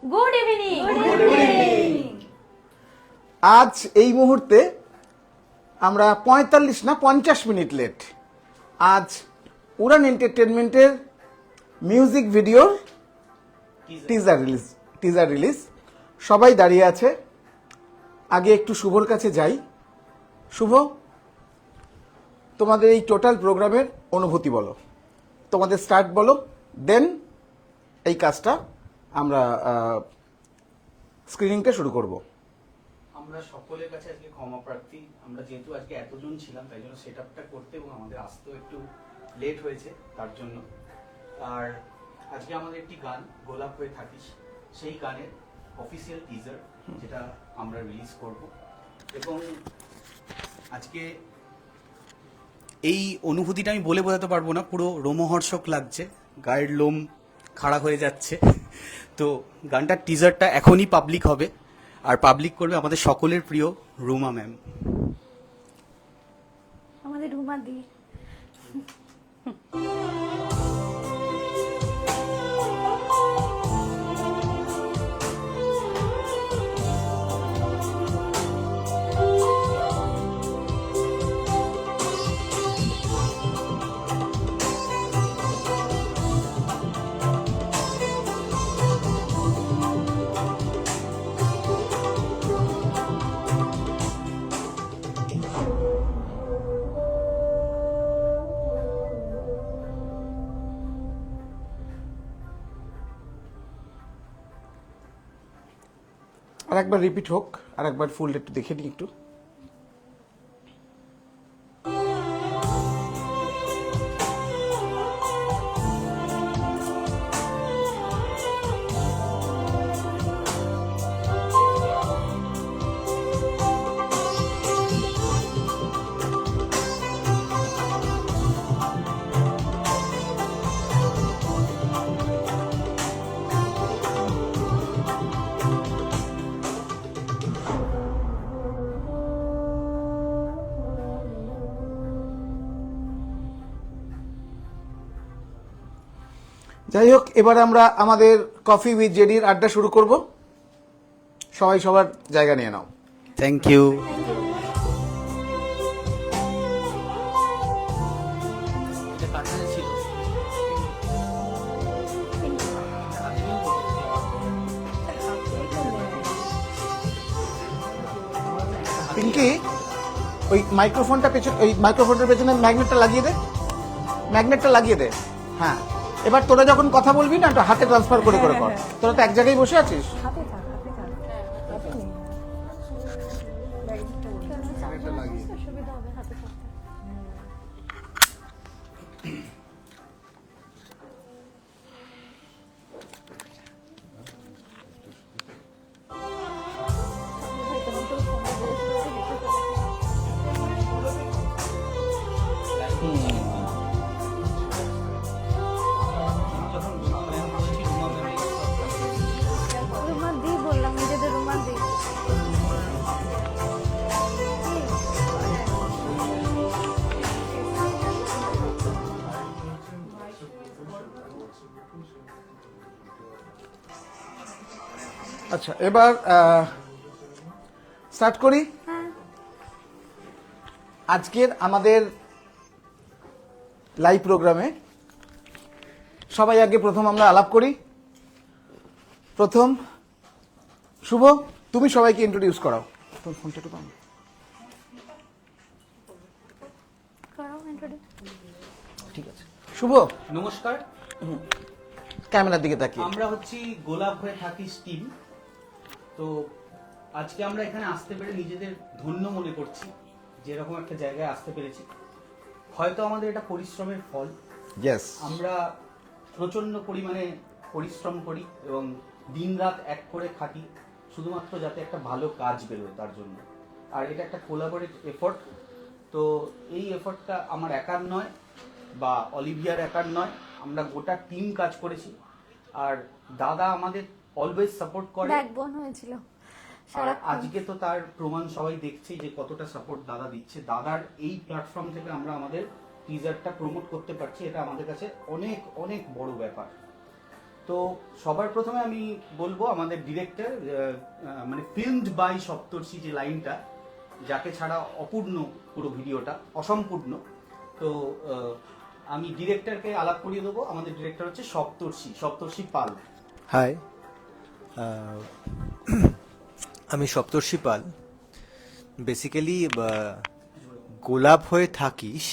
Good evening. আজ এই মুহূর্তে আমরা 45 না 50 মিনিট লেট। আজ উড়ান এন্টারটেনমেন্টের মিউজিক ভিডিওর টিজার রিলিজ। সবাই দাঁড়িয়ে আছে। আগে একটু শুভর কাছে যাই। শুভ, তোমাদের এই টোটাল প্রোগ্রামের অনুভূতি বলো, তোমাদের স্টার্ট বলো, দেন এই কাজটা আমরা স্ক্রিনিংটা শুরু করব। আমরা সকলের কাছে আজকে ক্ষমা প্রার্থী। আমরা যেহেতু আজকে এতজন ছিলাম তাই জন্য সেট আপটা করতে এবং আমাদের আসতেও একটু লেট হয়েছে তার জন্য। আর আজকে আমাদের একটি গান গোলাপ হয়ে থাকিস, সেই গানের অফিসিয়াল টিজার যেটা আমরা রিলিজ করব। এবং আজকে এই অনুভূতিটা আমি বলে বোঝাতে পারবো না, পুরো রোমহর্ষক লাগছে, গায়ের লোম খাড়া হয়ে যাচ্ছে। তো গানটার টিজারটা এখনই পাবলিক হবে, আর পাবলিক করবে আমাদের সকলের প্রিয় রুমা ম্যাম। আমাদের রুমা দি। আর একবার রিপিট হোক, আর একবার ফুল একটু দেখে নিই একটু। যাই হোক, এবার আমরা আমাদের কফি উইথ জেডির আড্ডা শুরু করব। সবাই সবার জায়গা নিয়ে নাও। Thank you. পিঙ্কি, ওই মাইক্রোফোনটার পেছনে ম্যাগনেটটা লাগিয়ে দে। হ্যাঁ, এবার তোরা যখন কথা বলবি না, একটু হাতে ট্রান্সফার করে কর। তোরা তো এক জায়গায় বসে আছিস। হাতে থাক, হাতে থাক। হাতে নেই। সুবিধা হবে হাতে থাকতে। রুমা দি বললাম, নিজেদের রুমা দি। আচ্ছা, এবার স্টার্ট করি। আজকের আমাদের লাইভ প্রোগ্রামে সবাই আগে প্রথম আমরা আলাপ করি। প্রথম শুভ, তুমি সবাইকে ইন্ট্রোডিউস করাও। তোর ফোনটা একটু পাও। ঠিক আছে শুভ, নমস্কার। ক্যামেরার দিকে তাকিয়ে। আমরা হচ্ছি গোলাপ হয়ে থাকিস টিম। তো আজকে আমরা এখানে আসতে পেরে নিজেদের ধন্য মনে করছি, যেরকম একটা জায়গায় আসতে পেরেছি। হয়তো আমাদের এটা পরিশ্রমের ফল। ইয়েস, আমরা প্রচন্ড পরিমাণে পরিশ্রম করি এবং দিনরাত এক করে খাটি, শুধুমাত্র যাতে একটা ভালো কাজ বেরোয় তার জন্য। আর এটা একটা কোলাবোরেট এফোর্ট। তো এই এফোর্টটা আমার একার নয় বা অলিভিয়ার একার নয়, আমরা গোটা টিম কাজ করেছি। আর দাদা আমাদের অলওয়েজ সাপোর্ট করে। ব্যাকবোন হয়েছিল আর সারাক্ষণ। আজকে তো তার প্রমাণ সবাই দেখছে যে কতটা সাপোর্ট দাদা দিচ্ছে। দাদার এই প্ল্যাটফর্ম থেকে আমরা আমাদের টিজারটা প্রমোট করতে পারছি, এটা আমাদের কাছে অনেক অনেক বড় ব্যাপার। তো সবার প্রথমে আমি বলবো আমাদের ডিরেক্টর, মানে ফিল্মড বাই সপ্তর্ষি যে লাইনটা, যাকে ছাড়া অপূর্ণ পুরো ভিডিওটা, অসম্পূর্ণ। তো আমি ডিরেক্টরকে আলাপ করিয়ে দেবো। আমাদের ডিরেক্টর হচ্ছে সপ্তর্ষি পাল। হাই, আমি সপ্তর্ষি পাল। বেসিক্যালি গোলাপ হয়ে থাকিস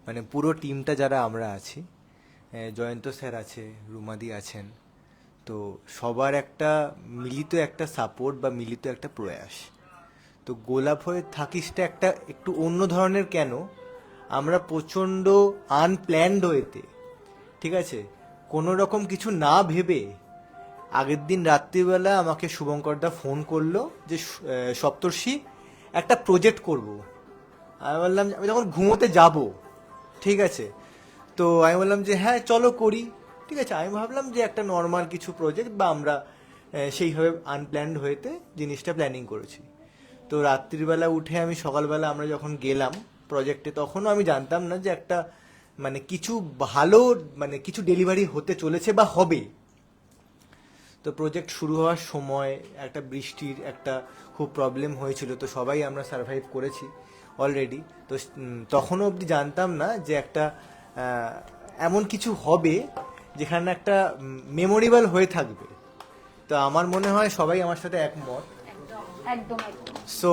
মানে পুরো টিমটা যারা আমরা আছি, জয়ন্ত স্যার আছে, রুমাদি আছেন, তো সবার একটা মিলিত একটা সাপোর্ট বা মিলিত একটা প্রয়াস। তো গোলাপ হয়ে থাকিসটা একটা একটু অন্য ধরনের। কেন? আমরা প্রচণ্ড আনপ্ল্যান্ড ওয়েতে, ঠিক আছে, কোনো রকম কিছু না ভেবে আগের দিন রাত্রিবেলা আমাকে শুভঙ্করদা ফোন করলো যে সপ্তর্ষি একটা প্রজেক্ট করব। আমি বললাম, আমি তখন ঘুমোতে যাব, ঠিক আছে, তো আমি বললাম যে হ্যাঁ চলো করি, ঠিক আছে। আমি ভাবলাম যে একটা নর্মাল কিছু প্রজেক্ট বা আমরা সেইভাবে আনপ্ল্যান্ড হয়েতে জিনিসটা প্ল্যানিং করেছি। তো রাত্রিবেলা উঠে আমি সকালবেলা আমরা যখন গেলাম প্রজেক্টে, তখনও আমি জানতাম না যে একটা মানে কিছু ভালো মানে কিছু ডেলিভারি হতে চলেছে বা হবে। তো প্রজেক্ট শুরু হওয়ার সময় একটা বৃষ্টির একটা খুব প্রবলেম হয়েছিল, তো সবাই আমরা সার্ভাইভ করেছি অলরেডি। তো তখনও অবধি জানতাম না যে একটা এমন কিছু হবে যেখানে একটা মেমোরেবল হয়ে থাকবে। তো আমার মনে হয় সবাই আমার সাথে একমত। একদম একদম। সো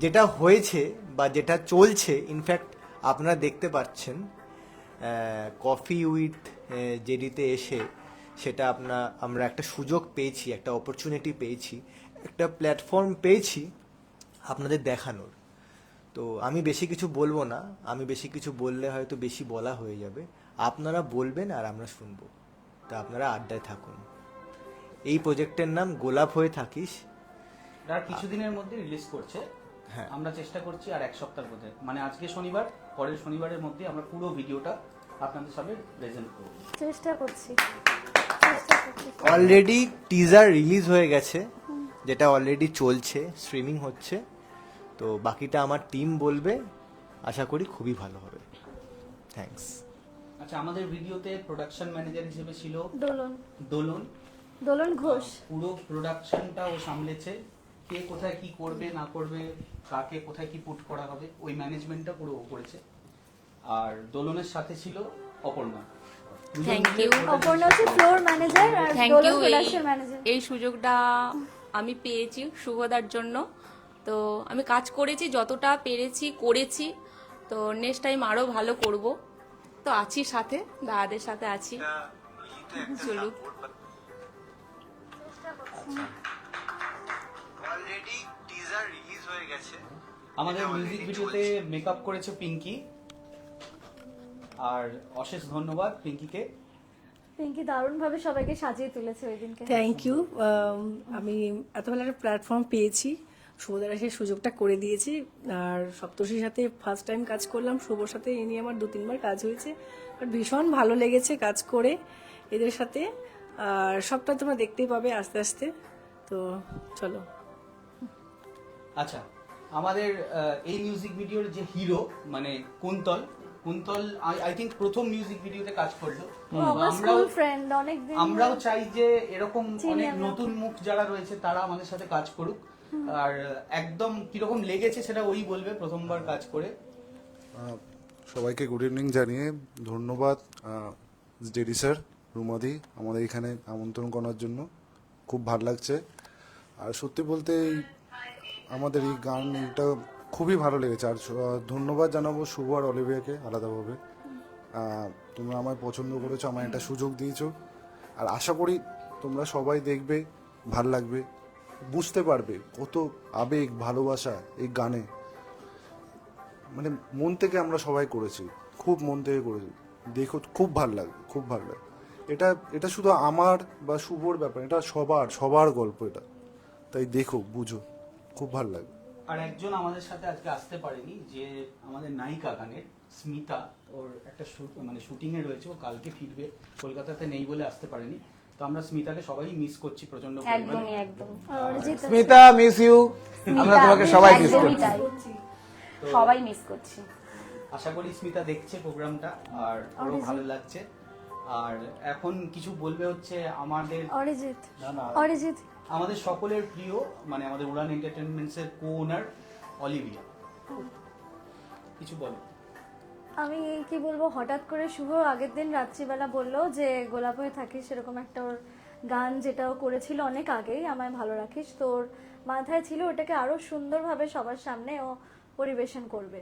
যেটা হয়েছে বা যেটা চলছে, ইনফ্যাক্ট আপনারা দেখতে পাচ্ছেন কফি উইথ জেডিতে এসে সেটা আমরা একটা সুযোগ পেয়েছি, একটা অপরচুনিটি পেয়েছি, একটা প্ল্যাটফর্ম পেয়েছি আপনাদের দেখানোর। তো আমি বেশি কিছু বলবো না, আমি বেশি কিছু বললে হয়তো বেশি বলা হয়ে যাবে। আপনারা বলবেন আর আমরা শুনবো। তো আপনারা আড্ডায় থাকুন। এই প্রজেক্টের নাম গোলাপ হয়ে থাকিস। আর কিছুদিনের মধ্যে রিলিজ করছে। হ্যাঁ। আমরা চেষ্টা করছি আর এক সপ্তাহের মধ্যে, মানে আজকে শনিবার, পরের শনিবারের মধ্যে আমরা পুরো ভিডিওটা আপনাদের সামনে প্রেজেন্ট করব। চেষ্টা করছি। অলরেডি টিজার রিলিজ হয়ে গেছে, যেটা অলরেডি চলছে, স্ট্রিমিং হচ্ছে। তো বাকিটা আমার টিম বলবে, আশা করি খুবই ভালো হবে। থ্যাঙ্কস। আচ্ছা, আমাদের ভিডিওতে প্রোডাকশন ম্যানেজার হিসেবে ছিল দোলন দোলন ঘোষ। পুরো প্রোডাকশনটা ও সামলেছে। কে কোথায় কি করবে না করবে, কাকে কোথায় কি পুট করা হবে, ওই ম্যানেজমেন্টটা পুরো ও করেছে। আর দোলনের সাথে ছিল অপর্ণা। Thank you. অপর্ণা হচ্ছে ফ্লোর ম্যানেজার আর thank Dolon you production manager. এই সুযোগটা আমি পেয়েছি শুভদার জন্য। তো আমি কাজ করেছি, যতটা পেরেছি করেছি। তো নেক্সট টাইম আরো ভালো করব। তো আছি সাথে, দাদাদের সাথে আছি। চলুক। অলরেডি টিজার রিলিজ হয়ে গেছে। আমাদের মিউজিক ভিডিওতে মেকআপ করেছে পিঙ্কি, আর অশেষ ধন্যবাদ পিঙ্কিকে। পিঙ্কি দারুণ ভাবে সবাইকে সাজিয়ে তুলেছে ওই দিনকে। Thank you. আমি এত ভালো একটা প্ল্যাটফর্ম পেয়েছি, শুভদারা সেই সুযোগটা করে দিয়েছি। আর সপ্তর্ষির সাথে ফার্স্ট টাইম কাজ করলাম, শুভর সাথে এ নিয়ে আমার 2-3 বার কাজ হয়েছে, বাট ভীষণ ভালো লেগেছে কাজ করে এদের সাথে। আর সবটা তোমরা দেখতেই পাবে আস্তে আস্তে। তো চলো। আচ্ছা, আমাদের এই মিউজিক ভিডিওর যে হিরো মানে কুন্তল আই থিঙ্ক প্রথম মিউজিক ভিডিওতে কাজ করলো। ও আমার স্কুল ফ্রেন্ড, অনেক দিন আমরাও চাই যে এরকম চিনি অনেক আমরা। নতুন মুখ যারা রয়েছে তারা আমাদের সাথে কাজ করুক। আর একদম কিরকম লেগেছে সেটা ওই বলবে প্রথমবার কাজ করে। সবাইকে গুড ইভিনিং জানিয়ে ধন্যবাদ জেডি স্যার, রুমাদি আমাদের এখানে আমন্ত্রণ করার জন্য। খুব ভালো লাগছে। আর সত্যি বলতে আমাদের এই গান এটা খুবই ভালো লেগেছে। আর ধন্যবাদ জানাবো শুভ আর অলিভিয়াকে আলাদাভাবে। তোমরা আমায় পছন্দ করেছো, আমায় একটা সুযোগ দিয়েছো। আর আশা করি তোমরা সবাই দেখবে, ভাল লাগবে, বুঝতে পারবে কত আবেগ ভালোবাসা এই গানে। মানে মন থেকে আমরা সবাই করেছি, খুব মন থেকে করেছি। দেখো, খুব ভাল লাগবে, খুব ভালো লাগে। এটা শুধু আমার বা শুভর ব্যাপার, এটা সবার গল্প এটা। তাই দেখো, বুঝো, খুব ভালো লাগবে। আর একজন আমাদের সাথে আজকে আসতে পারেনি, যে আমাদের নায়িকা গানের স্মিতা, ওর একটা মানে শুটিং এ রয়েছে, ও কালকে ফিরবে, কলকাতাতে নেই বলে আসতে পারেনি। তো আমরা স্মিতাকে সবাই মিস করছি প্রচন্ড পরিমাণে। একদমই একদম। Arijit Smita, miss you. আমরা তোমাকে সবাই মিস একদমই করছি। তাই। সবাই মিস করছি। আশা করি স্মিতা দেখছে প্রোগ্রামটা আর আরো ভালো লাগছে। আর এখন কিছু বলবে হচ্ছে আমাদের অরিজিৎ না, না, অরিজিৎ আমাদের সকলের প্রিয় মানে আমাদের উড়ান এন্টারটেইনমেন্টস এর কো ওনার অলিভিয়া, কিছু বলো। আমি কি বলবো, হঠাৎ করে শুভ আগের দিন রাত্রিবেলা বললো যে গোলাপ হয়ে থাকিস, সেরকম একটা ওর গান যেটা ও করেছিল অনেক আগেই, আমায় ভালো রাখিস, তোর মাথায় ছিল ওটাকে আরো সুন্দরভাবে সবার সামনে ও পরিবেশন করবে।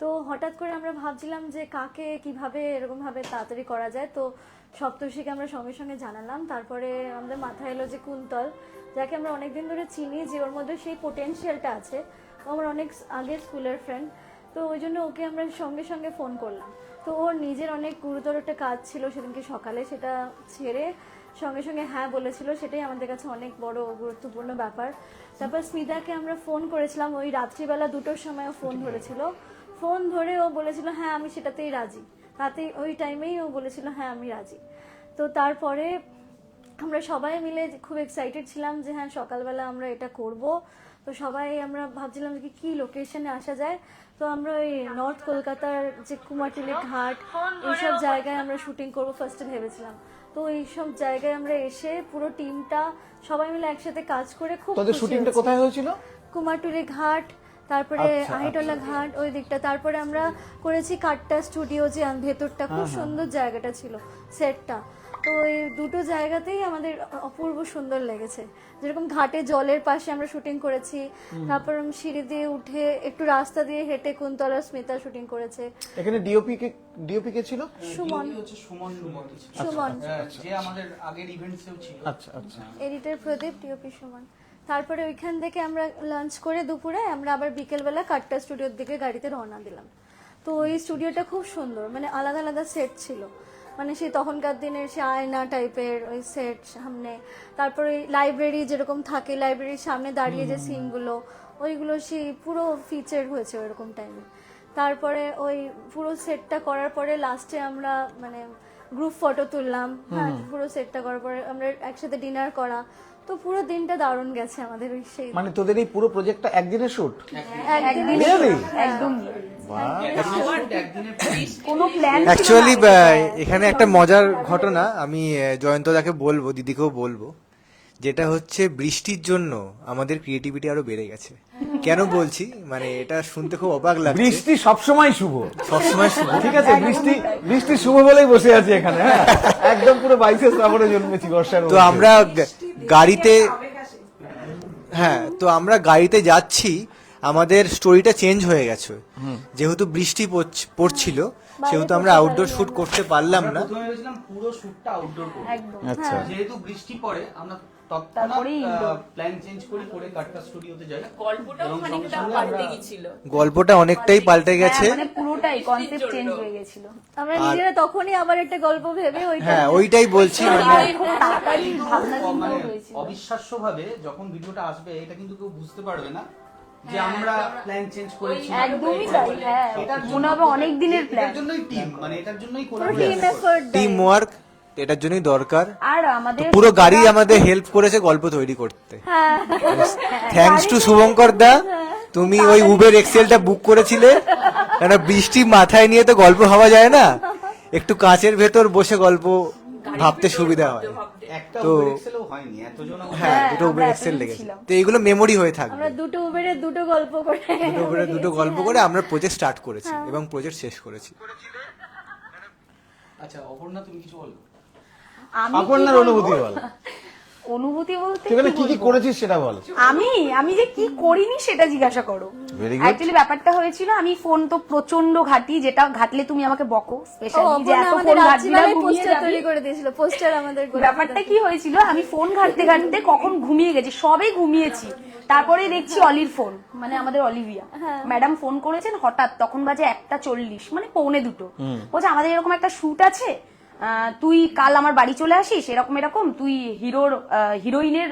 তো হঠাৎ করে আমরা ভাবছিলাম যে কাকে কিভাবে এরকম ভাবে তাড়াতাড়ি করা যায়। তো সপ্তর্ষিকে আমরা সঙ্গে সঙ্গে জানালাম। তারপরে আমাদের মাথায় এলো যে কুন্তল, যাকে আমরা অনেকদিন ধরে চিনি, যে ওর মধ্যে সেই পোটেনশিয়ালটা আছে, ও আমার অনেক আগের স্কুলের ফ্রেন্ড। তো ওই জন্য ওকে আমরা সঙ্গে সঙ্গে ফোন করলাম। তো ওর নিজের অনেক গুরুতর একটা কাজ ছিল সেদিনকে সকালে, সেটা ছেড়ে সঙ্গে সঙ্গে হ্যাঁ বলেছিল, সেটাই আমাদের কাছে অনেক বড় গুরুত্বপূর্ণ ব্যাপার। তারপর স্মিতাকে আমরা ফোন করেছিলাম, ওই রাত্রিবেলা 2টোর সময় ও ফোন ধরেছিল। ফোন ধরে ও বলেছিল হ্যাঁ আমি সেটাতেই রাজি, তাতেই ওই টাইমেই ও বলেছিল হ্যাঁ আমি রাজি। তো তারপরে আমরা সবাই মিলে খুব এক্সাইটেড ছিলাম যে হ্যাঁ সকালবেলা আমরা এটা করব। তো সবাই আমরা ভাবছিলাম যে কি লোকেশনে আসা যায়। তো আমরা ওই নর্থ কলকাতার যে কুমারটুলি ঘাট এইসব জায়গায় আমরা শুটিং করবো ফার্স্টে ভেবেছিলাম। তো এইসব জায়গায় আমরা এসে পুরো টিমটা সবাই মিলে একসাথে কাজ করে খুব তোদের খুশি শুটিংটা হয়েছি। কোথায় হয়েছিল? কুমারটুলি ঘাট, তারপরে আহিটোলা ঘাট ওই দিকটা। তারপরে আমরা করেছি কাট্টা স্টুডিও, যে ভেতরটা খুব সুন্দর জায়গাটা ছিল সেটটা। তো এই দুটো জায়গাতেই আমাদের অপূর্ব সুন্দর লেগেছে। যেরকম ঘাটে জলের পাশে আমরা শুটিং করেছি, তারপর সিঁড়ি দিয়ে উঠে একটু রাস্তা দিয়ে হেঁটে কুন্তলা স্মিতা শুটিং করেছে। এখানে ডিওপি কে ছিল? সুমন। DOP হচ্ছে সুমন সুমন যে আমাদের আগের ইভেন্টসেও ছিল। আচ্ছা আচ্ছা। এডিটর প্রদীপ, টিওপি সুমন। তারপরে ওইখান থেকে আমরা লাঞ্চ করে দুপুরে আমরা আবার বিকেলবেলা কাট্টা স্টুডিওর দিকে গাড়িতে রওনা দিলাম। তো ওই স্টুডিওটা খুব সুন্দর, মানে আলাদা আলাদা সেট ছিল, মানে সেই তখনকার দিনের সে আয়না টাইপের ওই সেট সামনে। তারপরে লাইব্রেরি যেরকম থাকে, লাইব্রেরির সামনে দাঁড়িয়ে যে সিনগুলো, ওইগুলো সেই পুরো ফিচার হয়েছে ওইরকম টাইমে। তারপরে ওই পুরো সেটটা করার পরে লাস্টে আমরা মানে গ্রুপ ফটো তুললাম। হ্যাঁ, পুরো সেটটা করার পরে আমরা একসাথে ডিনার করা। তো পুরো দিনটা দারুণ গেছে আমাদের ওই সেই মানে তোদের এই পুরো প্রজেক্টটা একদিনের শুট? একদিন একদম কোনো প্ল্যান অ্যাকচুয়ালি এখানে একটা মজার ঘটনা আমি জয়ন্তদাকে বলবো, দিদিকেও বলবো, যেটা হচ্ছে বৃষ্টির জন্য আমাদের ক্রিয়েটিভিটি আরো বেড়ে গেছে। কেন বলছি, মানে এটা শুনতে খুব অবাক লাগছে। বৃষ্টি সবসময় শুভ, সবসময় শুভ। ঠিক আছে, বৃষ্টি শুভ বলেই বসে আছি এখানে। হ্যাঁ, একদম পুরো 22 শ্রাবণে জন্মেছি বর্ষার তো মধ্যে। আমরা গাড়িতে, হ্যাঁ তো আমরা গাড়িতে যাচ্ছি, আমাদের স্টোরিটা চেঞ্জ হয়ে গেছে। যেহেতু বৃষ্টি পড়ছিল সেহেতু আমরা আউটডোর শুট করতে পারলাম না। প্রথমে ভেবেছিলাম পুরো শুটটা আউটডোর করব, আচ্ছা। যেহেতু বৃষ্টি পড়ে আমরা তৎক্ষণাৎ প্ল্যান চেঞ্জ করে কাট্টা স্টুডিওতে যাই। গল্পটাও এবং খানিকটা সঙ্গে সঙ্গে পাল্টে আমরা- গেছিল। গল্পটা অনেকটাই পাল্টে গেছে। মানে পুরোটাই কনসেপ্ট চেঞ্জ হয়ে গেছিল। আমরা নিজেরা তখনই আবার একটা গল্প ভেবে ওইটা হ্যাঁ ওইটাই বলছি, মানে খুব তাড়াতাড়ি ভাবনা মানে চিন্তাও হয়েছিল। অবিশ্বাস্য ভাবে যখন ভিডিওটা আসবে এটা কিন্তু কেউ বুঝতে পারবে না যে আমরা প্ল্যান চেঞ্জ করেছি। একদমই তাই, হ্যাঁ মনে হবে অনেক দিনের প্ল্যান। এটার জন্যই টিম, মানে এটার জন্যই পুরো টিম এফোর্ট টিম ওয়ার্ক এটার জন্যই দরকার। আর তো আমাদের পুরো গাড়ি আমাদের হেল্প করেছে গল্প তৈরি করতে। হ্যাঁ থ্যাঙ্কস টু শুভঙ্কর দা, তুমি ওই উবের এক্সেলটা বুক করেছিলে, কেন বৃষ্টি মাথায় নিয়ে তো গল্প ভাবা যায় না, একটু কাঁচের ভেতর বসে গল্প ভাবতে সুবিধা হয়। একটা তো- উবের এক্সেলও হয়নি এতজন আমরা- হ্যাঁ দুটো উবের এক্সেল লেগেছে, তো এইগুলো মেমোরি হয়ে থাকবে। আমরা দুটো উবেরের দুটো গল্প করে দুটো উবেরে দুটো গল্প করে আমরা প্রজেক্ট স্টার্ট করেছি এবং প্রজেক্ট শেষ করেছি। আচ্ছা অপর্ণা তুমি কিছু বলো। আমি কি আপনার বলবো? অনুভূতি বল, অনুভূতি বলতে সেখানে কি কি কি বলবো? করেছিস সেটা বল। আমি যে কি করিনি সেটা জিজ্ঞাসা করো। Very good. অ্যাকচুয়ালি ব্যাপারটা হয়েছিল, আমি ফোন তো প্রচন্ড ঘাটি, যেটা ঘাটলে তুমি আমাকে বকো স্পেশালি যে এত ফোন ঘাটবি না, ঘুমিয়ে পোস্টার যাবি। তৈরি করে দিয়েছিল, পোস্টার আমাদের করে। ব্যাপারটা কি হয়েছিল, আমি ফোন ঘাটতে ঘাটতে কখন ঘুমিয়ে গেছি, সবে ঘুমিয়েছি, তারপরে দেখছি অলির ফোন, মানে আমাদের অলিভিয়া ম্যাডাম ফোন করেছেন হঠাৎ, তখন বাজে 1:40 মানে 1:45। বলছে আমাদের এরকম একটা শুট আছে, তুই কাল আমার বাড়ি চলে আসিস, এরকম তুই হিরোইনের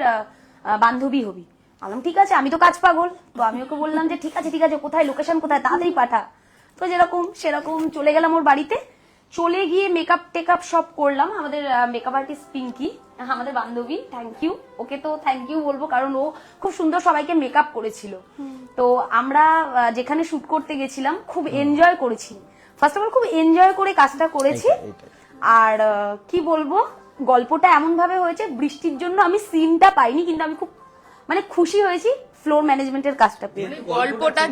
বান্ধবী হবি। বললাম ঠিক আছে, আমি তো কাজ পাগল, তো আমি ওকে বললাম যে ঠিক আছে কোথায় লোকেশন কোথায়, তাড়াতাড়ি পাঠা। তো সেরকম চলে গেলাম ওর বাড়িতে। চলে গিয়ে মেকআপ টেকআপ সব করলাম। আমাদের মেকআপ আর্টিস্ট পিঙ্কি, আমাদের বান্ধবী, থ্যাংক ইউ, ওকে তো থ্যাংক ইউ বলবো, কারণ ও খুব সুন্দর সবাইকে মেকআপ করেছিল। তো আমরা যেখানে শুট করতে গেছিলাম খুব এনজয় করেছি, ফার্স্ট অফ অল খুব এনজয় করে কাজটা করেছি। আর কি বলবো, গল্পটা এমন ভাবে হয়েছে, বৃষ্টির জন্য আমি সিনটা পাইনি, কিন্তু আমি খুব মানে খুশি হয়েছি ফ্লোর ম্যানেজমেন্টের কাজটা পেয়ে। গল্পটা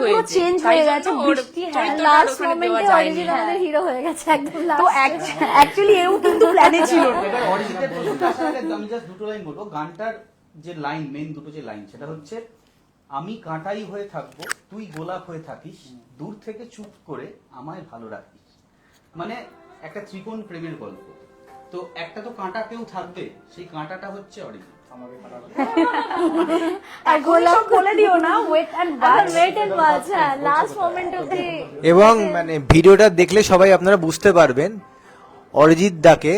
পুরো চেঞ্জ হয়ে গেছে, বৃষ্টি, হ্যাঁ, লাস্ট মোমেন্টে অরিজিৎ আমাদের হিরো হয়ে গেছে একদম তো last এ। অ্যাকচুয়ালি এও কিন্তু প্ল্যানে ছিল না। এবার অরিজিতের প্রশ্নটা আসার আগে আমি জাস্ট দুটো লাইন বলবো। গানটার যে লাইন, মেন দুটো যে লাইন, সেটা হচ্ছে আমি কাঁটাই হয়ে থাকবো, তুই গোলাপ হয়ে থাকিস, দূর থেকে চুপ করে আমায় ভালো রাখিস। মানে একটা ত্রিকোণ প্রেমের গল্প। তো একটা তো কাঁটা কেউ থাকবে, সেই কাঁটাটা হচ্ছে অরিজিৎ। আর গোলাপ বলে দিও না, wait and watch. Wait and watch, হ্যাঁ লাস্ট মোমেন্ট অবধি। এবং মানে ভিডিওটা দেখলে সবাই আপনারা বুঝতে পারবেন অরিজিৎ দাকে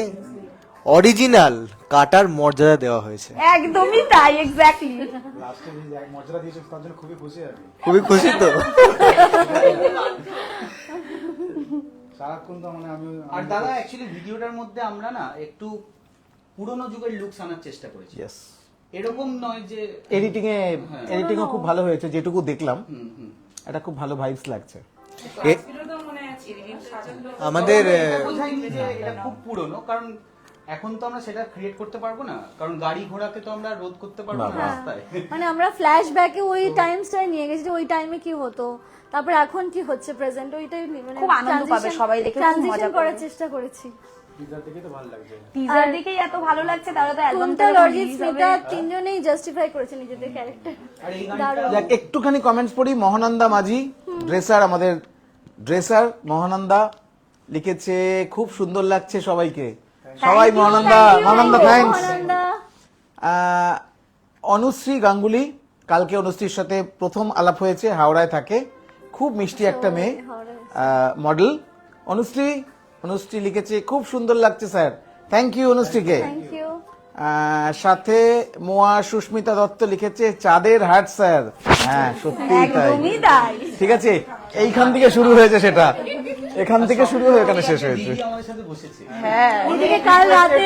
অরিজিনাল কাটার মর্যাদা দেওয়া হয়েছে। একদমই তাই, এক্স্যাক্টলি। লাস্টে মর্যাদা দিয়েছে তার জন্য খুবই খুশি আর কি। খুবই খুশি তো। সারাক্ষণ তো মানে আমি আর দাদা অ্যাকচুয়ালি ভিডিওটার মধ্যে আমরা না একটু পুরোনো যুগের লুকস আনার চেষ্টা করেছি। এরকম নয় যে এডিটিং ও খুব ভালো হয়েছে, যেটুকু দেখলাম এটা খুব ভালো ভাইবস লাগছে। আমাদের বোঝাইনি যে এটা খুব পুরনো, কারণ এখন তো আমরা সেটা ক্রিয়েট করতে পারবো না, কারণ গাড়ি ঘোড়াকে তো আমরা রোধ করতে পারবো না রাস্তায়। মানে আমরা ফ্ল্যাশব্যাকে ওই টাইমসটা নিয়ে গেছি যে ওই টাইমে কি হতো, তারপর এখন কি হচ্ছে প্রেজেন্ট, ওইটাই মানে খুব আনন্দ পাবে সবাই দেখে, খুব মজা ট্রানজিশন করবে। করার চেষ্টা করেছি। টিজার দেখেই এত ভালো লাগছে, তাহলে তো অ্যালবাম কুন্তল, অরিজিৎ, স্মিতা তিনজনেই জাস্টিফাই করেছে নিজেদের ক্যারেক্টার। আর এই গানটা যাক একটুখানি কমেন্টস পড়ি। মহানন্দা মাঝি ড্রেসার, আমাদের ড্রেসার মহানন্দা লিখেছে খুব সুন্দর লাগছে সবাইকে। সবাই মহানন্দা থ্যাঙ্কস। অনুশ্রী গাঙ্গুলি, কালকে অনুশ্রীর সাথে প্রথম আলাপ হয়েছে, হাওড়ায় থাকে, খুব মিষ্টি একটা মেয়ে, মডেল। অনুশ্রী লিখেছে খুব সুন্দর লাগছে স্যার, থ্যাংক ইউ অনুশ্রীকে। Thank you. সাথে মোয়া সুস্মিতা দত্ত লিখেছে চাঁদের হাট স্যার। হ্যাঁ সত্যি তাই, একদমই তাই। ঠিক আছে, এইখান থেকে শুরু হয়েছে, সেটা এখান থেকে শুরু হয়ে এখানে শেষ হয়েছে। দিদি আমাদের সাথে বসেছে। হ্যাঁ, এদিকে কাল রাতে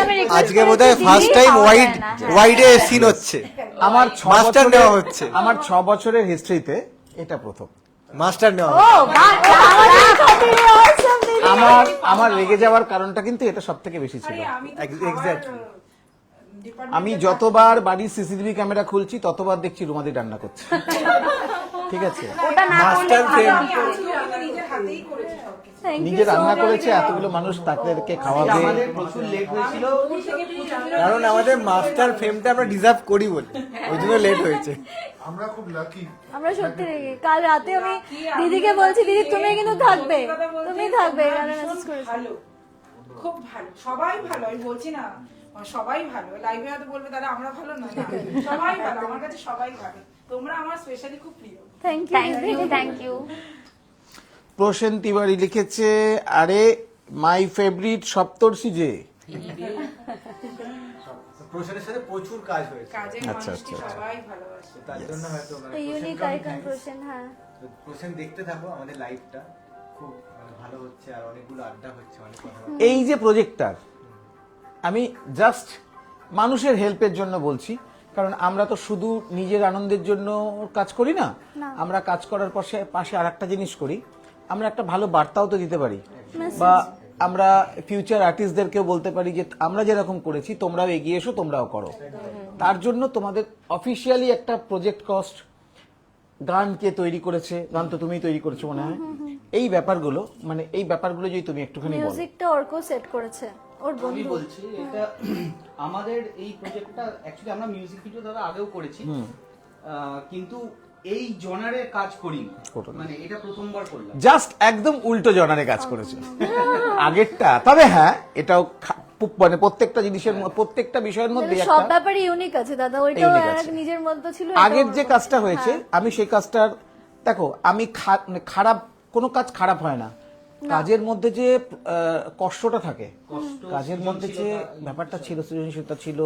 আমি request আজকে করেছি বোধহয় দিদি, ফার্স্ট টাইম খাওয়া ওয়াইড যায় না, হ্যাঁ। ওয়াইডে সিন হচ্ছে, আমার মাস্টার নেওয়া হচ্ছে। আমার 6 বছরের হিস্ট্রিতে এটা প্রথম। মাস্টার নেওয়া ও বাহ, আমার রেগে যাওয়ার কারণটা কিন্তু এটা সব থেকে বেশি ছিল। এক্স্যাক্টলি। আমি যতবার বাড়ির সিসিটিভি ক্যামেরা খুলছি ততবার দেখছি রুমাদি রান্না করছে, ঠিক আছে, ওটা না মাস্টার করলে ফ্রেম। Thank you নিজে so রান্না much. করেছে, এতগুলো মানুষ তাদেরকে খাওয়াবে। আমাদের প্রচুর লেট হয়েছিল, কারণ আমাদের মাস্টার ফ্রেমটা আমরা ডিজার্ভ করি বলে, ওই জন্য লেট হয়েছে। আমরা খুব লাকি। আমরা সত্যি রেগে, কাল রাতে আমি দিদিকে বলছি দিদি তুমি কিন্তু থাকবে, তুমি থাকবে, আমি মেসেজ করেছি। ভালো, খুব ভালো, সবাই ভালো, আমি বলছি না সবাই ভালো। লাইভে হয়তো বলবে দাদা আমরা ভালো না, না, সবাই ভালো, আমার কাছে সবাই ভালো, তোমরা আমার স্পেশালি খুব প্রিয়। Thank thank you. Prosen Tiwari লিখেছে আরে মাই ফেভারিট সপ্তর্ষি যে। প্রশাসনের সাথে প্রচুর কাজ হয়েছে, কাজের আচ্ছা, মানুষকে আচ্ছা, আচ্ছা। সবাই ভালোবাসে। তার জন্য হয়তো ইউনিক আইকন প্রসেন। হ্যাঁ প্রসেন দেখতে থাকো আমাদের লাইভটা, খুব মানে ভালো হচ্ছে, আর অনেকগুলো আড্ডা হচ্ছে, অনেক কথা। এই যে প্রজেক্টটার আমি জাস্ট মানুষের হেল্পের জন্য বলছি, কারণ আমরা তো শুধু নিজের আনন্দের জন্য কাজ করি না, আমরা কাজ করার পাশে আর একটা জিনিস করি, আমরা একটা ভালো বার্তাও তো দিতে পারি, বা আমরা ফিউচার আর্টিস্টদেরকেও বলতে পারি যে আমরা যেরকম করেছি তোমরাও এগিয়ে এসো, তোমরাও করো। তার জন্য তোমাদের অফিসিয়ালি একটা প্রজেক্ট কস্ট, গান কে তৈরি করেছে, গান তো তুমি তৈরি করেছো মনে হয়, এই ব্যাপারগুলো মানে এই ব্যাপারগুলো যদি তুমি একটুখানি বলো। মিউজিকটা অর্ক সেট করেছে ওর আমি বন্ধু। বলছি এটা আমাদের এই প্রজেক্টটা অ্যাকচুয়ালি আমরা মিউজিক ভিডিও দাদা আগেও করেছি, কিন্তু এই জনারে কাজ করিনি, মানে এটা প্রথমবার করলাম। জাস্ট একদম উল্টো জনারে কাজ করেছে আগেরটা। তবে হ্যাঁ এটাও মানে প্রত্যেকটা জিনিসের প্রত্যেকটা বিষয়ের মধ্যে সব ব্যাপারে ইউনিক আছে দাদা, ওইটাও Unique আছে। নিজের মধ্যে ছিল। আগের যে কাজটা হয়েছে আমি সেই কাজটার দেখো, আমি মানে খারাপ কোনো কাজ খারাপ হয় না, কাজের মধ্যে যে কষ্টটা থাকে, কাজের মধ্যে যে ব্যাপারটা ছিল, সৃজনশীলতা ছিল,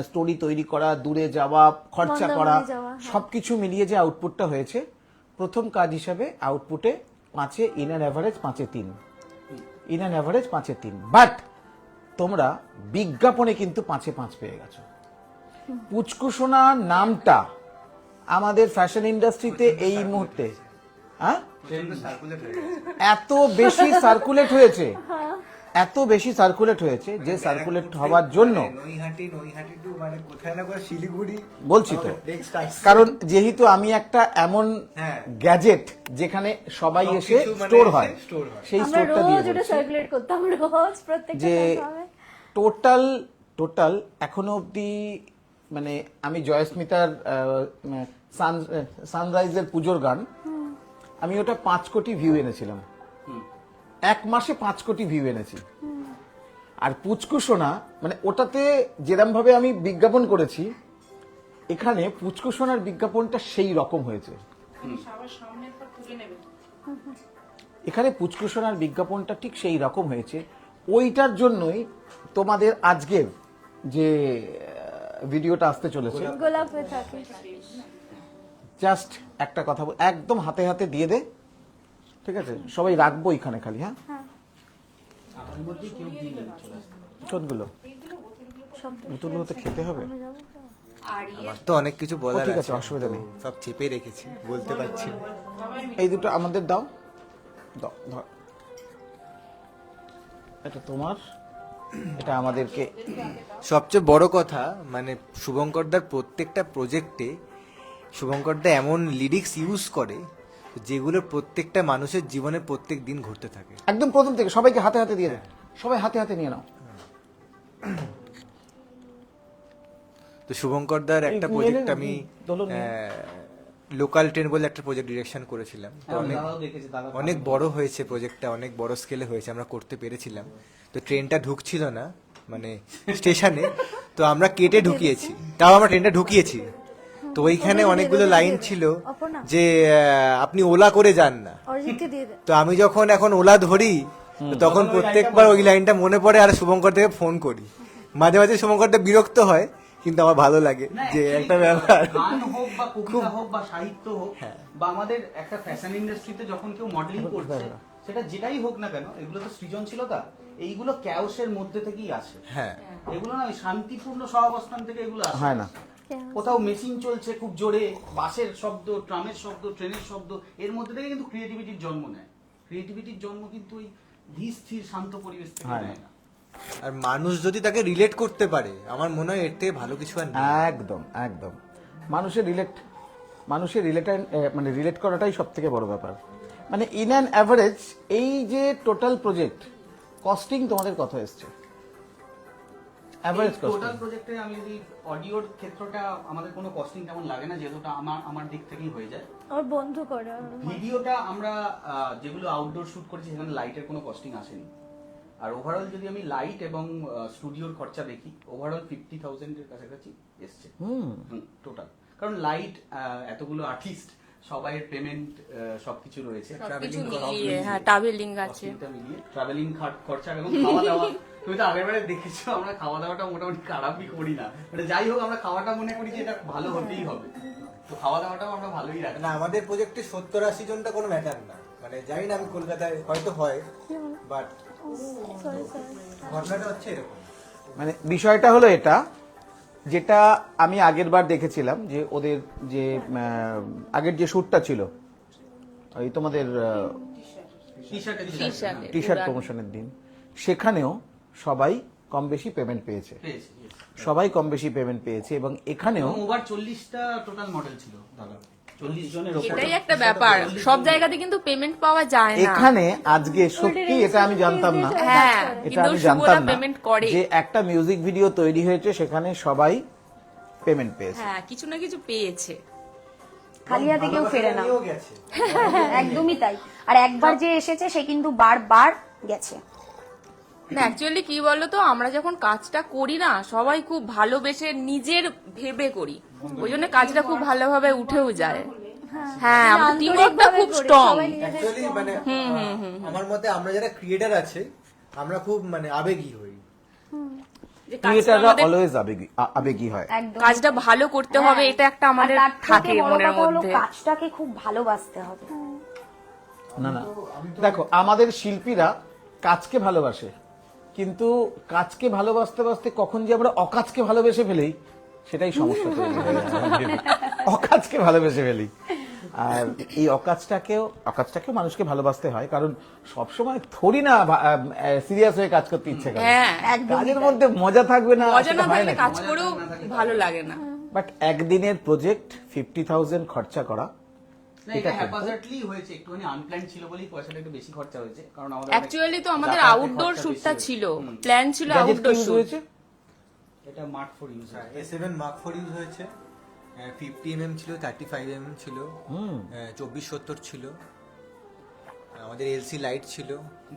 স্টোরি তৈরি করা, দূরে যাওয়া, খরচা করা, সবকিছু মিলিয়ে যে আউটপুটটা হয়েছে, প্রথম কাজ হিসাবে আউটপুটে 5-এ ইন অ্যান অ্যাভারেজ 5-এ 3, বাট তোমরা বিজ্ঞাপনে কিন্তু 5-এ 5 পেয়ে গেছো। পুচকুসোনা নামটা আমাদের ফ্যাশন ইন্ডাস্ট্রিতে এই মুহূর্তে এত বেশি সার্কুলেট হয়েছে এত বেশি সার্কুলেট হয়েছে যে সার্কুলেট হওয়ার জন্য নৈহাটি টু মানে কোথায় না কোথায় শিলিগুড়ি বলছি তো, next আসছে। কারণ যেহেতু আমি একটা এমন হ্যাঁ। গ্যাজেট যেখানে সবাই এসে সবকিছু মানে স্টোর এসে হয়, store হয়। সেই আমরা স্টোরটা দিয়ে রোজ ওটা বলছি সার্কুলেট করতাম, রোজ প্রত্যেকটা যে platform-এ। টোটাল এখনো অবধি মানে আমি জয়স্মিতার সানরাইজের পুজোর গান, আমি ওটা 5 কোটি ভিউ এনেছিলাম, এক মাসে 5 কোটি ভিউ এনেছি। আর পুচকু সোনা মানে ওটাতে যেরকম ভাবে আমি বিজ্ঞাপন করেছি, এখানে পুচকু সোনার বিজ্ঞাপনটা সেই রকম হয়েছে। সবার সামনে একবার তুলে নেবে। এখানে পুচকু সোনার বিজ্ঞাপনটা ঠিক সেই রকম হয়েছে। ওইটার জন্যই তোমাদের আজকের যে ভিডিওটা আসতে চলেছে, গোলাপ হয়ে থাকে। জাস্ট একটা কথা একদম হাতে হাতে দিয়ে দে, ঠিক আছে? সবাই রাখবো এখানে খালি। হ্যাঁ, আমার মধ্যে কেউ দিয়ে চলে আসবে। কোনগুলো বোতলগুলো তো খেতে হবে। আমার তো অনেক কিছু বলার ঠিক আছে, আছে, অসুবিধা তো নেই। সব চেপে রেখেছি, বলতে পারছি না। এই দুটো আমাদের দাও, দাও, ধর। এটা তোমার, এটা আমাদেরকে। সবচেয়ে বড় কথা মানে শুভঙ্করদার প্রত্যেকটা প্রজেক্টে শুভঙ্করদা এমন লিরিক্স ইউজ করে যেগুলো প্রত্যেকটা মানুষের জীবনে প্রত্যেক দিন ঘটতে থাকে। একদম প্রথম থেকে সবাইকে হাতে হাতে দিয়ে দে, সবাই হাতে হাতে নিয়ে নাও। তো শুভঙ্করদার একটা এই প্রজেক্ট নিয়ে নে, আমি দোলন নিয়ে। লোকাল ট্রেন বলে একটা প্রজেক্ট ডিরেকশন করেছিলাম। তো হ্যাঁ, অনেক দাদাও দেখেছি, দাদা অনেক বড় হয়েছে প্রজেক্টটা, অনেক বড় স্কেলে হয়েছে, আমরা করতে পেরেছিলাম। তো ট্রেনটা ঢুকছিল না মানে স্টেশনে, তো আমরা কেটে ঢুকিয়েছি, তাও আমরা ট্রেনটা ঢুকিয়েছি। তো ওইখানে অনেকগুলো লাইন ছিল যে আপনি ওলা করে যান না। অরিজিৎকে দিয়ে দে। তো আমি যখন এখন ওলা ধরি, তো তখন প্রত্যেকবার ওই লাইনটা মনে পড়ে আর শুভঙ্কর থেকে ফোন করি। মাঝে মাঝে শুভঙ্করটা বিরক্ত হয়, কিন্তু আমার ভালো লাগে যে একটা ব্যাপার। গান হোক বা কবিতা হোক বা সাহিত্য হোক বা আমাদের একটা ফ্যাশন ইন্ডাস্ট্রিতে যখন কেউ মডেলিং করছে, সেটা যেটাই হোক না কেন, এগুলো তো সৃজনশীলতা, এইগুলো ক্যাওসের মধ্যে থেকেই আসে। হ্যাঁ, এগুলো না ওই শান্তিপূর্ণ সহাবস্থান থেকে এগুলো আসে। হয় না, কোথাও মেশিন চলছে খুব জোরে, বাসের শব্দ, ট্রামের শব্দ, ট্রেনের শব্দ, এর মধ্যে থেকে কিন্তু ক্রিয়েটিভিটির জন্ম নেয়। ক্রিয়েটিভিটির জন্ম কিন্তু ওই ধীর স্থির শান্ত পরিবেশ থেকে হয় নেয় না। আর মানুষ যদি তাকে রিলেট করতে পারে, আমার মনে হয় এর থেকে ভালো কিছু আর নেই। একদম একদম মানুষের মানে রিলেট করাটাই সব থেকে বড় ব্যাপার। মানে ইন অ্যান অ্যাভারেজ এই যে টোটাল প্রজেক্ট কস্টিং তোমাদের কত এসছে? অ্যাভারেজ টোটাল কস্টিং প্রজেক্টে আমি যদি অডিওর ক্ষেত্রটা আমাদের কোনো কস্টিং তেমন লাগে না, যেহেতু ওটা আমার দিক থেকেই হয়ে যায়। ওর বন্ধু করে ওর। ভিডিওটা আমরা যেগুলো আউটডোর শুট করেছি সেখানে লাইটের কোনো কস্টিং আসেনি। আর ওভারঅল যদি আমি লাইট এবং স্টুডিওর খরচা দেখি, ওভারঅল 50,000 এর কাছাকাছি এসছে টোটাল। কারণ লাইট, এতগুলো আর্টিস্ট, সবাইয়ের পেমেন্ট সবকিছু রয়েছে, সবকিছু মিলিয়ে, হ্যাঁ, ট্রাভেলিং আছে, ট্রাভেলিং খরচা এবং খাওয়া দাওয়া। তুমি তো আগেরবারে দেখেছো আমরা খাওয়া দাওয়াটা মোটামুটি খারাপই করি না, মানে যাই হোক আমরা খাওয়াটা মনে করি যে এটা ভালো হতেই হবে, তো খাওয়া দাওয়াটাও আমরা ভালোই রাখি। না, আমাদের প্রজেক্টে 70-80 জনটা কোনো ম্যাটার না। মানে জানি না, আমি কলকাতায় হয়তো হয়, বাট ঘটনাটা হচ্ছে এরকম। মানে বিষয়টা হলো এটা, যেটা আমি আগের বার দেখেছিলাম যে ওদের যে আগের যে শ্যুটটা ছিল ওই তোমাদের টি শার্ট প্রমোশনের দিন, সেখানেও সবাই কম বেশি পেমেন্ট পেয়েছে, সবাই কম বেশি পেমেন্ট পেয়েছে। এবং এখানেও ওভার 40টা টোটাল মডেল ছিল দাদা, 40 জনের ওপরে। এটাই একটা ব্যাপার, সব জায়গাতে কিন্তু পেমেন্ট পাওয়া যায় না। এখানে আজকে সত্যি এটা আমি জানতাম না, হ্যাঁ, এটা কিন্তু আমি জানতাম শুভদা না পেমেন্ট করে। যে একটা মিউজিক ভিডিও তৈরি হয়েছে সেখানে সবাই পেমেন্ট পেয়েছে। হ্যাঁ, কিছু না কিছু পেয়েছে। খালি হাতে কেউ ফেরে না, নিয়েও গেছে। একদমই তাই। আর একবার যে এসেছে সে কিন্তু বারবার গেছে। না, অ্যাকচুয়ালি কি বলতো, আমরা যখন কাজটা করি না, সবাই খুব ভালোবেসে নিজের ভেবে করি, ওই জন্য কাজটা খুব ভালোভাবে উঠেও যায়। হ্যাঁ, আমাদের টিমওয়ার্কটা খুব স্ট্রং। অ্যাকচুয়ালি মানে আমার মতে আমরা যারা ক্রিয়েটার আছে, আমরা খুব মানে আবেগী হই। ক্রিয়েটাররা অলওয়েজ আবেগী হয়। একদম। কাজটা ভালো করতে হবে, এটা একটা আমাদের আর তার থেকে থাকে বড় মনের কথা হলো মধ্যে। কাজটাকে খুব ভালোবাসতে হবে। না না, দেখো আমাদের শিল্পীরা কাজকে ভালোবাসে, কিন্তু কাজকে ভালোবাসতে বাসতে কখন যে আমরা অকাজকে ভালোবেসে ফেলি, সেটাই সমস্যা তৈরি হয়। অকাজকে ভালোবেসে ফেলি। আর এই অকাজটাকেও মানুষকে ভালোবাসতে হয়, কারণ সবসময় থোড়ি না সিরিয়াস হয়ে কাজ করতে ইচ্ছে করে। হ্যাঁ, কাজের মধ্যে মজা থাকবে না, মজা না সেটা হয় থাকলে নাকি? কাজ করেও ভালো লাগে না। বাট একদিনের প্রজেক্ট 50,000 খরচা করা, না, এটা হ্যাপাজার্ডলি হয়েছে, একটুখানি আনপ্ল্যান ছিল বলেই পয়সাটা একটু বেশি খরচা হয়েছে, কারণ আমাদের অ্যাকচুয়ালি তো আমাদের যাতায়াতের আউটডোর খরচা শুটটা বেশি ছিল, হয়েছে। প্ল্যান ছিল Gadget আউটডোর use শুট। হয়েছে। এটা mark for use. A7 Mark IV use হয়েছে, 50mm ছিল, 35mm ছিল, 2470 ছিল, আমাদের এলসি লাইট ছিল,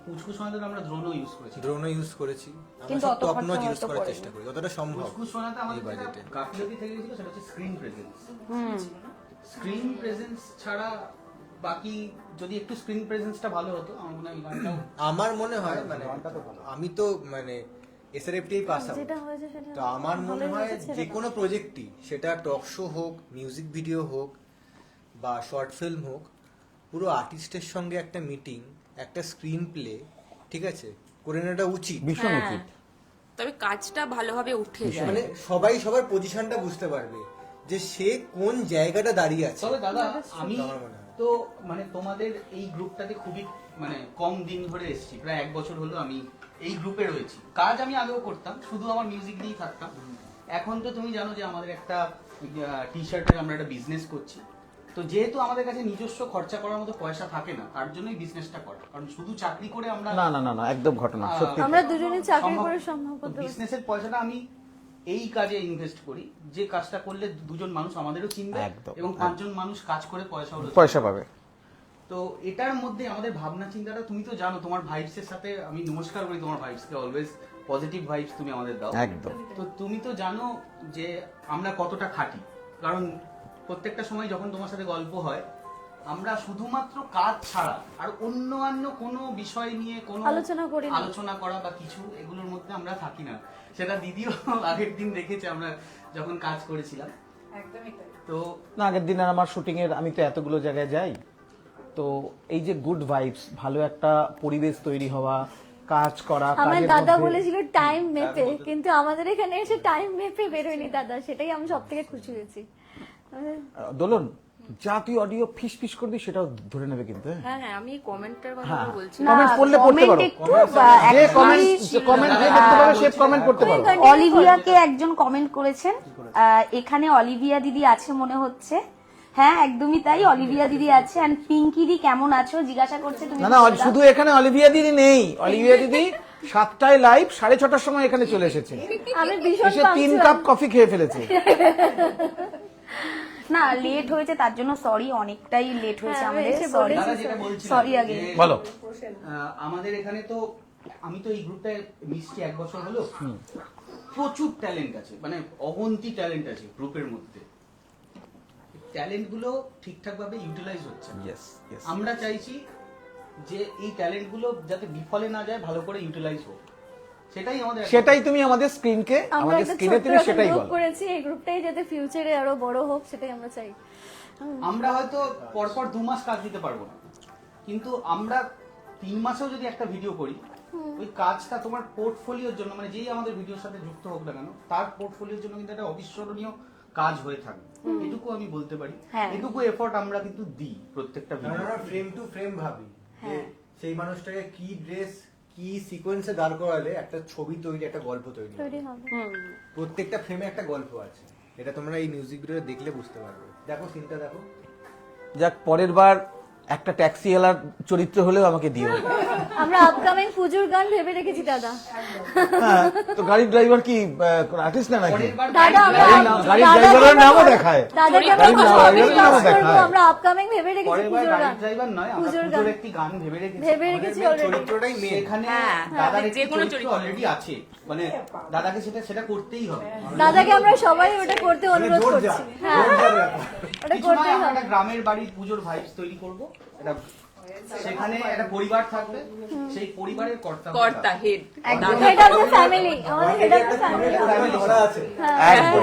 কুচকুচ সময় আমরা ড্রোনও ইউজ করেছি। ড্রোনও ইউজ করেছি। কিন্তু আমরা অত টপ খরচা নচ ইউজ হয়তো করার পড়েনি। চেষ্টা করি যতটা সম্ভব কুচকুচ সময়তে এই আমাদের বাজেটে। যেটা গাফিলতি থেকে গেছিল সেটা হচ্ছে স্ক্রিন প্রেজেন্স। স্ক্রিন প্রেজেন্স ছাড়া বাকি যদি একটু স্ক্রিন প্রেজেন্সটা ভালো হতো, আমার মনে হয় এই গানটাও আমার মনে হয় মানে আমি তো মানে এসআরএফটিআই পাস আউট, যেটা হয়েছে সেটা তো আমার মনে ভালোই হয় হয়েছে, যে কোনো প্রজেক্টই, সেটা টক শো হোক, মিউজিক ভিডিও হোক বা শর্ট ফিল্ম হোক, পুরো আর্টিস্টের সঙ্গে একটা মিটিং, একটা স্ক্রিন প্লে, ঠিক আছে, করে নেওয়াটা উচিত। ভীষণ হ্যাঁ। উচিত। তবে কাজটা ভালোভাবে উঠে যায়। মানে সবাই সবার পজিশনটা বুঝতে পারবে যে সে কোন জায়গাটা দাঁড়িয়ে আছে। তবে দাদা আমি আমার মনে হয়। তো মানে তোমাদের এই গ্রুপটাতে খুবই মানে কম দিন ধরে এসেছি, প্রায় 1 বছর হলো আমি এই গ্রুপে রয়েছি। কাজ আমি আগেও করতাম, শুধু আমার মিউজিক নিয়েই থাকতাম। এখন তো তুমি জানো যে আমাদের একটা টি শার্টের আমরা একটা বিজনেস করছি। তো যেহেতু আমাদের কাছে নিজস্ব খরচা করার মতো পয়সা থাকে না, তার জন্যই বিজনেসটা করা, কারণ শুধু চাকরি করে আমরা না একদম ঘটনা সত্যি। আমরা দুজনেই চাকরি করে সম্ভব করতে পারছি। বিজনেসের পয়সাটা আমি এই কাজে ইনভেস্ট করি, যে কাজটা করলে দুজন মানুষ আমাদেরও চিনবে একদম, এবং 5 জন মানুষ কাজ করে পয়সা পাবে। তো এটার মধ্যে আমাদের ভাবনা চিন্তাটা, তুমি তো জানো তোমার ভাইবস এর সাথে আমি নমস্কার করি, তোমার ভাইবসকে অলওয়েজ পজিটিভ ভাইবস তুমি আমাদের দাও একদম। তো তুমি তো জানো যে আমরা কতটা খাটি, কারণ প্রত্যেকটা সময় যখন তোমার সাথে গল্প হয়, আমরা শুধুমাত্র কাজ ছাড়া আর অন্য কোনো বিষয় নিয়ে কোনো আলোচনা করি না। আলোচনা করা বা কিছু এগুলোর মধ্যে আমরা থাকি না। সেটা দিদিও আগের দিন দেখেছে আমরা যখন কাজ করেছিলাম। একদমই তাই। তো না, আগের দিন আর আমার শুটিং এর, আমি তো এতগুলো জায়গায় যাই, তো এই যে গুড ভাইবস, ভালো একটা পরিবেশ তৈরি হওয়া, কাজ করা, আমার কাজের দাদা মধ্যে- বলেছিল টাইম মেপে, কিন্তু আমাদের এখানে এসে টাইম মেপে বেরোয়নি দাদা, সেটাই আমি সব থেকে খুশি হয়েছি। দোলন, যা তুই অডিও ফিস ফিস করবি সেটাও ধরে নেবে কিন্তু। হ্যাঁ হ্যাঁ, আমি কমেন্টের কথা হ্যাঁ। বলছি। কমেন্ট পড়লে পড়তে পারো, যে কমেন্ট করতে পারো সে কমেন্ট করতে পারো। অলিভিয়াকে একজন কমেন্ট করেছেন, এখানে অলিভিয়া দিদি আছে মনে হচ্ছে। হ্যাঁ একদমই তাই, অলিভিয়া দিদি আছে। এন্ড পিঙ্কি দি কেমন আছো জিজ্ঞাসা করছে। তুমি না শুধু এখানে অলিভিয়া দিদি নেই, অলিভিয়া দিদি 7টায় লাইভ, 6:30টার সময় এখানে চলে এসেছে, আমি ভীষণ এসে 3 কাপ কফি খেয়ে ফেলেছে। না লেট হয়েছে তার জন্য সরি, অনেকটাই লেট হয়েছে হ্যাঁ, আমাদের, এসে সরি দাদা যেটা বলছিলাম সরি আগে। যে, বলো। আমাদের এখানে তো আমি তো এই গ্রুপটায় মিশছি 1 বছর হলো। প্রচুর ট্যালেন্ট আছে, মানে অগন্তি ট্যালেন্ট আছে গ্রুপের মধ্যে। ট্যালেন্ট গুলো ঠিকঠাক ভাবে ইউটিলাইজ হচ্ছে না। Yes, yes. আমরা চাইছি যে এই ট্যালেন্ট গুলো যাতে বিফলে না যায়, ভালো করে ইউটিলাইজ হোক, সেটাই আমাদের সেটাই তুমি আমাদের স্ক্রিনকে, আমরা আমাদের একটা স্ক্রিনে ছোট্ট তুমি সেটাই গ্রুপ বলো। করেছি, এই গ্রুপটাই যাতে ফিউচারে আরো বড় হোক, সেটাই আমরা চাই। আমরা হয়তো পরপর 2 মাস কাজ দিতে পারবো না, কিন্তু আমরা 3 মাসেও যদি একটা ভিডিও করি, ওই কাজটা তোমার পোর্টফোলিওর জন্য, মানে যেই আমাদের ভিডিওর সাথে যুক্ত হোক না কেন, তার পোর্টফোলিওর জন্য কিন্তু একটা অবিস্মরণীয় কাজ হয়ে থাকবে। এটুকু আমি বলতে পারি, হ্যাঁ। এটুকু এফোর্ট আমরা কিন্তু দিই প্রত্যেকটা ভিডিও। আমরা ফ্রেম টু ফ্রেম ভাবি যে সেই মানুষটাকে কি ড্রেস, কি সিকোয়েন্সে দাঁড় করালে একটা ছবি তৈরি, একটা গল্প তৈরি হবে। তৈরি হবে। প্রত্যেকটা ফ্রেমে একটা গল্প আছে, এটা তোমরা এই মিউজিক ভিডিও দেখলে বুঝতে পারবে। দেখো সিনটা দেখো। যাক, পরের বার একটা ট্যাক্সিওয়ালার চরিত্র হলেও আমাকে দিও। আমরা আপকামিং পুজোর গান ভেবে রেখেছি দাদা। হ্যাঁ, তো গাড়ির ড্রাইভার কি আর্টিস্ট না নাকি? পরের বার দাদা আমরা গাড়ির ড্রাইভারের নামও দেখায়। দাদাকে আমরা গাড়ির সবাই নামও কাজ করবো, দেখায়। আমরা আপকামিং ভেবে রেখেছি পরের বার পুজোর গান। গাড়ির ড্রাইভার নয়, আমরা পুজোর পুজোর গান। একটি গান ভেবে রেখেছি। ভেবে রেখেছি already। চরিত্রটাই মেন। সেখানে হ্যাঁ, দাদার যে একটি কোনো চরিত্র চরিত্র। অলরেডি আছে, মানে দাদাকে সেটা করতেই হবে। দাদাকে আমরা সবাই ওটা করতে অনুরোধ করছি। হ্যাঁ, ওটা কিছু নয়, করতেই আমরা হবে। একটা গ্রামের বাড়ির পুজোর ভাইবস তৈরি করব। এটা সেখানে একটা পরিবার থাকবে, সেই পরিবারের কর্তা head head of the family, আমাদের হেড অফ দ্য ফ্যামিলি ধরা আছে। একদম।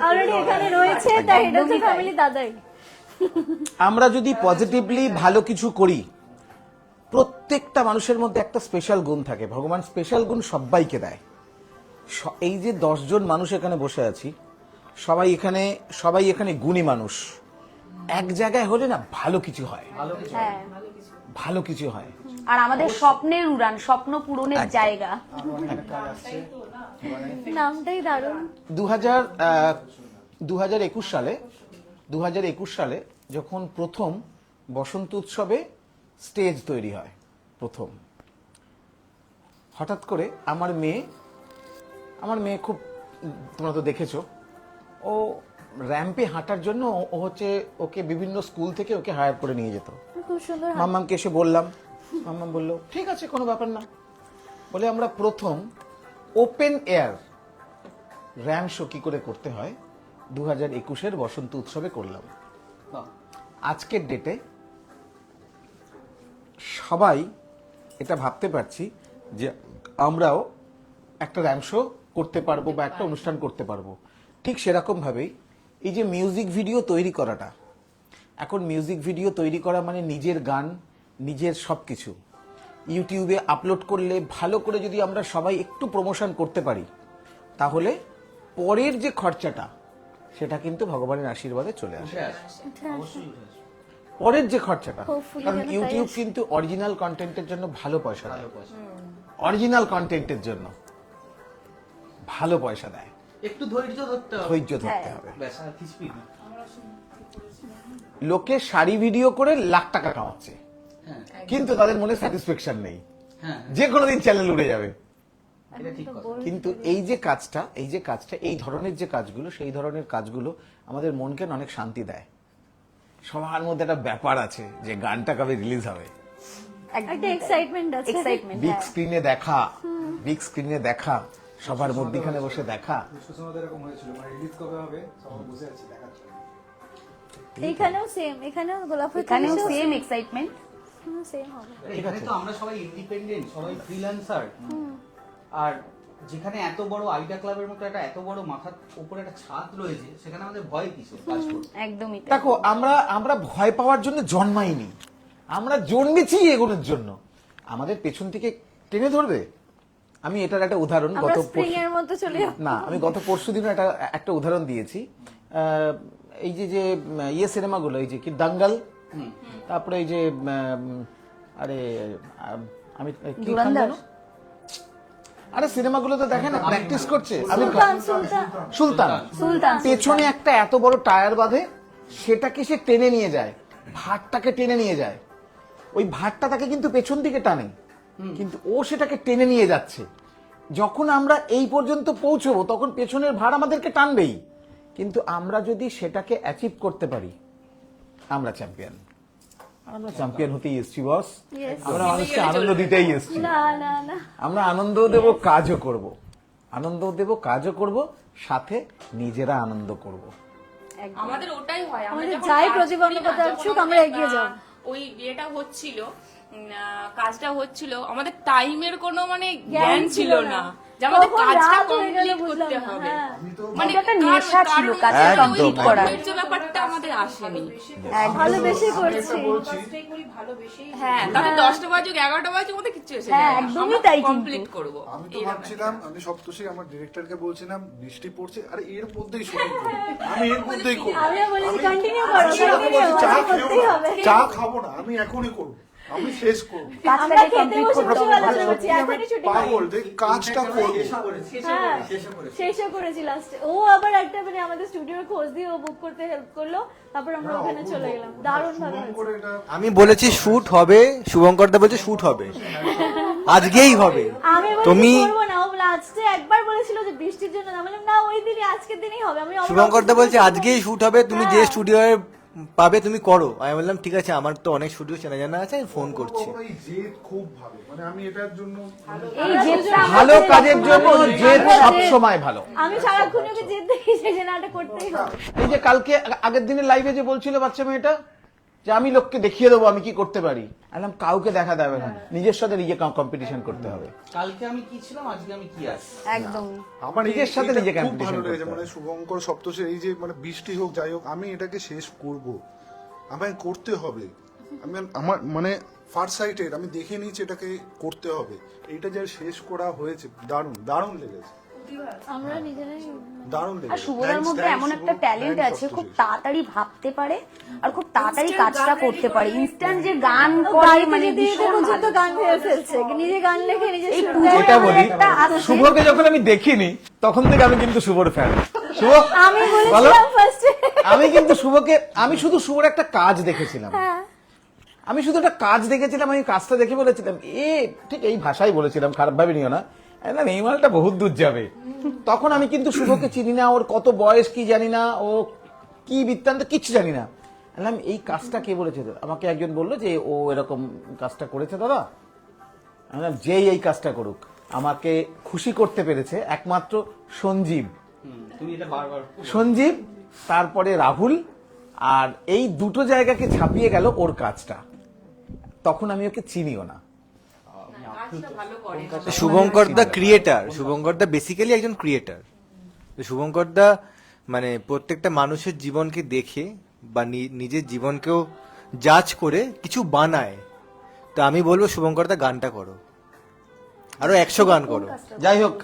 অলরেডি এখানে রয়েছে, তাই হেড অফ দ্য ফ্যামিলি দাদাই। আমরা যদি পজিটিভলি ভালো কিছু করি, প্রত্যেকটা মানুষের মধ্যে একটা স্পেশাল গুণ থাকে, ভগবান স্পেশাল গুণ সবাইকে দেয়। এই যে 10 জন মানুষ এখানে বসে আছি, সবাই এখানে গুণী মানুষ। এক জায়গায় হলে না ভালো কিছু হয়, হ্যাঁ ভালো কিছু হয়। আর আমাদের স্বপ্নের উড়ান, স্বপ্ন পূরণের জায়গা। নামটাই দারুণ। 2021 সালে যখন প্রথম বসন্ত উৎসবে স্টেজ তৈরি হয়, প্রথম হঠাৎ করে আমার মেয়ে খুব, তোমরা তো দেখেছো, ও র্যাম্পে হাঁটার জন্য ও হচ্ছে ওকে বিভিন্ন স্কুল থেকে ওকে হায়ার করে নিয়ে যেত। খুব সুন্দর। মাম্মামকে এসে বললাম, মাম্মাম বললো ঠিক আছে কোনো ব্যাপার না, বলে আমরা প্রথম ওপেন এয়ার র্যাম্প শো কি করে করতে হয় 2021 বসন্ত উৎসবে করলাম। আজকের ডেটে সবাই এটা ভাবতে পারছি যে আমরাও একটা র্যাম্প শো করতে পারবো বা একটা অনুষ্ঠান করতে পারবো। ঠিক সেরকম ভাবেই এই যে মিউজিক ভিডিও তৈরি করাটা, এখন মিউজিক ভিডিও তৈরি করা মানে নিজের গান, নিজের সবকিছু ইউটিউবে আপলোড করলে ভালো করে যদি আমরা সবাই একটু প্রমোশন করতে পারি, তাহলে পরের যে খরচাটা সেটা কিন্তু ভগবানের আশীর্বাদে চলে আসে। পরের যে খরচাটা, Hopefully কারণ যেন তাই ইউটিউব আসে। কিন্তু অরিজিনাল কন্টেন্টের জন্য ভালো পয়সা দেয়, অরিজিনাল কন্টেন্টের জন্য ভালো পয়সা দেয়, একটু ধৈর্য ধরতে হবে, ধৈর্য ধরতে হবে। ব্যাস আর কিছুই না। লোকে শাড়ি ভিডিও করে লাখ টাকা কামাচ্ছে, হ্যাঁ কিন্তু তাদের মনে স্যাটিসফ্যাকশন নেই, হ্যাঁ যে কোনোদিন চ্যানেল উড়ে যাবে। এটা ঠিক কথা। কিন্তু এই যে কাজটা এই ধরনের যে কাজগুলো, সেই ধরনের কাজগুলো আমাদের মনকে না অনেক শান্তি দেয়। সবার মধ্যে একটা ব্যাপার আছে যে গানটা কবে রিলিজ হবে, একটা এক্সাইটমেন্ট আছে। এক্সাইটমেন্ট। বিগ স্ক্রিনে দেখা, সবার মধ্যখানে বসে দেখা। এখানেও সেম, এখানেও গোলাপ ফুল এখানেও সেম এক্সাইটমেন্ট। সেম হবে। এখানে তো আমরা সবাই ইন্ডিপেন্ডেন্ট, সবাই ফ্রিল্যান্সার, আর যেখানে এত বড় আইডিয়া ক্লাবের মতো একটা এত বড় মাথার উপরে একটা ছাদ রয়েছে, সেখানে আমাদের ভয় কিসের কাজ করতে? একদমই তাই। দেখো, আমরা ভয় পাওয়ার জন্য জন্মাইনি, আমরা জন্মেছি এগুলোর জন্য। আমাদের পেছন থেকে টেনে ধরবে। আমি এটার একটা উদাহরণ আমরা গত স্প্রিং এর মতো চলে যাব। না, আমি গত পরশুদিন একটা উদাহরণ দিয়েছি। এই যে সিনেমাগুলো, এই যে কি দাঙ্গাল, তারপরে এই যে আরে আমি কি খান জানো? আরে সিনেমাগুলো তো দেখেন না, প্র্যাকটিস করছে আমির খান, সুলতান পেছনে একটা এত বড় টায়ার বাঁধে, সেটাকে সে টেনে নিয়ে যায়, ভাতটাকে টেনে নিয়ে যায়। ওই ভাতটা তাকে কিন্তু পেছন দিকে টানে, কিন্তু ও সেটাকে টেনে নিয়ে যাচ্ছে। যখন আমরা এই পর্যন্ত পৌঁছবো তখন পেছনের ভার আমাদেরকে টানবেই, কিন্তু আমরা যদি সেটাকে অ্যাচিভ করতে পারি, আমরা চ্যাম্পিয়ন। আমরা চ্যাম্পিয়ন হতেই এসছি বস, আমরা মানুষকে আনন্দ দিতেই এসছি। না না না, আমরা আনন্দ দেব, কাজও করব, সাথে নিজেরা আনন্দ করব। আমাদের ওটাই হয়, আমরা আমাদের যখন যাই কাজ প্রতিবন্ধকতা করি না, আসুক, যখন আমরা আমাদের, এগিয়ে যাব। ওই বিয়েটা হচ্ছিল, কাজটা হচ্ছিল, আমাদের টাইমের কোনো মানে জ্ঞান ছিল না যে আমাদের কখন কাজটা রাত হয়ে গেল কমপ্লিট বুঝলাম করতে না। হবে। হ্যাঁ। মানে একটা নেশা ছিল কাজটা একদম, কমপ্লিট করার। ধৈর্য ব্যাপারটা আমাদের আসেনি। ভালোবেসে করছি। কাজটাই করি ভালোবেসেই। হ্যাঁ, তাহলে 10টা বাজুক 11টা বাজুক ওদের কিচ্ছু এসে হ্যাঁ, যায় না। একদমই আমরা তাই কিন্তু। কমপ্লিট করব। আমি তো ভাবছিলাম, আমি সপ্তর্ষি আমার ডিরেক্টরকে বলছিলাম বৃষ্টি পড়ছে, আরে এর মধ্যেই শুটিং করি, আমি এর মধ্যেই করব। আমিও বলেছি কন্টিনিউ করো, চা করতেই খেও হবে। না, চা খাবো না, আমি এখনই করব, আমি শেষ করব। আমরা কাজটাকে খেতে কমপ্লিট বসে করতে বসে হবে। আলোচনা করছি, এখনই ছুটি হয়। পাগল যে কাজটা করব। হ্যাঁ, শেষও করেছি লাস্টে। ও আবার একটা মানে আমাদের স্টুডিওর খোঁজ দিয়ে ও বুক করতে হেল্প করলো, তারপর আমরা ওখানে চলে গেলাম। দারুণ ভাবে হয়েছে। করে এটা আমি বলেছি শুট হবে, শুভঙ্কর দা বলছে শুট হবে, আজকেই হবে। আমি বলেছি তুমি করবো না, ও লাস্টে একবার বলেছিল যে বৃষ্টির জন্য, আমি বললাম না ওই দিনই, আজকের দিনই হবে। আমি শুভঙ্কর দা বলছে আজকেই শুট হবে, তুমি যে স্টুডিও পাবে তুমি করো। আমি বললাম ঠিক আছে, আমার তো অনেক স্টুডিও চেনা জানা আছে, আমি ফোন করছি। ওর এই জেদ খুব ভালো, মানে আমি এটার জন্য এই জেদটা ভালো কাজের জন্য জেদ সবসময় ভালো। আমি সারাক্ষণ ওকে জেদ দেখি যে না, এটা করতেই হবে। এই যে কালকে আগের দিনের লাইভে যে বলছিল বাচ্চা মেয়েটা যে আমি লোককে দেখিয়ে দেবো আমি কি করতে পারি, আমি কাউকে দেখা দেবে না, নিজের সাথে নিজে কম্পিটিশন করতে হবে। কালকে আমি কি ছিলাম, আজকে আমি কি আছি। একদম আমার নিজের সাথে এটা নিজে খুব competition ভালো লেগেছে, করতে মানে শুভঙ্কর সপ্তর্ষি এই যে মানে বৃষ্টি হোক যাই হোক, আমি এটাকে শেষ করব, আমায় করতে হবে। আমি আমার মানে ফার সাইটেড আমি দেখে নিয়েছি এটাকে করতে হবে, এইটা যে শেষ করা হয়েছে, দারুণ দারুণ লেগেছে। আমরা নিজেরাই দারুণ আর শুভদার মধ্যে এমন একটা ট্যালেন্ট আছে, খুব তাড়াতাড়ি ভাবতে পারে আর খুব তাড়াতাড়ি কাজটা করতে পারে। ইনস্ট্যান্ট যে গান করে মানে ভীষণ পর্যন্ত গান ভেবে ফেলছে, নিজে গান লেখে নিজে এই সুর পুজোর দেয়। এটা বলি, একটা আছে। শুভকে যখন আমি দেখিনি তখন থেকে আমি কিন্তু শুভর ফ্যান। শুভ আমি বলো, বলেছিলাম ফার্স্টে। আমি কিন্তু শুভকে, আমি শুধু শুভর একটা কাজ দেখেছিলাম, হ্যাঁ, আমি শুধু একটা কাজ দেখেছিলাম, আমি কাজটা দেখে বলেছিলাম ঠিক এই ভাষাই বলেছিলাম, খারাপ ভাবে নিও না, এই মালটা বহুত দূর যাবে। তখন আমি কিন্তু শুভকে চিনি না, ওর কত বয়স কি জানি না, ও কি বৃত্তান্ত কিচ্ছু জানি না। বললাম এই কাজটা কে বলেছে? আমাকে একজন বললো যে ও এরকম কাজটা করেছে দাদা। আমি বললাম যেই এই কাজটা করুক, আমাকে খুশি করতে পেরেছে একমাত্র সঞ্জীব, তুমি এটা বারবার সঞ্জীব, তারপরে রাহুল, আর এই দুটো জায়গাকে ছাপিয়ে গেল ওর কাজটা। তখন আমি ওকে চিনিও না। কাজটা ভালো করে। শুভঙ্কর দা ক্রিয়েটার, শুভঙ্কর দা বেসিক্যালি একজন ক্রিয়েটার। শুভঙ্কর দা মানে প্রত্যেকটা মানুষের জীবনকে দেখে বা নিজের জীবনকেও জাজ করে কিছু বানায়। তো আমি বলবো শুভঙ্কর দা গানটা করো, আরো 100 গান করো। যাই হোক,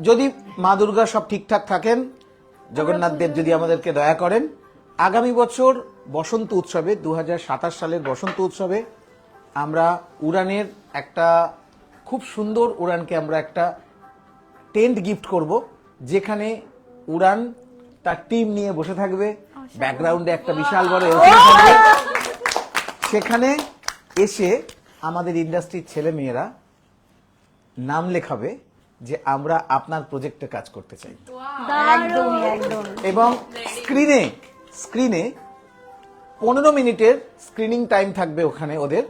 যদি মা দুর্গা সব ঠিকঠাক থাকেন, জগন্নাথ দেব যদি আমাদেরকে দয়া করেন, আগামী বছর বসন্ত উৎসবে 2027 সালের বসন্ত উৎসবে আমরা উড়ানের একটা খুব সুন্দর উড়ানকে আমরা একটা টেন্ট গিফট করব, যেখানে উড়ান তার টিম নিয়ে বসে থাকবে, ব্যাকগ্রাউন্ডে একটা বিশাল বড় এলসিডি থাকবে। সেখানে এসে আমাদের ইন্ডাস্ট্রির ছেলে মেয়েরা নাম লেখাবে যে আমরা আপনার প্রজেক্টে কাজ করতে চাই। একদমই একদম। এবং স্ক্রিনে 15 মিনিটের স্ক্রিনিং টাইম থাকবে ওখানে ওদের,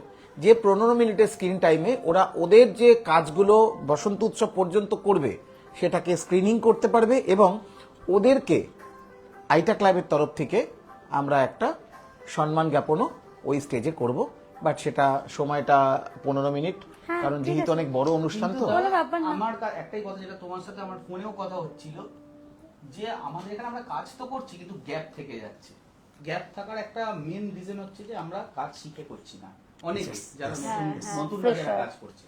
যে 15 মিনিটের স্ক্রিন টাইমে ওরা ওদের যে কাজগুলো বসন্ত উৎসব পর্যন্ত করবে সেটাকে স্ক্রিনিং করতে পারবে। এবং ওদেরকে আইটা ক্লাবের তরফ থেকে আমরা একটা সম্মান জ্ঞাপনও ওই স্টেজে করব, বাট সেটা সময়টা 15 মিনিট, কারণ যেহেতু অনেক বড় অনুষ্ঠান তো। কোনো ব্যাপার না। আমার একটাই কথা, যেটা তোমার সাথে আমার ফোনেও কথা হচ্ছিল, যে আমাদের এখানে আমরা কাজ তো করছি কিন্তু গ্যাপ থেকে যাচ্ছে। গ্যাপ থাকার একটা মেন রিজন হচ্ছে যে আমরা কাজ শিখে করছি না। অনেকে যারা নতুন যারা কাজ করছে,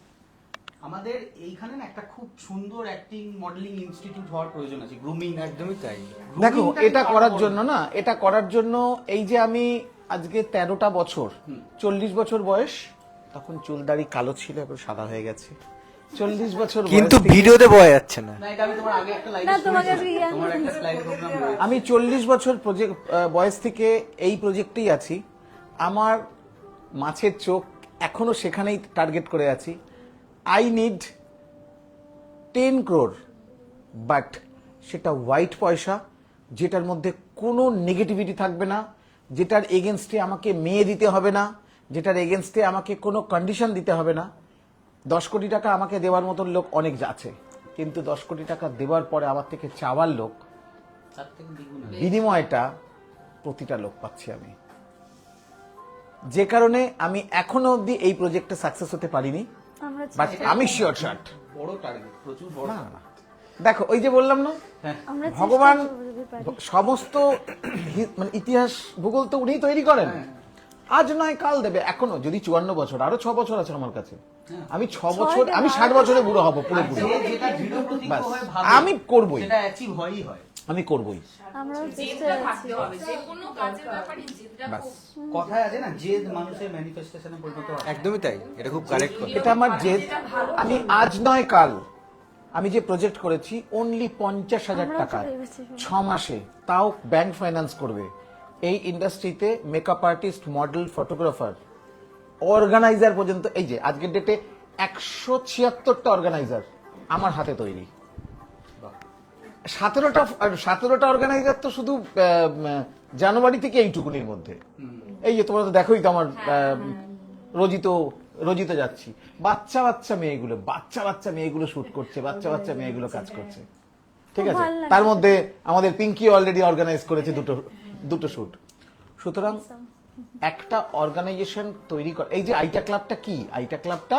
আমাদের এইখানে না একটা খুব সুন্দর অ্যাক্টিং মডেলিং ইনস্টিটিউট হওয়ার প্রয়োজন আছে, গ্রুমিং। একদমই তাই। দেখো, এটা করার জন্য না, এটা করার জন্য এই যে আমি আজকে 13টা বছর, 40 বছর বয়স, তখন চুলদাড়ি কালো ছিল, এখন সাদা হয়ে গেছে। 40 বছর বয়স কিন্তু থেকে- ভিডিওতে বোঝা যাচ্ছে না। না, এটা আমি তোমার আগে একটা লাইভ না, তোমাকে তোমার একটা লাইভ প্রোগ্রাম রয়েছে। আমি 40 বছর বয়স থেকে এই প্রজেক্টেই আছি। আমার মাছের চোখ এখনো সেখানেই টার্গেট করে আছি। আই নিড 10 crore, বাট সেটা হোয়াইট পয়সা, যেটার মধ্যে কোনো নেগেটিভিটি থাকবে না, যেটার এগেনস্টে আমাকে মেয়ে দিতে হবে না, যেটার এগেনস্টে আমাকে কোনো কন্ডিশন দিতে হবে না। 10 কোটি টাকা আমাকে দেওয়ার মতন লোক অনেক আছে, কিন্তু 10 কোটি টাকা দেওয়ার পরে আমার থেকে চাওয়ার লোক, তার থেকে দ্বিগুণ। বিনিময়টা প্রতিটা লোক পাচ্ছি আমি। যে কারণে আমি এখনো অবধি এই প্রজেক্টে সাকসেস হতে পারিনি, আমরা বাট আমি শিওর শট। বড় টার্গেট, প্রচুর বড়। না না, দেখো ওই যে বললাম না, আমরা চেষ্টা ভগবান করবো যদি পারি। সমস্ত মানে ইতিহাস ভূগোল তো উনিই তৈরি করেন। আজ নয় কাল দেবে। এখনো যদি 54 বছর, আরো 6 বছর আছে আমার কাছে। আমি 6 বছর, আমি 60 বছরে বুড়ো হব পুরোপুরি। যেটা দৃঢ় প্রতিজ্ঞ বাস, হয়ে ভাবে, আমি করবই, সেটা অ্যাচিভ হয়ই হয়। আমি করবই। আমরাও চেষ্টা জেদটা আছি। থাকতে হবে, যে কোনো কাজের ব্যাপারে জেদটা বাস, খুব কথায় আছে না, জেদ মানুষের ম্যানিফেস্টেশনে পরিণত হয়। একদমই তাই, এটা খুব কারেক্ট কথা। এটা আমার জেদ। আমি আজ নয় কাল, আমি যে প্রজেক্ট করেছি অনলি 50,000 টাকা, 6 মাসে, তাও ব্যাংক ফাইন্যান্স করবে। এই ইন্ডাস্ট্রিতে makeup artist, model, photographer, organiser পর্যন্ত, এই যে আজকের ডেটে 176টা অর্গানাইজার আমার হাতে তৈরি। 17টা অর্গানাইজার তো শুধু জানুয়ারি থেকে এইটুকুনির মধ্যে। এই যে তোমরা তো দেখোই তো আমার রোজিত যাচ্ছি, বাচ্চা বাচ্চা মেয়েগুলো শুট করছে, বাচ্চা মেয়েগুলো কাজ করছে, ঠিক আছে। তার মধ্যে আমাদের পিঙ্কি অলরেডি অর্গানাইজ করেছে দুটো শুট। সুতরাং একটা অর্গানাইজেশন তৈরি কর। এই যে আইটা ক্লাবটা কি, আইটা ক্লাবটা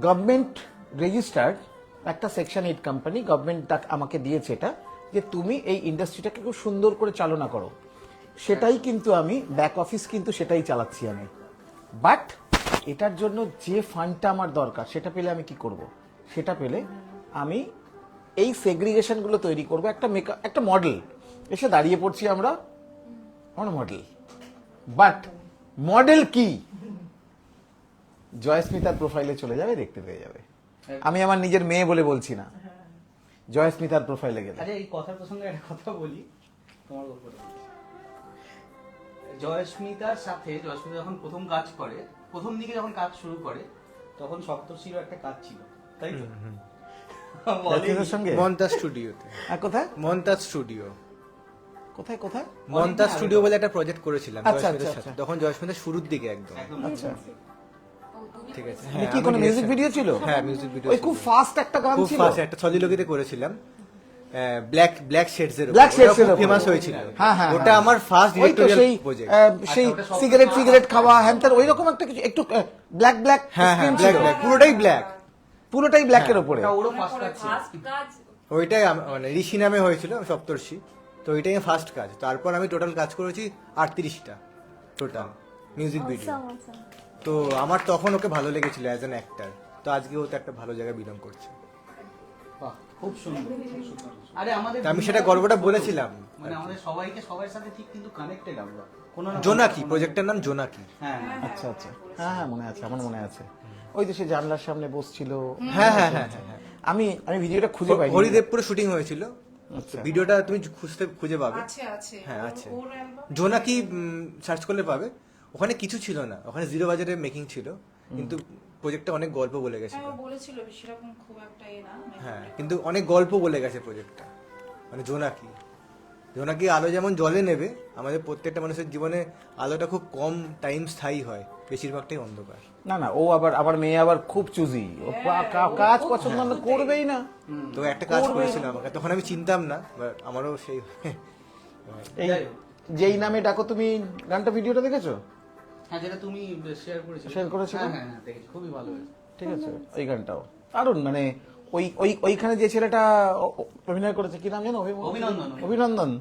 গভর্নমেন্ট রেজিস্টার্ড একটা সেকশন 8 কোম্পানি। গভর্নমেন্ট আমাকে দিয়েছে এটা, যে তুমি এই ইন্ডাস্ট্রিটাকে খুব সুন্দর করে চালনা করো। সেটাই কিন্তু আমি ব্যাক অফিস কিন্তু সেটাই চালাচ্ছি আমি। বাট এটার জন্য যে ফান্ডটা আমার দরকার, সেটা পেলে আমি কি করব? সেটা পেলে আমি এই সেগ্রিগেশন গুলো তৈরি করবো। একটা মডেল এসে দাঁড়িয়ে পড়ছি আমরা মডেল, বাট মডেল কি জয়স্মিতার প্রোফাইলে চলে যাবে, দেখতে পেয়ে যাবে। আমি আমার নিজের মেয়ে বলে বলছি না, জয়স্মিতার প্রোফাইলে গেলে। আরে এই কথার প্রসঙ্গে একটা কথা বলি, তোমার গল্পটা বলি। জয়স্মিতার সাথে জয়স্মিতা যখন প্রথম কাজ করে, প্রথম দিকে যখন কাজ শুরু করে, তখন সপ্তর্ষিরও একটা কাজ ছিল, তাই তো? জয়স্মিতার সঙ্গে মন্তাজ স্টুডিওতে। আর কোথায় মন্তাজ স্টুডিও, কোথায় কোথায়? মন্তাজ স্টুডিও বলে একটা প্রজেক্ট করেছিলাম আচ্ছা, জয়স্মিতার আচ্ছা, সাথে, তখন জয়স্মিতার শুরুর দিকে একদম। আচ্ছা, ঠিক আছে, এটা কি কোনো মিউজিক ভিডিও ছিল? হ্যাঁ, মিউজিক ভিডিও। ওই খুব ফাস্ট একটা গান খুব ছিল, ফাস্ট একটা সজিলোকিতে করেছিলাম, ব্ল্যাক শেডস এর ব্ল্যাক শেডস এর ফেমাস হয়েছিল। হ্যাঁ হ্যাঁ, ওটা আমার ফার্স্ট ওই তো ডিরেক্টরিয়াল সেই প্রজেক্ট। সেই ওটা সব- সিগারেট খাওয়া হ্যান্তার ওই রকম একটা কিছু, একটু ব্ল্যাক হ্যাঁ হ্যাঁ, ব্ল্যাক পুরোটাই ব্ল্যাক। পুরোটাই ব্ল্যাকের উপরে। ওটা ওরও ফার্স্ট কাজ ছিল। ওইটাই মানে ঋষি নামে হয়েছিল, সপ্তর্ষি। তো ওইটাই ফার্স্ট কাজ। তারপর আমি টোটাল কাজ করেছি 38টা total music video. Awesome, awesome. তো আমার তখন ওকে ভালো লেগেছিল অ্যাজ অ্যান অ্যাক্টর। তো আজকে ও তো একটা ভালো জায়গায় বিলং করছে। বাহ, খুব সুন্দর। আরে আমাদের তো আমি সেটা গল্পটা বলেছিলাম। মানে আমাদের সবাইকে সবার সাথে ঠিক কিন্তু কানেক্টেড আমরা কোনো না কোনো- জোনাকি, প্রজেক্টের নাম জোনাকি। হ্যাঁ আচ্ছা আচ্ছা, হ্যাঁ হ্যাঁ মনে আছে, আমার মনে আছে। ওই যে সে জানলার সামনে বসছিল। হ্যাঁ হ্যাঁ হ্যাঁ হ্যাঁ। আমি ভিডিওটা খুঁজে পাইনি। হরিদেবপুরে শুটিং হয়েছিল। আচ্ছা। ভিডিওটা তুমি খুঁজে পাবে। আছে আছে হ্যাঁ, আছে। ওর অ্যালবাম জোনাকি সার্চ করলে পাবে। ওখানে কিছু ছিল না, ওখানে 0 বাজেটের মেকিং ছিল, কিন্তু প্রজেক্টটা অনেক গল্প বলে গেছে। হ্যাঁ ও বলেছিল সেরকম খুব একটা না হ্যাঁ, কিন্তু অনেক গল্প বলে গেছে প্রজেক্টটা। মানে জোনাকি আলো যেমন জলে নেবে, আমাদের প্রত্যেকটা মানুষের জীবনে আলোটা খুব কম টাইম স্থায়ী হয়, বেশিরভাগটাই অন্ধকার। না না, ও আবার মেয়ে আবার খুব চুজি, ও কাজ পছন্দ না করবেই না। তো একটা কাজ করেছিল আমাকে, তখন আমি চিনতাম না, বাট আমারও সেই এই যেই নামে ডাকো তুমি গানটা, ভিডিওটা দেখেছো? হ্যাঁ, যেটা তুমি শেয়ার করেছিলে। Share করেছিলে? হ্যাঁ হ্যাঁ, দেখেছি, খুবই ভালো হয়েছে। ঠিক আছে, ওই গানটাও দারুণ। মানে ওইখানে যে ছেলেটা অভিনয় করেছে, কি নাম জানো? অভিনন্দন।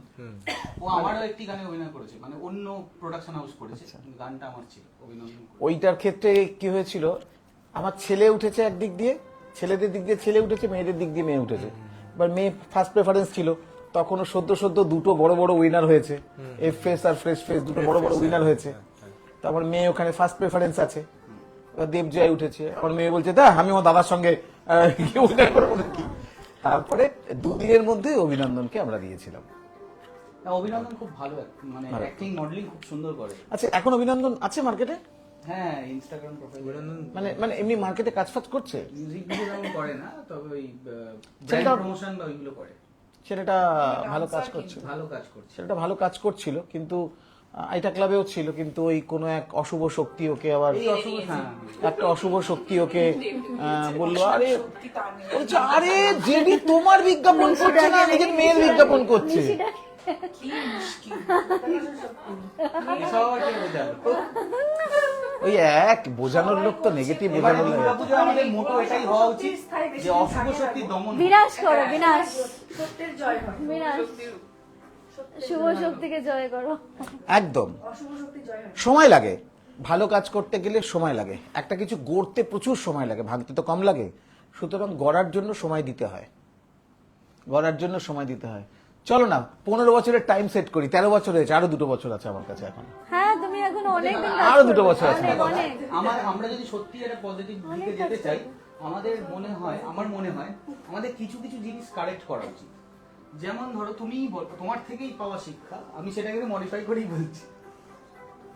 ও আমারও একটি গানে অভিনয় করেছে, মানে অন্য প্রোডাকশন হাউস করেছে, গানটা আমার ছিল, অভিনন্দন করেছে। ওইটার ক্ষেত্রে কি হয়েছিল, আমার ছেলে উঠেছে একদিক দিয়ে, ছেলেদের দিক দিয়ে ছেলে উঠেছে, মেয়েদের দিক দিয়ে মেয়ে উঠেছে। এবার মেয়ে ফার্স্ট প্রেফারেন্স ছিল, তখনও সদ্য দুটো বড় বড় উইনার হয়েছে, এফ ফেস আর ফ্রেশ ফেস, দুটো বড় বড় উইনার হয়েছে। তারপর মেয়ে ওখানে ফার্স্ট প্রেফারেন্স আছে, দেবজয় উঠেছে। আমার মেয়ে বলছে দা আমি আমার দাদার সঙ্গে উইনার করবো নাকি। তারপরে 2 দিনের মধ্যে অভিনন্দনকে আমরা দিয়েছিলাম। না, অভিনন্দন খুব ভালো মানে অ্যাক্টিং মডেলিং খুব সুন্দর করে। আচ্ছা, এখন অভিনন্দন আছে মার্কেটে? হ্যাঁ, ইনস্টাগ্রাম প্রোফাইল। মানে এমনি মার্কেটে কাজ ফাজ করছে? মিউজিক ভিডিও যেমন করে না, তবে ওই সেটা- ব্র্যান্ড প্রমোশন বা ওইগুলো করে। ছেলেটা ভালো কাজ করছে, ভালো কাজ করছে। ছেলেটা ভালো কাজ করছিল, কিন্তু আইটা ক্লাবেও ছিল, কিন্তু ওই কোনো এক অশুভ শক্তি ওকে আবার, একটা অশুভ শক্তি ওকে বললো, আরে বলছে আরে জেডি তোমার বিজ্ঞাপন করছে না, নিজের মেয়ের বিজ্ঞাপন করছে। এসব আবার কে বোঝাবে? ওই এক বোঝানোর লোক তো নেগেটিভ এবারে বোঝানোর লোক। দুর্গাপূজা আমাদের মোটো এটাই হওয়া উচিত যে অশুভ শক্তি দমন। বিনাশ করো, বিনাশ, সত্যের জয় হয়, বিনাশ, শুভ শক্তিকে জয় করো। একদম অশুভ শক্তি জয় হয়। সময় লাগে, ভালো কাজ করতে গেলে সময় লাগে, একটা কিছু গড়তে প্রচুর সময় লাগে, ভাঙতে তো কম লাগে। সুতরাং গড়ার জন্য সময় দিতে হয়, গড়ার জন্য সময় দিতে হয়। চলো না 15 বছরের টাইম সেট করি, 13 বছর হয়েছে, আরো 2 বছর আছে আমার কাছে এখন। হ্যাঁ, তুমি এখন অনেক দিন আরো 2 বছর আছে। অনেক। আমরা যদি সত্যি একটা পজিটিভ দিকে যেতে চাই, আমার মনে হয় আমাদের কিছু কিছু জিনিস কারেক্ট করা উচিত। যেমন ধরো তুমিই বলো, তোমার থেকেই পাওয়া শিক্ষা, আমি সেটাকে মডিফাই করেই বলছি।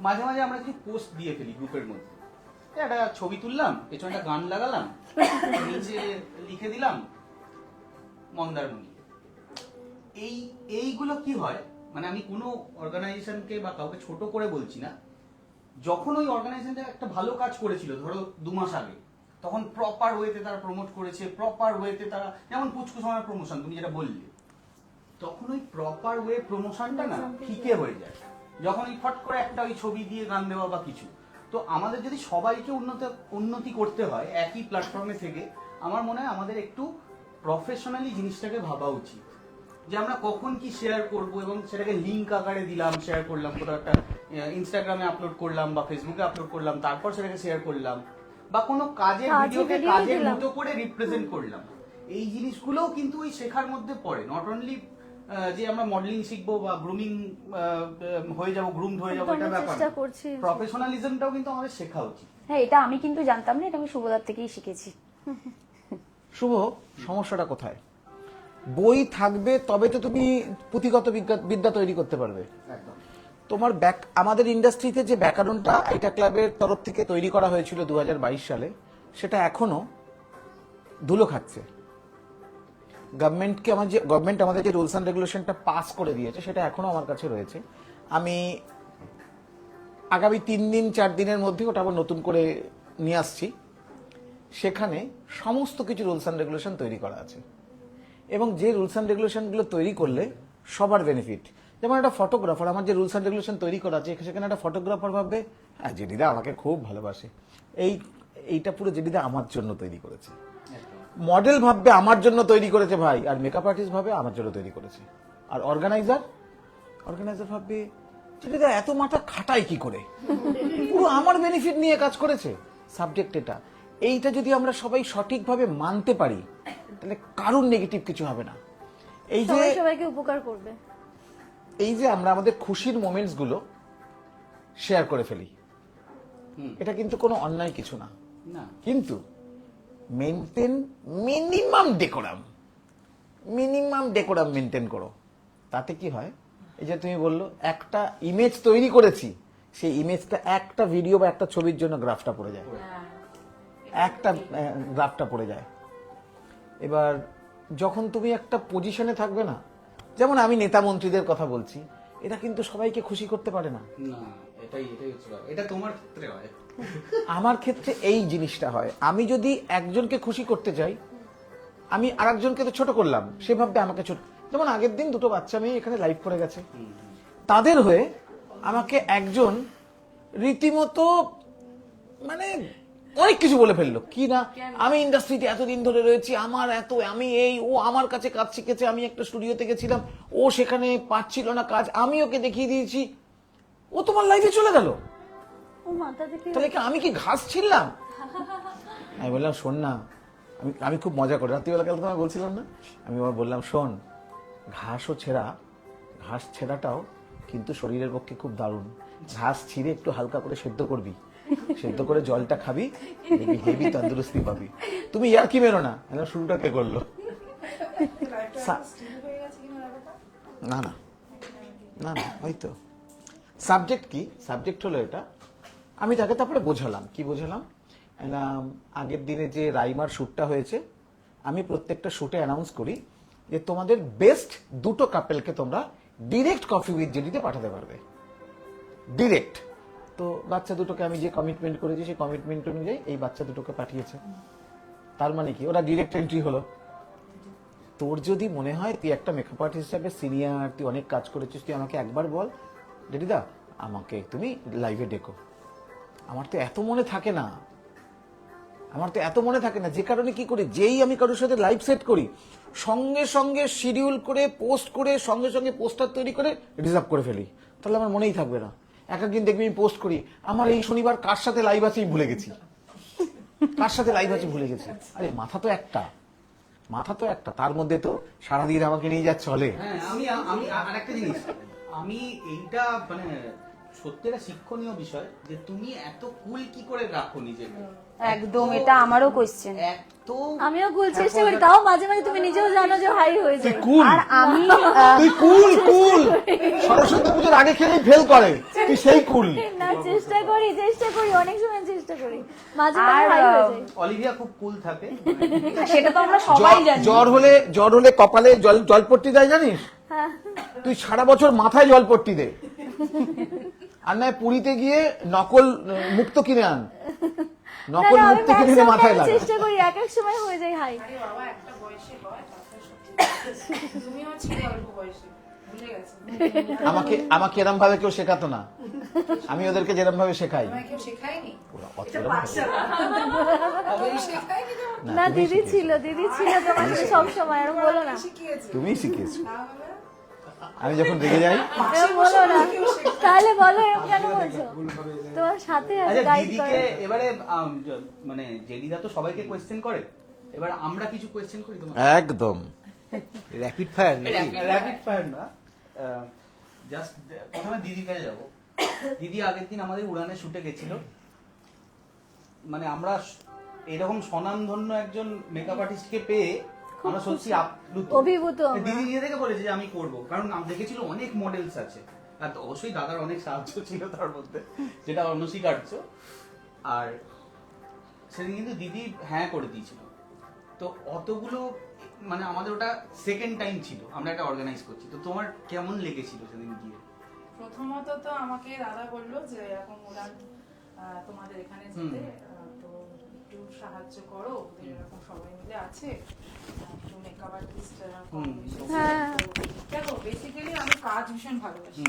মাঝে মাঝে আমরা কিছু পোস্ট দিয়ে ফেলি গ্রুপের মধ্যে, একটা ছবি তুললাম, পেছনে একটা গান লাগালাম, নিচে লিখে দিলাম মন্দারমণি। এইগুলো কি হয়, মানে আমি কোনো অর্গানাইজেশনকে বা কাউকে ছোট করে বলছি না, যখন ওই অর্গানাইজেশনটা একটা ভালো কাজ করেছিল ধরো 2 মাস আগে, তখন প্রপার ওয়েতে তারা প্রমোট করেছে, প্রপার ওয়েতে তারা, যেমন পুচকু সময়ের প্রমোশন তুমি যেটা বললে, তখন ওই প্রপার ওয়ে প্রমোশনটা না ফিকে হয়ে যায় যখন ওই ফট করে একটা ওই ছবি দিয়ে গান দেওয়া বা কিছু। তো আমাদের যদি সবাইকে উন্নতি করতে হয় একই প্ল্যাটফর্মে থেকে, আমার মনে হয় আমাদের একটু প্রফেশনালি জিনিসটাকে ভাবা উচিত, যে আমরা কখন কি শেয়ার করব, এবং সেটাকে লিঙ্ক আকারে দিলাম, শেয়ার করলাম, কোথাও একটা ইনস্টাগ্রামে আপলোড করলাম বা ফেসবুকে আপলোড করলাম, তারপর সেটাকে শেয়ার করলাম, বা কোনো কাজের ভিডিওকে কাজের মতো করে রিপ্রেজেন্ট করলাম। এই জিনিসগুলোও কিন্তু ওই শেখার মধ্যে পড়ে। নট অনলি যে আমরা মডেলিং শিখবো বা গ্রুমিং হয়ে যাবো, গ্রুমড হয়ে যাবো, তো এটা আমরা ব্যাপার চেষ্টা করছি। প্রফেশনালিজমটাও কিন্তু আমাদের শেখা উচিত। হ্যাঁ, এটা আমি কিন্তু জানতাম না, এটা আমি শুভদার থেকেই শিখেছি। শুভ, সমস্যাটা কোথায়? বই থাকবে তবে তো তুমি পুঁথিগত বিদ্যা তৈরি করতে পারবে। একদম। তোমার আমাদের ইন্ডাস্ট্রিতে যে ব্যাকরণটা আইটা ক্লাবের তরফ থেকে তৈরি করা হয়েছিল 2022 সালে, সেটা এখনো ধুলো খাচ্ছে। গভর্নমেন্ট আমাদের যে রুলস অ্যান্ড রেগুলেশনটা পাস করে দিয়েছে, সেটা এখনো আমার কাছে রয়েছে। আমি আগামী 3 দিন 4 দিনের মধ্যে ওটা আবার নতুন করে নিয়ে আসছি। সেখানে সমস্ত কিছু রুলস অ্যান্ড রেগুলেশন তৈরি করা আছে, এবং যে রুলস অ্যান্ড রেগুলেশনগুলো তৈরি করলে সবার বেনিফিট। যেমন একটা ফটোগ্রাফার, আমার যে রুলস অ্যান্ড রেগুলেশন তৈরি করা আছে, সেখানে একটা ফটোগ্রাফার ভাববে হ্যাঁ জেডিদা আমাকে খুব ভালোবাসে, এইটা পুরো জেডিদা আমার জন্য তৈরি করেছে। মডেল ভাববে আমার জন্য তৈরি করেছে ভাই, আর মেকআপ আর্টিস্ট ভাবে আমার জন্য তৈরি করেছে। আর অর্গানাইজার ভাববে জেডিদা এত মাথা খাটায় কি করে, পুরো আমার বেনিফিট নিয়ে কাজ করেছে। সাবজেক্ট এইটা যদি আমরা সবাই সঠিকভাবে মানতে পারি, তাহলে কারোর নেগেটিভ কিছু হবে না। সবাইকে উপকার করবে। এই যে আমরা আমাদের খুশির মোমেন্টস গুলো শেয়ার করে ফেলি, এটা কিন্তু কোনো অন্যায় কিছু না, কিন্তু মেনটেন মিনিমাম ডেকোরাম মেনটেন করো। তাতে কি হয়, এই যে তুমি বললো একটা ইমেজ তৈরি করেছি, সেই ইমেজটা একটা ভিডিও বা একটা ছবির জন্য গ্রাফটা পড়ে যায়, এবার যখন তুমি একটা পজিশনে থাকবে না, যেমন আমি নেতা মন্ত্রীদের কথা বলছি, এটা কিন্তু সবাইকে খুশি করতে পারে না। এটা তোমার ক্ষেত্রে হয়, আমার ক্ষেত্রে এই জিনিসটা হয়। আমি যদি একজনকে খুশি করতে চাই, আমি আরেকজনকে তো ছোট করলাম, সে ভাববে আমাকে ছোট। যেমন আগের দিন 2 বাচ্চা মেয়ে এখানে লাইভ করে গেছে, তাদের হয়ে আমাকে একজন রীতিমতো মানে অনেক কিছু বলে ফেললো, কি না আমি ইন্ডাস্ট্রিতে এতদিন ধরে রয়েছি, আমি ও আমার কাছে কাজ শিখেছে, আমি একটা স্টুডিওতে গেছিলাম, ও সেখানে পাচ্ছিল না কাজ, আমি ওকে দেখিয়ে দিয়েছি, ও তোমার লাইফে চলে গেল, তাহলে কি আমি কি ঘাস ছিললাম? আমি বললাম শোন না, আমি খুব মজা করি, রাত্রিবেলা কাল তোমায় বলছিলাম না, আমি বললাম শোন, ঘাস ছেঁড়াটাও কিন্তু শরীরের পক্ষে খুব দারুণ। ঘাস ছিঁড়ে একটু হালকা করে সেদ্ধ করবি, সেদ্ধ করে জলটা খাবি, হেভি তন্দুরস্তি পাবি। তুমি ইয়ার কি মেরো না, শুরুটা কে করলো? না না না না, ওই তো সাবজেক্ট কি, সাবজেক্ট হলো এটা। আমি তাকে তারপরে বোঝালাম, কি বোঝালাম, আগের দিনে যে রাইমার শ্যুটটা হয়েছে, আমি প্রত্যেকটা শ্যুটে অ্যানাউন্স করি যে তোমাদের বেস্ট 2 কাপেলকে তোমরা ডিরেক্ট কফি উইথ জেডিতে পাঠাতে পারবে, ডিরেক্ট। তো বাচ্চা দুটোকে আমি যে কমিটমেন্ট করেছি, সেই কমিটমেন্ট অনুযায়ী এই বাচ্চা দুটোকে পাঠিয়েছে। তার মানে কি, ওরা ডিরেক্ট এন্ট্রি হলো। তোর যদি মনে হয় তুই একটা মেকআপ আর্টিস্ট হিসাবে সিনিয়র, তুই অনেক কাজ করেছিস, তুই আমাকে একবার বল জেডিদা আমাকে তুমি লাইভে ডেকো। আমার তো এত মনে থাকে না, যে কারণে কি করি, যেই আমি কারোর সাথে লাইভ সেট করি, সঙ্গে সঙ্গে শিডিউল করে পোস্ট করে সঙ্গে সঙ্গে পোস্টার তৈরি করে রিজার্ভ করে ফেলি, তাহলে আমার মনেই থাকবে না। একদিন দেখবি আমি পোস্ট করি, আমার এই শনিবার কার সাথে লাইভ আছে ভুলে গেছি, আরে মাথা তো একটা, তার মধ্যে তো সারাদিন আমাকে নিয়ে যা চলে। হ্যাঁ, আমি আরেকটা জিনিস, আমি এইটা মানে সত্যি একটা শিক্ষণীয় বিষয় যে তুমি এত কুল কি করে রাখো নিজেকে। একদম, এটা আমারও কোশ্চেন। আমিও কুল চেষ্টা করি, তাও মাঝে মাঝে তুমি নিজেও জানো যে হাই হয়ে যায়। আর আমি তুই কুল সরস্বতী পুজোর আগে খেলেই ফেল করে, তুই সেই কুল না। চেষ্টা করি অনেক সময় চেষ্টা করি, মাঝে মাঝে হাই হয়ে যায়। অলিভিয়া খুব কুল থাকে, সেটা তো আমরা সবাই জানি। জ্বর হলে কপালে জলপট্টি দেয় জানিস, তুই সারা বছর মাথায় জলপট্টি দে, আর নয় পুরীতে গিয়ে নকল মুক্ত কিনে আন, নকল মুক্ত কিনে মাথায় লাগা। চেষ্টা করি, এক এক সময় হয়ে যায় হাই। আরে বাবা, একটা বয়সে হয়, তারপরে সত্যি তুমিও ছিলে অল্প বয়সে, ভুলে গেছো। আমাকে এরম ভাবে কেউ শেখাতো না, আমি ওদেরকে যেরকম ভাবে শেখাই। তোমায় কেউ শেখায়নি? না, দিদি ছিল তোমার সাথে সব সময়, আর বলো না, তুমি শিখিয়েছো। আমি যখন রেগে যাই বলো না, তাহলে বলো এরকম কেন বলছো, তোমার সাথে আছে গাইড করে। দিদিকে এবারে মানে জেডিদা তো সবাইকে কোয়েশ্চেন করে, এবার আমরা কিছু কোয়েশ্চেন করি তোমার একদম র্যাপিড ফায়ার নাকি? র্যাপিড ফায়ার না, জাস্ট প্রথমে দিদির কাছে যাবো। দিদি আগের দিন আমাদের উড়ানে শুটে গেছিল, মানে আমরা এরকম স্বনামধন্য একজন মেকআপ আর্টিস্টকে পেয়ে আমরা সত্যি আপ্লুত, অভিভূত আমরা। দিদি নিজে থেকে বলেছে যে আমি করব, কারণ দেখেছিল অনেক মডেলস আছে, আর অবশ্যই দাদার অনেক সাহায্য ছিল তার মধ্যে, যেটা অনস্বীকার্য। আর সেদিন কিন্তু দিদি হ্যাঁ করে দিয়েছিল। তো অতগুলো মানে আমাদের ওটা সেকেন্ড টাইম ছিল আমরা একটা অর্গানাইজ করছি, তো তোমার কেমন লেগেছিল সেদিন গিয়ে? প্রথমত তো আমাকে দাদা বললো যে এরকম উড়ান তোমাদের এখানে যেতে, তো একটু সাহায্য করো, ওদের এরকম সবাই মিলে আছে, একটু মেকআপ আর্টিস্ট দেখো। বেসিক্যালি আমি কাজ ভীষণ ভালোবাসি,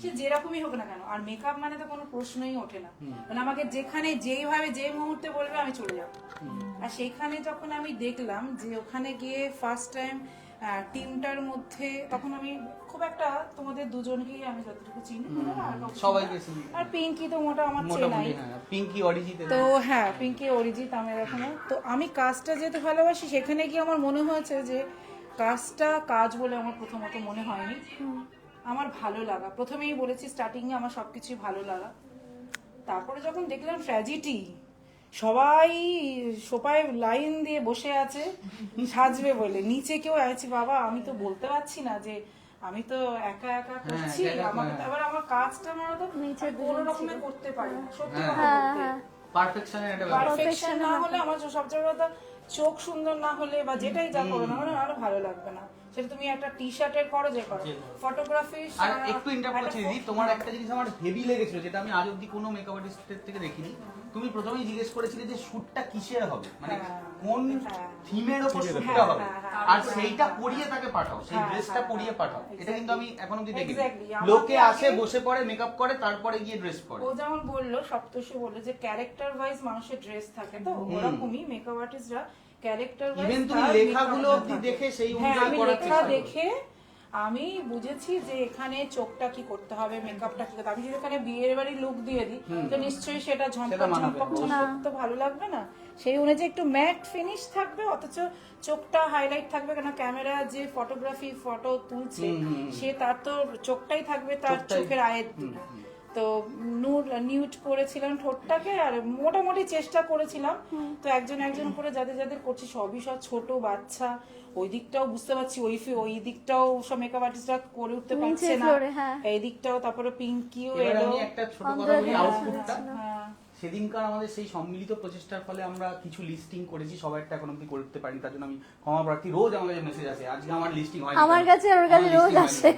সে যেরকমই হোক না কেন, আর মেকআপ মানে তো কোনো প্রশ্নই ওঠে না, মানে আমাকে যেখানে যেইভাবে যে মুহূর্তে বলবে আমি চলে যাবো। আর সেখানে যখন আমি দেখলাম যে ওখানে গিয়ে ফার্স্ট টাইম টিমটার মধ্যে, তখন আমি খুব একটা তোমাদের দুজনকেই আমি যতটুকু চিনি, আর কাউকে সবাইকে চিনি না। আর পিঙ্কি তো আমার চেনাই, মোটামুটি হ্যাঁ, পিঙ্কি অরিজিৎ, তো হ্যাঁ পিঙ্কি অরিজিৎ আমি এরকম। তো আমি কাজটা যেতে ভালোবাসি, সেখানে গিয়ে আমার মনে হয়েছে যে কাজটা কাজ বলে আমার প্রথমত মনে হয়নি, আমার ভালো লাগা। প্রথমেই বলেছি স্টার্টিং এ আমার সবকিছুই ভালো লাগা। তারপরে যখন দেখলাম ট্র্যাজেডি, সবাই সোফায় লাইন দিয়ে বসে আছে সাজবে বলে, নিচে কেউ আছে, বাবা আমি তো বলতে পারছি না যে আমি তো একা একা করছি, আমাকে তো এবার আমার কাজটা মানে তো কোনো রকমে করতে পারি না, সত্যি কথা বলতে। পারফেকশনের একটা ব্যাপার। পারফেকশন না হলে আমার সবচেয়ে বড় কথা, চোখ সুন্দর না হলে বা যেটাই যা করো না মানে আরো ভালো লাগবে না। সেটা তুমি একটা টি শার্টের করো, যে করো ফটোগ্রাফি। আর একটু ইন্টারভিউ করছি দিদি, তোমার একটা জিনিস আমার হেভি লেগেছিল, যেটা আমি আজ অব্দি কোনো মেকআপ আর্টিস্টের থেকে দেখিনি। তুমি প্রথমেই জিজ্ঞেস করেছিলে যে শুটটা কিসের হবে, মানে কোন থিমের উপর শুটটা হবে, আর সেইটা পরিয়ে তাকে পাঠাও, সেই ড্রেসটা পরিয়ে পাঠাও। এটা কিন্তু আমি এখন অব্দি দেখিনি। লোকে আসে বসে পড়ে মেকআপ করে, তারপরে গিয়ে ড্রেস পরে। ও যেমন বললো, সপ্তর্ষি বললো যে ক্যারেক্টার ওয়াইজ মানুষের ড্রেস থাকে, তো ওরকমই মেকআপ আর্টিস্টরা ক্যারেক্টার ওয়াইজ। ইভেন তুমি লেখাগুলো অব্দি দেখে সেই অনুযায়ী আমি করার লেখা চেষ্টা করো। দেখে আমি বুঝেছি যে এখানে চোখটা কি করতে হবে, মেকআপটা কি করতে হবে। আমি যদি এখানে বিয়ের বাড়ি লুক দিয়ে দিই, তো নিশ্চয়ই সেটা ঝম্পক ঝম্পক তো ভালো লাগবে না। সেই অনুযায়ী একটু ম্যাট ফিনিশ থাকবে, অথচ চোখটা হাইলাইট থাকবে, কেন ক্যামেরা যে ফটোগ্রাফি ফটো তুলছে সে তার তো চোখটাই থাকবে তার চোখের আয়ের দিকে। তো নিউট করেছিলাম ঠোঁটটাকে, আর মোটামুটি চেষ্টা করেছিলাম। তো একজন একজন করে যাদের যাদের করছি, সবই সব ছোট বাচ্চা, ওই দিকটাও বুঝতে পারছি, ওই দিকটাও সব মেকআপ আর্টিস্টরা করে উঠতে পারছে না, এই দিকটাও। তারপরে পিঙ্কিও এলো। আমি একটা ছোট কথা বলি, আউটপুটটা সেদিনকার আমাদের সেই সম্মিলিত প্রচেষ্টার ফলে আমরা কিছু লিস্টিং করেছি, সবাইটা এখন অব্দি করতে পারিনি, তার জন্য আমি ক্ষমা প্রার্থী। রোজ আমার কাছে মেসেজ আসে, আজকে আমার লিস্টিং হয়নি, আমার কাছে ওর কাছে রোজ আসে।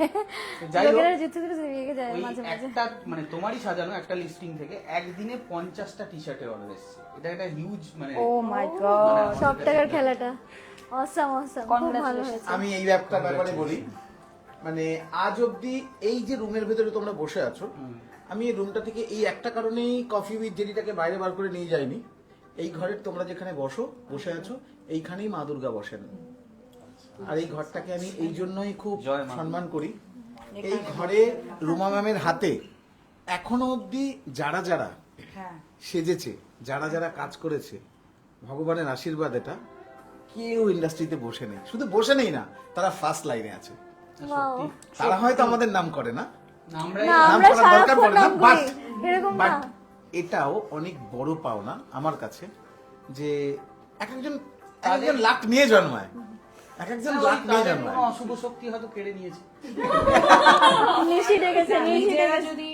যাই হোক, লোকেরা জিতে জিতে রেগে যায় ওই মাঝে মাঝে। একটা মানে তোমারই সাজানো একটা লিস্টিং থেকে একদিনে 50টা টি শার্টের অর্ডার এসেছে। এটা একটা হিউজ মানে ও মাই গড, সব টাকার খেলাটা অসাম অসাম, খুব ভালো হয়েছে। আমি এই ব্যাপারে বলি, মানে আজ অব্দি এই যে রুমের ভেতরে তোমরা বসে আছো, আমি এই রুমটা থেকে এই একটা কারণেই কফি উইথ জেরিটাকে বাইরে বার করে নিয়ে যাইনি। এই ঘরের তোমরা যেখানে বসে আছো, এইখানেই মা দুর্গা বসেন, আর এই ঘরটাকে আমি এই জন্যই খুব সম্মান করি। এই ঘরে রুমা ম্যামের হাতে এখনো অব্দি যারা যারা সেজেছে, যারা যারা কাজ করেছে, ভগবানের আশীর্বাদ, এটা কেউ ইন্ডাস্ট্রিতে বসে নেই। শুধু বসে নেই না, তারা ফার্স্ট লাইনে আছে। তারা হয়তো আমাদের নাম করে না, নাম করার দরকার পড়ে না, বাট এটাও অনেক বড় পাওনা আমার কাছে যে এক একজন লাখ নিয়ে জন্মায়, এক একজন লাখ নিয়ে জন্মায়। অশুভ শক্তি হয়তো কেড়ে নিয়েছে। নিশি ডেকেছে, নিশি নিজেরা ডেকেছে। যদি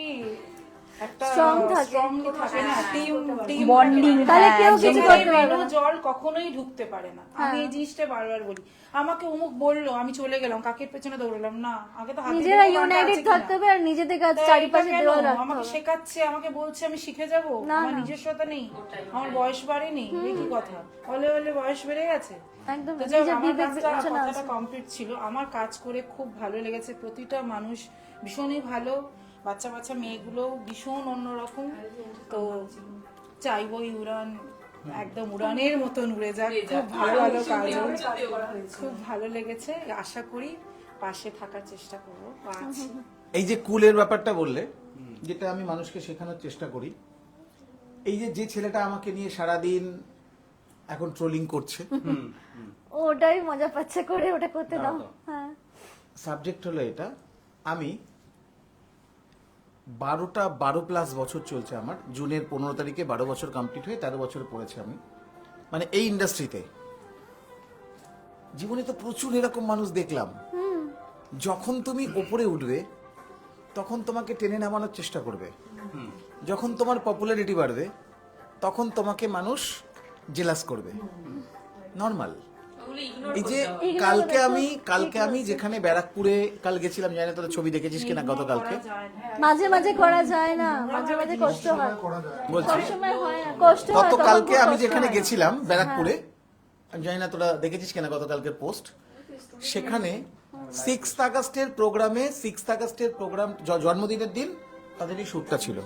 একটা Strong থাকে। strongly থাকে না, টিম বন্ডিং, তাহলে কেউ কিছু করতে পারবে না। জল কখনোই ঢুকতে পারে না। আমি এই জিনিসটা বারবার বলি, আমাকে অমুক বললো, আমি চলে গেলাম, কাকের পেছনে দৌড়ালাম না, আগে তো হাতে নিজেরা ইউনাইটেড থাকতে হবে, আর নিজেদের কাছে চারিপাশে দেওয়াল রাখতে আমাকে হবে। শেখাচ্ছে, আমাকে বলছে আমি শিখে যাবো, আমার নিজস্বতা নেই, আমার বয়স বাড়েনি, এই কি কথা, বলে বলে বয়স বেড়ে গেছে। একদম তো যাই হোক, নিজের আমার বিবেক কাজটা বিবেচনা আছে। কথাটা কমপ্লিট ছিল, আমার কাজ করে খুব ভালো লেগেছে। প্রতিটা মানুষ ভীষণই ভালো, বাচ্চা বাচ্চা মেয়েগুলো ভীষণ অন্যরকম। তো চাইবো উড়ান একদম উড়ানের মতন উড়ে যাক, খুব ভালো ভালো কাজ হোক, খুব ভালো লেগেছে। আশা করি পাশে থাকার চেষ্টা করবো, বা আছি। এই যে কুলের ব্যাপারটা বললে, যেটা আমি মানুষকে শেখানোর চেষ্টা করি, এই যে ছেলেটা আমাকে নিয়ে সারাদিন এখন ট্রোলিং করছে। ও ওটাই মজা পাচ্ছে করে, ওটা করতে দাও। দাও। হ্যাঁ, সাবজেক্ট হলো এটা, আমি 12+ বছর চলছে আমার, জুনের 15 তারিখে 12 বছর কমপ্লিট হয়ে 13 বছরে পড়েছে আমি, মানে এই ইন্ডাস্ট্রিতে। জীবনে তো প্রচুর এরকম মানুষ দেখলাম, যখন তুমি ওপরে উঠবে তখন তোমাকে টেনে নামানোর চেষ্টা করবে, যখন তোমার পপুলারিটি বাড়বে তখন তোমাকে মানুষ জেলাস করবে, নর্মাল। এই যে কালকে আমি যেখানে ব্যারাকপুরে কাল গেছিলাম, জানি না তোরা ছবি দেখেছিস কিনা গতকালকে, মাঝে মাঝে করা যায় না, মাঝে মাঝে কষ্ট হয়, বলছি সবসময় হয় না, কষ্ট হয়। তখন গতকালকে খুব আমি কষ্ট যেখানে হয়। গেছিলাম ব্যারাকপুরে, আমি জানি না তোরা দেখেছিস কিনা গতকালকের পোস্ট, সেখানে 6th আগস্টের প্রোগ্রাম জন্মদিনের দিন তাদের এই শ্যুটটা ছিল।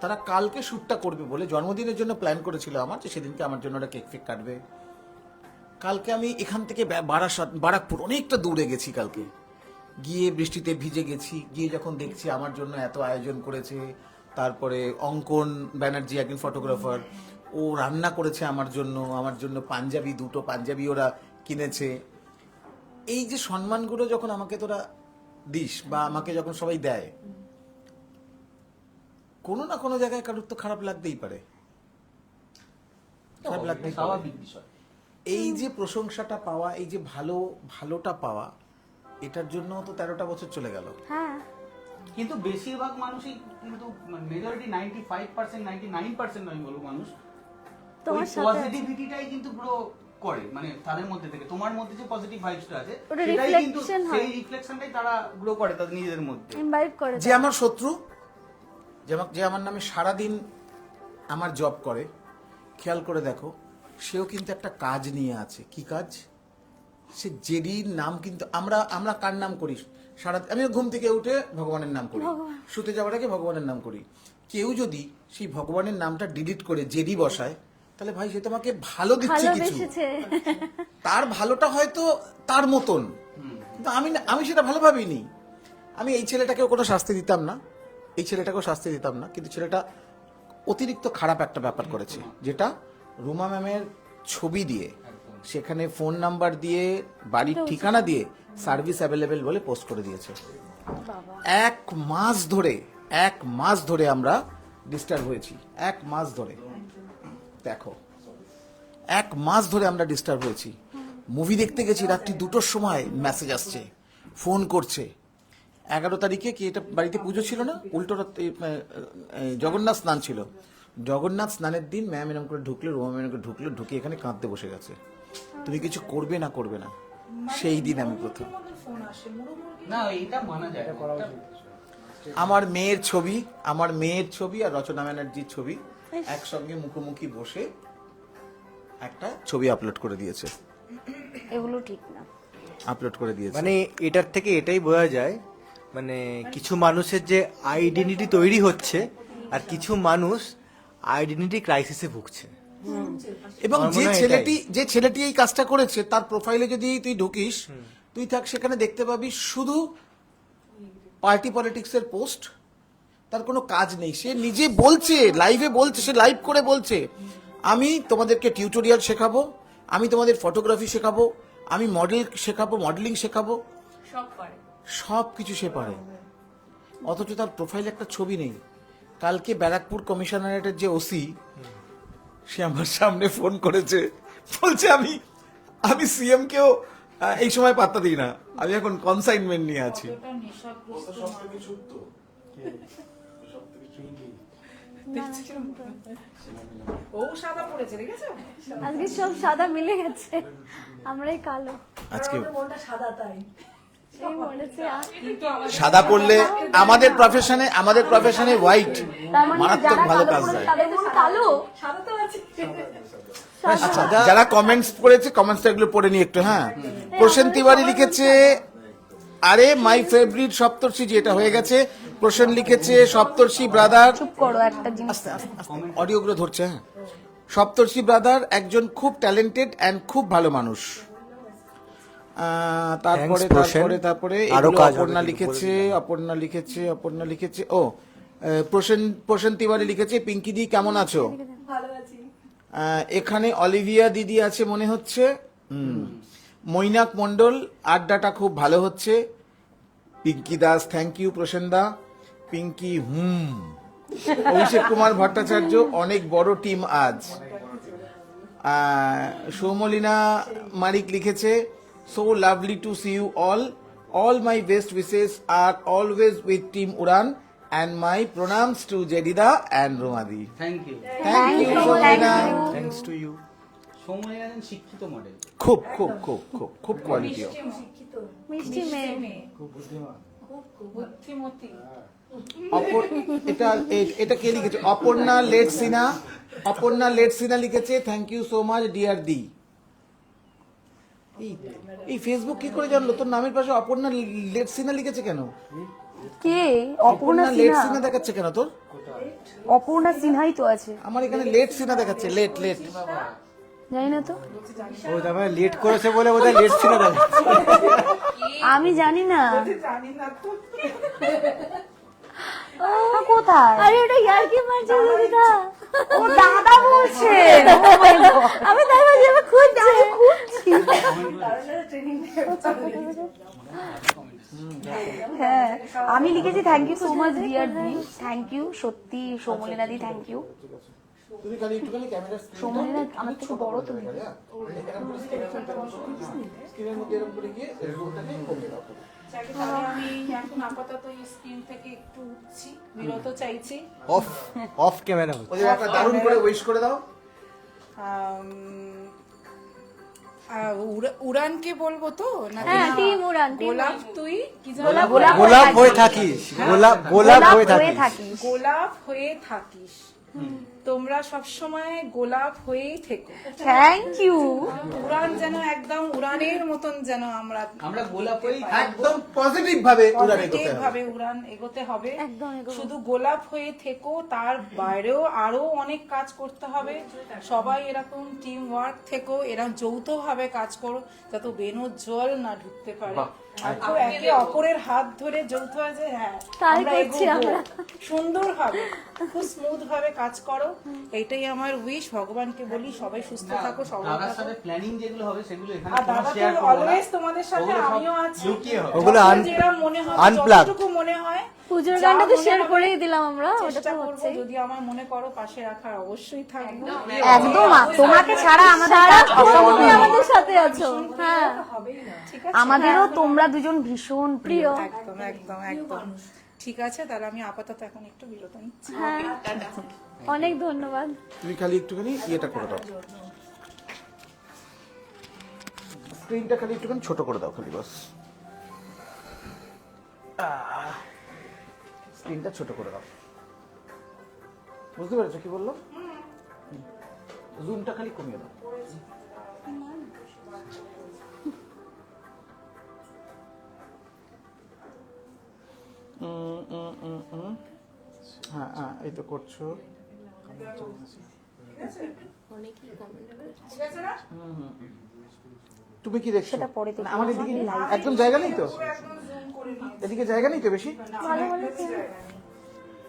তারা কালকে শ্যুটটা করবে বলে জন্মদিনের জন্য প্ল্যান করেছিল আমার, যে সেদিনকে আমার জন্য ওরা কেক ফেক কাটবে। কালকে আমি এখান থেকে বারাকপুর অনেকটা দূরে গেছি, কালকে গিয়ে বৃষ্টিতে ভিজে গেছি, গিয়ে যখন দেখছি আমার জন্য এত আয়োজন করেছে, তারপরে অঙ্কন ব্যানার্জি একজন ফটোগ্রাফার, ও রান্না করেছে আমার জন্য পাঞ্জাবি, 2টো পাঞ্জাবি ওরা কিনেছে। এই যে সম্মানগুলো যখন আমাকে তোরা দিস বা আমাকে যখন সবাই দেয়, কোনো না কোনো জায়গায় কারোর তো খারাপ লাগতেই পারে, খারাপ লাগতেই পারে। স্বাভাবিক বিষয়। এই যে প্রশংসাটা পাওয়া, এই যে ভালোটা পাওয়া, এটার জন্য তো 13টা বছর চলে গেল। হ্যাঁ, কিন্তু বেশিরভাগ মানুষই কিন্তু মেজরিটি 95% 99% আমি বলবো মানুষ তোমার সাথে পজিটিভিটিটাই কিন্তু পুরো করে, মানে তাদের মধ্যে থেকে তোমার মধ্যে যে পজিটিভ ভাইবসটা আছে ওটা সেটাই কিন্তু reflection হয়। সেই রিফ্লেকশনটাই তারা গ্রো করে তাদের নিজেদের মধ্যে। ইনভাইট করে যে আমার শত্রু, যে আমার নামে সারাদিন আমার জব করে, খেয়াল করে দেখো, সেও কিন্তু একটা কাজ নিয়ে আছে। কি কাজ? সে জেডির নাম কিন্তু আমরা কার নাম করি? আমি ঘুম থেকে উঠে ভগবানের নাম করি, শুতে যাওয়ার আগে ভগবানের নাম করি। কেউ যদি সেই ভগবানের নামটা ডিলিট করে জেডি বসায়, তাহলে ভাই সে তোমাকে ভালো দিচ্ছে কিছু, ভালোবেসেছে। তার ভালোটা হয়তো তার মতন, কিন্তু আমি সেটা ভালো ভাবিনি। আমি এই ছেলেটাকেও কোনো শাস্তি দিতাম না, কিন্তু ছেলেটা অতিরিক্ত খারাপ একটা ব্যাপার করেছে, যেটা রুমা ম্যামের ছবি দিয়ে, সেখানে ফোন নাম্বার দিয়ে, বাড়ির ঠিকানা দিয়ে সার্ভিস অ্যাভেলেবেল বলে পোস্ট করে দিয়েছে। 1 মাস ধরে আমরা ডিস্টার্ব হয়েছি, 1 মাস ধরে। দেখো, 1 মাস ধরে আমরা ডিস্টার্ব হয়েছি। মুভি দেখতে গেছি, রাত্রি 2টোর সময় মেসেজ আসছে, ফোন করছে। 11 তারিখে কি এটা বাড়িতে পুজো ছিল না, উল্টো জগন্নাথ স্নান ছিল। জগন্নাথ স্নানের দিন ম্যাম এরকম করে ঢুকলো, রুমা ম্যাম ঢুকলো, ঢুকে এখানে কাঁদতে বসে গেছে, তুমি কিছু করবে না। সেই দিন আমি প্রথম, না এটা মানা যায় না। আমার মেয়ের ছবি আর রচনা ব্যানার্জির ছবি একসঙ্গে মুখোমুখি বসে একটা ছবি আপলোড করে দিয়েছে, এগুলো ঠিক না। মানে এটার থেকে এটাই বোঝা যায়, মানে কিছু মানুষের যে আইডেন্টিটি তৈরি হচ্ছে আর কিছু মানুষ আইডেন্টিটি ক্রাইসিসে ভুগছে। এবং আমার মনে হয় যে ছেলেটি এই কাজটা করেছে, তার প্রোফাইলে যদি তুই ঢুকিস, তুই সেখানে দেখতে পাবি শুধু পার্টি পলিটিক্সের পোস্ট, তার কোনো কাজ নেই। সে নিজে বলছে, সে লাইভ করে বলছে, আমি তোমাদেরকে টিউটোরিয়াল শেখাবো, আমি তোমাদের ফটোগ্রাফি শেখাবো, আমি মডেলিং শেখাবো, সব কিছু সে পারে। অথচ তার প্রোফাইলে একটা ছবি নেই। কালকে ব্যারাকপুর কমিশনারেটের যে ওসি, সে আমার সামনে ফোন করেছে, বলছে আমি সিএম কেও এই সময় পাত্তা দিই না, আমি এখন কনসাইনমেন্ট নিয়ে আছি। ও সাদা পড়েছে, দেখেছো? আজকে সব সাদা মিলে গেছে, আমরাই কালো। আজকে মনটা সাদা তাই। এই বলেছে সাদা পড়লে আমাদের প্রফেশনে হোয়াইট তার মানে মারাত্মক যারা ভালো কালো কাজ পড়ে দেয়। তাদের মন কালো। সাদা তো আছে। আচ্ছা, যারা কমেন্টস করেছে, কমেন্টসটা এগুলো পড়ে নি একটু। হ্যাঁ, প্রসেন তিওয়ারি লিখেছে, আরে মাই ফেভারিট সপ্তর্ষি, যেটা হয়ে গেছে। প্রসেন লিখেছে, সপ্তর্ষি ব্রাদার, চুপ করো, একটা জিনিস। অডিওগুলো ধরছে। হ্যাঁ, সপ্তর্ষি ব্রাদার একজন খুব ট্যালেন্টেড অ্যান্ড খুব ভালো মানুষ। তারপরে আরো কাজ হবে অপর্ণা লিখেছে ও প্রসেন তিওয়ারি লিখেছে, পিঙ্কি দি কেমন আছো? ভালো আছি। এখানে অলিভিয়া দিদি আছে মনে হচ্ছে। মৈনাক মন্ডল, আড্ডাটা খুব ভালো হচ্ছে। Pinky Das, thank you. প্রসেনদা, পিঙ্কি অভিষেক কুমার ভট্টাচার্য, অনেক বড় টিম আজ। সৌমলিনা মারিক লিখেছে, so lovely to see you all my best wishes আর always with team Uran and my pronouns to Jedida and Romadi. Thank you. Thank you, Sowmolina. Thanks to you. Soumolina শিক্ষিত মডেল। খুব quality. মিষ্টি মেয়ে। বুদ্ধিমতী। এটা কে লিখেছে? অপর্ণা লেট সিনা লিখেছে, thank you so much dear দি। এই ফেসবুক কি করে জানলো তোর নামের পাশে অপর্ণা লেট সিনা লিখেছে কেন? কে? অপর্ণা লেট সিনা দেখাচ্ছে কেন তোর? অপর্ণা সিনহাই তো আছে। আমার এখানে লেট সিনা দেখাচ্ছে, লেট। জানি না তো, ও তারপরে লেট করেছে বলে বোধহয় লেট ছিল না। আমি জানি না। জানি না তো। কোথায়? আরে ওটা ইয়ার্কি মারছে দিদা। ও দাদা বলছে। আমি তাই ভাবছি আমি খুঁজছি। হ্যাঁ, আমি লিখেছি thank you so much dear দি। থ্যাংক ইউ সত্যি সৌমলিনা দি, থ্যাংক ইউ। তুমি খালি একটুখানি ক্যামেরা সৌমলিনা আমার থেকে বড় তুমি। স্ক্রিনের মধ্যে এরকম করে গিয়ে রিপোর্টটাকে ওকে দাও। তাহলে আমি এখন আপাতত এই স্ক্রিন থেকে একটু উঠছি, বিরত চাইছি। অফ ক্যামেরা হচ্ছে। ওদের একটা দারুণ করে উইশ করে দাও। উড়ানকে বলবো তো নাকি? হ্যাঁ, টিম উড়ান, টিম গোলাপ তুই কি জানো? গোলাপ হয়ে থাকিস, গোলাপ হয়ে থাকিস। গোলাপ হয়ে থাকিস। তোমরা সবসময় গোলাপ হয়েই থেকো। Thank you. উড়ান যেন একদম উড়ানের মতন যেন আমরা গোলাপই একদম পজিটিভ ভাবে উড়ান এগোতে পজিটিভ হবে। ভাবে উড়ান এগোতে হবে। একদম এগোবো। শুধু গোলাপ হয়ে থেকো, তার বাইরেও আরো অনেক কাজ করতে হবে। সবাই এরকম টিম ওয়ার্ক থেকো, এরকম যৌথভাবে কাজ করো যাতে বেনোর জল না ঢুকতে পারে। আর খুব একে অপরের হাত ধরে যৌথ আছে, হ্যাঁ তাই আমরা করছি এগোবো। আমরা। সুন্দরভাবে খুব স্মুথ ভাবে কাজ করো, এইটাই আমার উইশ। ভগবানকে বলি সবাই সুস্থ থাকো, সবাই দাদার থাকো। সাথে প্ল্যানিং যেগুলো হবে সেগুলো এখানে আর তোমরা দাদা শেয়ার তো করবে না। অলওয়েজ তোমাদের সাথে, ওগুলো সব আমিও আছি। লুকিয়ে হবে। ওগুলো যখন যেটা মনে হবে, unplugged। যতটুকু মনে হয় পুজোর যা গানটা তো মনে শেয়ার হবে, করেই দিলাম আমরা, ওটা চেষ্টা তো করবো। হচ্ছে। যদি আমার মনে করো পাশে রাখার, অবশ্যই থাকবো। একদম তোমাকে ছাড়া আমাদের কাজ সারাক্ষণ অসম্ভব। তুমি আমাদের সাথে আছো। হ্যাঁ, ঠিক আছে, আমাদেরও তোমরা দুজন ভীষণ প্রিয়। প্রিয়। একদম একদম একদম ঠিক আছে। তাহলে আমি আপাতত এখন একটু বিরত নিচ্ছি। হ্যাঁ, অনেক ধন্যবাদ। তুমি খালি একটুখানি ইয়েটা করে দাও, স্ক্রিনটা খালি একটুখানি ছোট করে দাও, খালি বাস স্ক্রিনটা ছোট করে দাও। বুঝতে পেরেছো কি বললো? জুমটা খালি কমিয়ে দাও। হ্যাঁ হ্যাঁ, এই তো করছো। তুমি কি দেখছো? সেটা পরে দেখবো। না, আমার এদিকে একদম জায়গা নেই তো, এদিকে জায়গা নেই তো বেশি।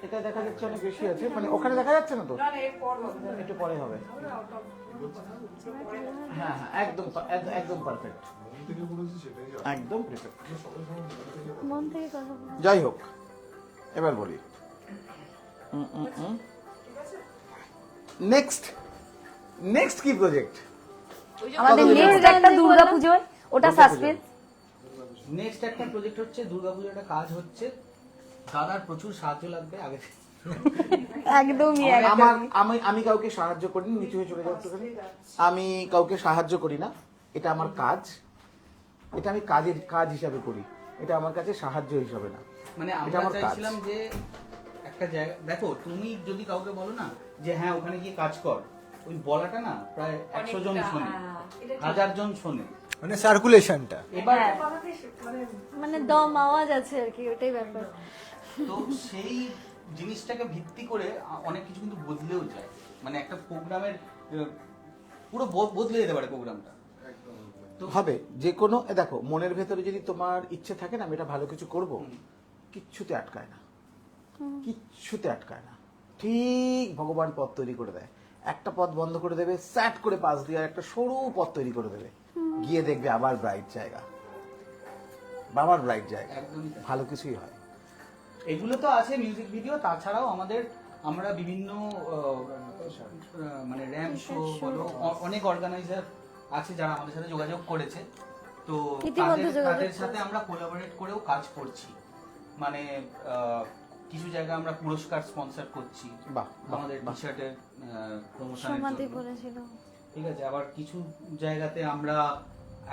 এটা দেখা যাচ্ছে অনেক বেশি আছে, মানে ওখানে দেখা যাচ্ছে না তো, একটু পরে হবে। হ্যাঁ হ্যাঁ, একদম একদম পারফেক্ট, একদম পারফেক্ট। মন থেকে কথা বলো। যাই হোক, এবার বলি নেক্সট কি প্রজেক্ট? আমাদের নেক্সট একটা দুর্গাপুজোয়, ওটা সাসপেন্স। নেক্সট একটা প্রজেক্ট হচ্ছে দুর্গাপুজোর একটা কাজ হচ্ছে। দাদার প্রচুর সাহায্য লাগবে আগে থেকে। একদমই আমি কাউকে সাহায্য করিনি, নিচু হয়ে চলে যাও একটুখানি। আমি কাউকে সাহায্য করি না, এটা আমার কাজ, এটা আমি কাজ হিসাবে করি, এটা আমার কাছে সাহায্য হিসাবে না। মানে এটা আমরা আমার কাজ। চাইছিলাম যে একটা জায়গা, দেখো তুমি যদি কাউকে বলো না যে হ্যাঁ ওখানে গিয়ে কাজ কর, ওই বলাটা না প্রায় 100 জন শোনে, 1000 জন শোনে। মানে সার্কুলেশনটা। এবার মানে দম আওয়াজ আছে আর কি, ওটাই ব্যাপার। তো সেই জিনিসটাকে ভিত্তি করে অনেক কিছু কিন্তু বদলেও যায়। মানে একটা প্রোগ্রামের পুরো বদলে যেতে পারে প্রোগ্রামটা। তো হবে যে কোনো, দেখো মনের ভেতরে যদি তোমার ইচ্ছে থাকে না আমি এটা ভালো কিছু করব, কিচ্ছুতে আটকায় না, কিচ্ছুতে আটকায় না, ঠিক ভগবান পথ তৈরি করে দেয়। একটা পথ বন্ধ করে দেবে, স্যাট করে পাশ দিয়ে আর একটা সরু পথ তৈরি করে দেবে, গিয়ে দেখবে আবার ব্রাইট জায়গা, বাবার ব্রাইট জায়গা, একদমই তাই। ভালো কিছুই হয়। এগুলো তো আছে মিউজিক ভিডিও, তাছাড়াও আমরা বিভিন্ন মানে র্যাম্প শো বলো, অনেক অর্গানাইজার আছে যারা আমাদের সাথে যোগাযোগ করেছে, তো ইতিমধ্যে যোগাযোগ তাদের সাথে আমরা কোলাবোরেট করেও কাজ করছি। মানে কিছু জায়গায় আমরা পুরস্কার স্পন্সর করছি বাহ, বাহ, আমাদের বাহ। টি শার্টের প্রমোশনের সমাধি জন্য, বলেছিল। ঠিক আছে। আবার কিছু জায়গাতে আমরা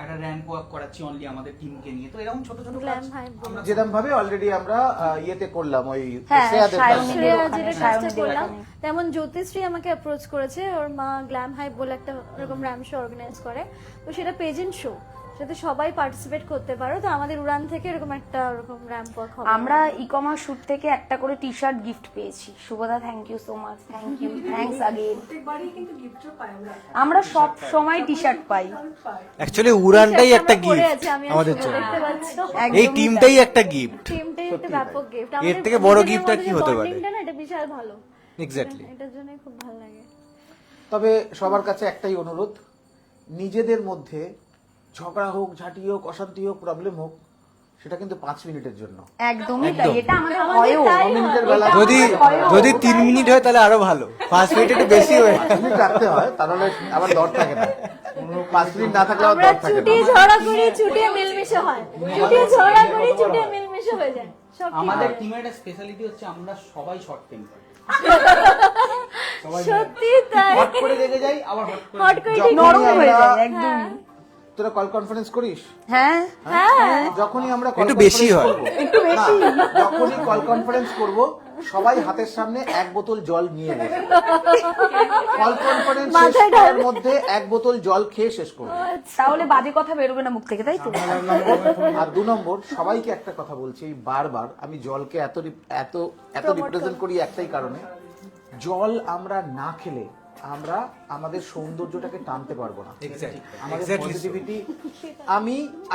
একটা র্যাঙ্ক ওয়াক করাচ্ছি অনলি আমাদের টিমকে নিয়ে। তো এরকম ছোট ছোট কাজ গ্ল্যাম হাইপ আমরা যেরকম ভাবে অলরেডি আমরা ইয়েতে করলাম, ওই হ্যাঁ, শ্রেয়াদের সায়নী কাছে। শ্রেয়া ওখানে, যেটা সায়নী কাজটা দেব করলাম, ওখানে। তেমন জ্যোতিশ্রী আমাকে অ্যাপ্রোচ করেছে, ওর মা গ্ল্যাম হাইপ বলে একটা এরকম র্যাম শো অর্গানাইজ করে, তো সেটা পেজেন্ট শো, সাথে সবাই পার্টিসিপেট করতে পারো। তো আমাদের উড়ান থেকে এরকম একটা ওরকম র্যাম্প ওয়াক হবে। আমরা ই কমার্স শুট থেকে একটা করে টি শার্ট গিফট পেয়েছি। শুভদা, thank you so much, thank you, thanks again. প্রত্যেকবারই কিন্তু গিফটও পাই আমরা। আমরা সব সময় টি শার্ট পাই। অ্যাকচুয়ালি উড়ানটাই একটা আমরা পরে গিফট আছি, আমি আমাদের আসলে জন্য, দেখতে পাচ্ছ। এই টিমটাই একটা গিফট। টিমটাই একটা ব্যাপক গিফট। এর থেকে বড় gift আর কি হতে পারে? না, এটা বিশাল ভালো। এক্স্যাক্টলি। এটার জন্য খুব ভালো লাগে। তবে সবার কাছে একটাই অনুরোধ, নিজেদের মধ্যে ঝগড়া হোক, ঝাঁটি হোক, অশান্তি হোক, প্রবলেম হোক, সেটা কিন্তু 5 মিনিটের জন্য। একদমই তাই, একদম। এটা আমাদের হয়ও। 9 মিনিটের বেলা যদি 3 মিনিট হয় তাহলে আরো ভালো, 5 মিনিট একটু বেশি হয়ে 5 মিনিট রাখতে হয়, তাহলে আবার দর থাকে না। 5 মিনিট না থাকলে আবার আমরা দর থাকে চুটিয়ে না। ঝগড়া করি, চুটিয়ে মিলমিশে হয়, চুটিয়ে ঝগড়া করি, চুটিয়ে মিলমিশে হয়ে যায়, সব ঠিক আমাদের হয়। টিমের একটা স্পেশালিটি হচ্ছে আমরা সবাই শর্ট টেম্পার, সত্যি তাই। হট করে রেগে যাই, আবার হট করে হট করে যখনই নরম হয়ে আমরা- যায় একদম। তোরা কল কনফারেন্স করিস? হ্যাঁ, যখনই আমরা একটু বেশি হয়। যখনই কল কনফারেন্স করব, সবাই হাতের সামনে 1 বোতল জল নিয়ে বসে কল কনফারেন্স শেষ মাথায় করার মধ্যে 1 বোতল জল খেয়ে শেষ করব। তাহলে বাজে কথা বেরোবে না মুখ থেকে, তাই তো? আর 2 নম্বর, সবাইকে একটা কথা বলছি বারবার, আমি জলকে এত রিপ্রেজেন্ট করি একটাই কারণে, জল আমরা না খেলে আমরা আমাদের সৌন্দর্যটাকে টানতে পারবো না। আমাদের পজিটিভিটি,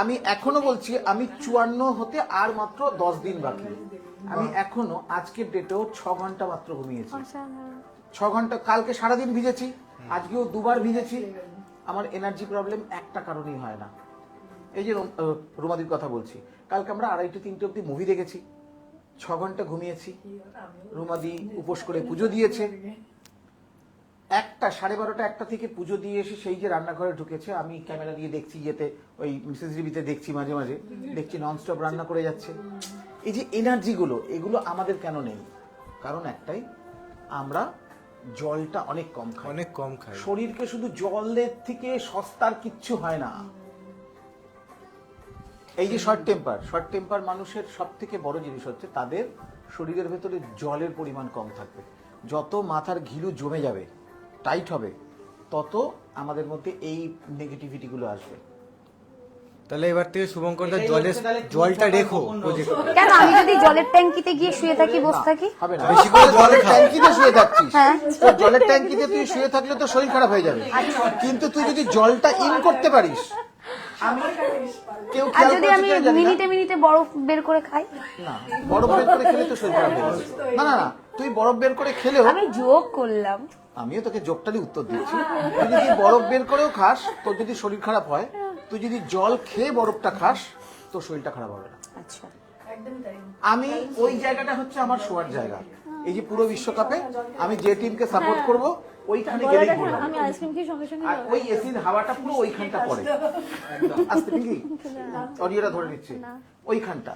আমি এখনো বলছি, আমি 54 হতে আর মাত্র 10 দিন বাকি। আমি এখনো আজকের ডেটেও 6 ঘন্টা মাত্র ঘুমিয়েছি। অসাধারণ। 6 ঘন্টা, কালকে সারাদিন ভিজেছি, আজকেও 2 বার ভিজেছি। আমার এনার্জি প্রবলেম একটা কারণেই হয় না। এই যে রুমাদির কথা বলছি, কালকে আমরা 2:30-3টে অব্দি মুভি দেখেছি, 6 ঘন্টা ঘুমিয়েছি। রুমাদি উপোস করে পুজো দিয়েছে, 1:30-1:30 থেকে পুজো দিয়ে এসে সেই যে রান্নাঘরে ঢুকেছে, আমি ক্যামেরা দিয়ে দেখছি, ইয়েতে ওই মিসেস রিবিতে দেখছি, মাঝে মাঝে দেখছি ননস্টপ রান্না করে যাচ্ছে। এই যে এনার্জিগুলো, এগুলো আমাদের কেন নেই? কারণ একটাই, আমরা জলটা অনেক কম খাই। অনেক কম খাই। শরীরকে শুধু জলের থেকে সস্তার কিচ্ছু হয় না। এই যে শর্ট টেম্পার মানুষের সব থেকে বড় জিনিস হচ্ছে তাদের শরীরের ভেতরে জলের পরিমাণ কম থাকবে। যত মাথার ঘিলু জমে যাবে, টাইট হবে, তত আমাদের মধ্যে এই নেগেটিভিটি গুলো আসবে। তাহলে এবার থেকে শুভঙ্কর দা এটাই জলের হচ্ছে তাহলে জলটা কোন রেখো কোন প্রজেক্ট। কেন আমি যদি জলের ট্যাঙ্কিতে গিয়ে শুয়ে থাকি, বসে থাকি? হবে না, বেশি করে জল জলের খাও। ট্যাঙ্কিতে শুয়ে থাকছিস, হ্যাঁ। তো জলের ট্যাঙ্কিতে তুই শুয়ে থাকলে তো শরীর খারাপ হয়ে যাবে। কিন্তু তুই যদি জলটা ইন করতে পারিস, আমি কেউ আর খেয়াল যদি করেছে আমি কিনা জানি না। মিনিটে মিনিটে বরফ বের করে খাই? না, বরফ বের করে খেলে তো শরীর খারাপ হয়ে যাবে। না না না, তুই বরফ বের করে খেলেও, আমি যোগ করলাম। আমিও তোকে জোকটারই উত্তর দিচ্ছি, তুই যদি বরফ বের করেও খাস, তোর যদি শরীর খারাপ হয়, তুই যদি জল খেয়ে বরফটা খাস, তোর শরীরটা খারাপ হবে না। আচ্ছা, আমি ওই জায়গাটা হচ্ছে আমার শোয়ার জায়গা। এই যে পুরো বিশ্বকাপে আমি যে টিমকে সাপোর্ট করব, ওইখানে গেলেই ঘুরবো। আমি আইসক্রিম খেয়ে সঙ্গে সঙ্গে আর ওই এসির হাওয়াটা পুরো ওইখানটা পড়ে, আস্তে পিঙ্কি অডিওটা ধরে নিচ্ছে, ওইখানটা।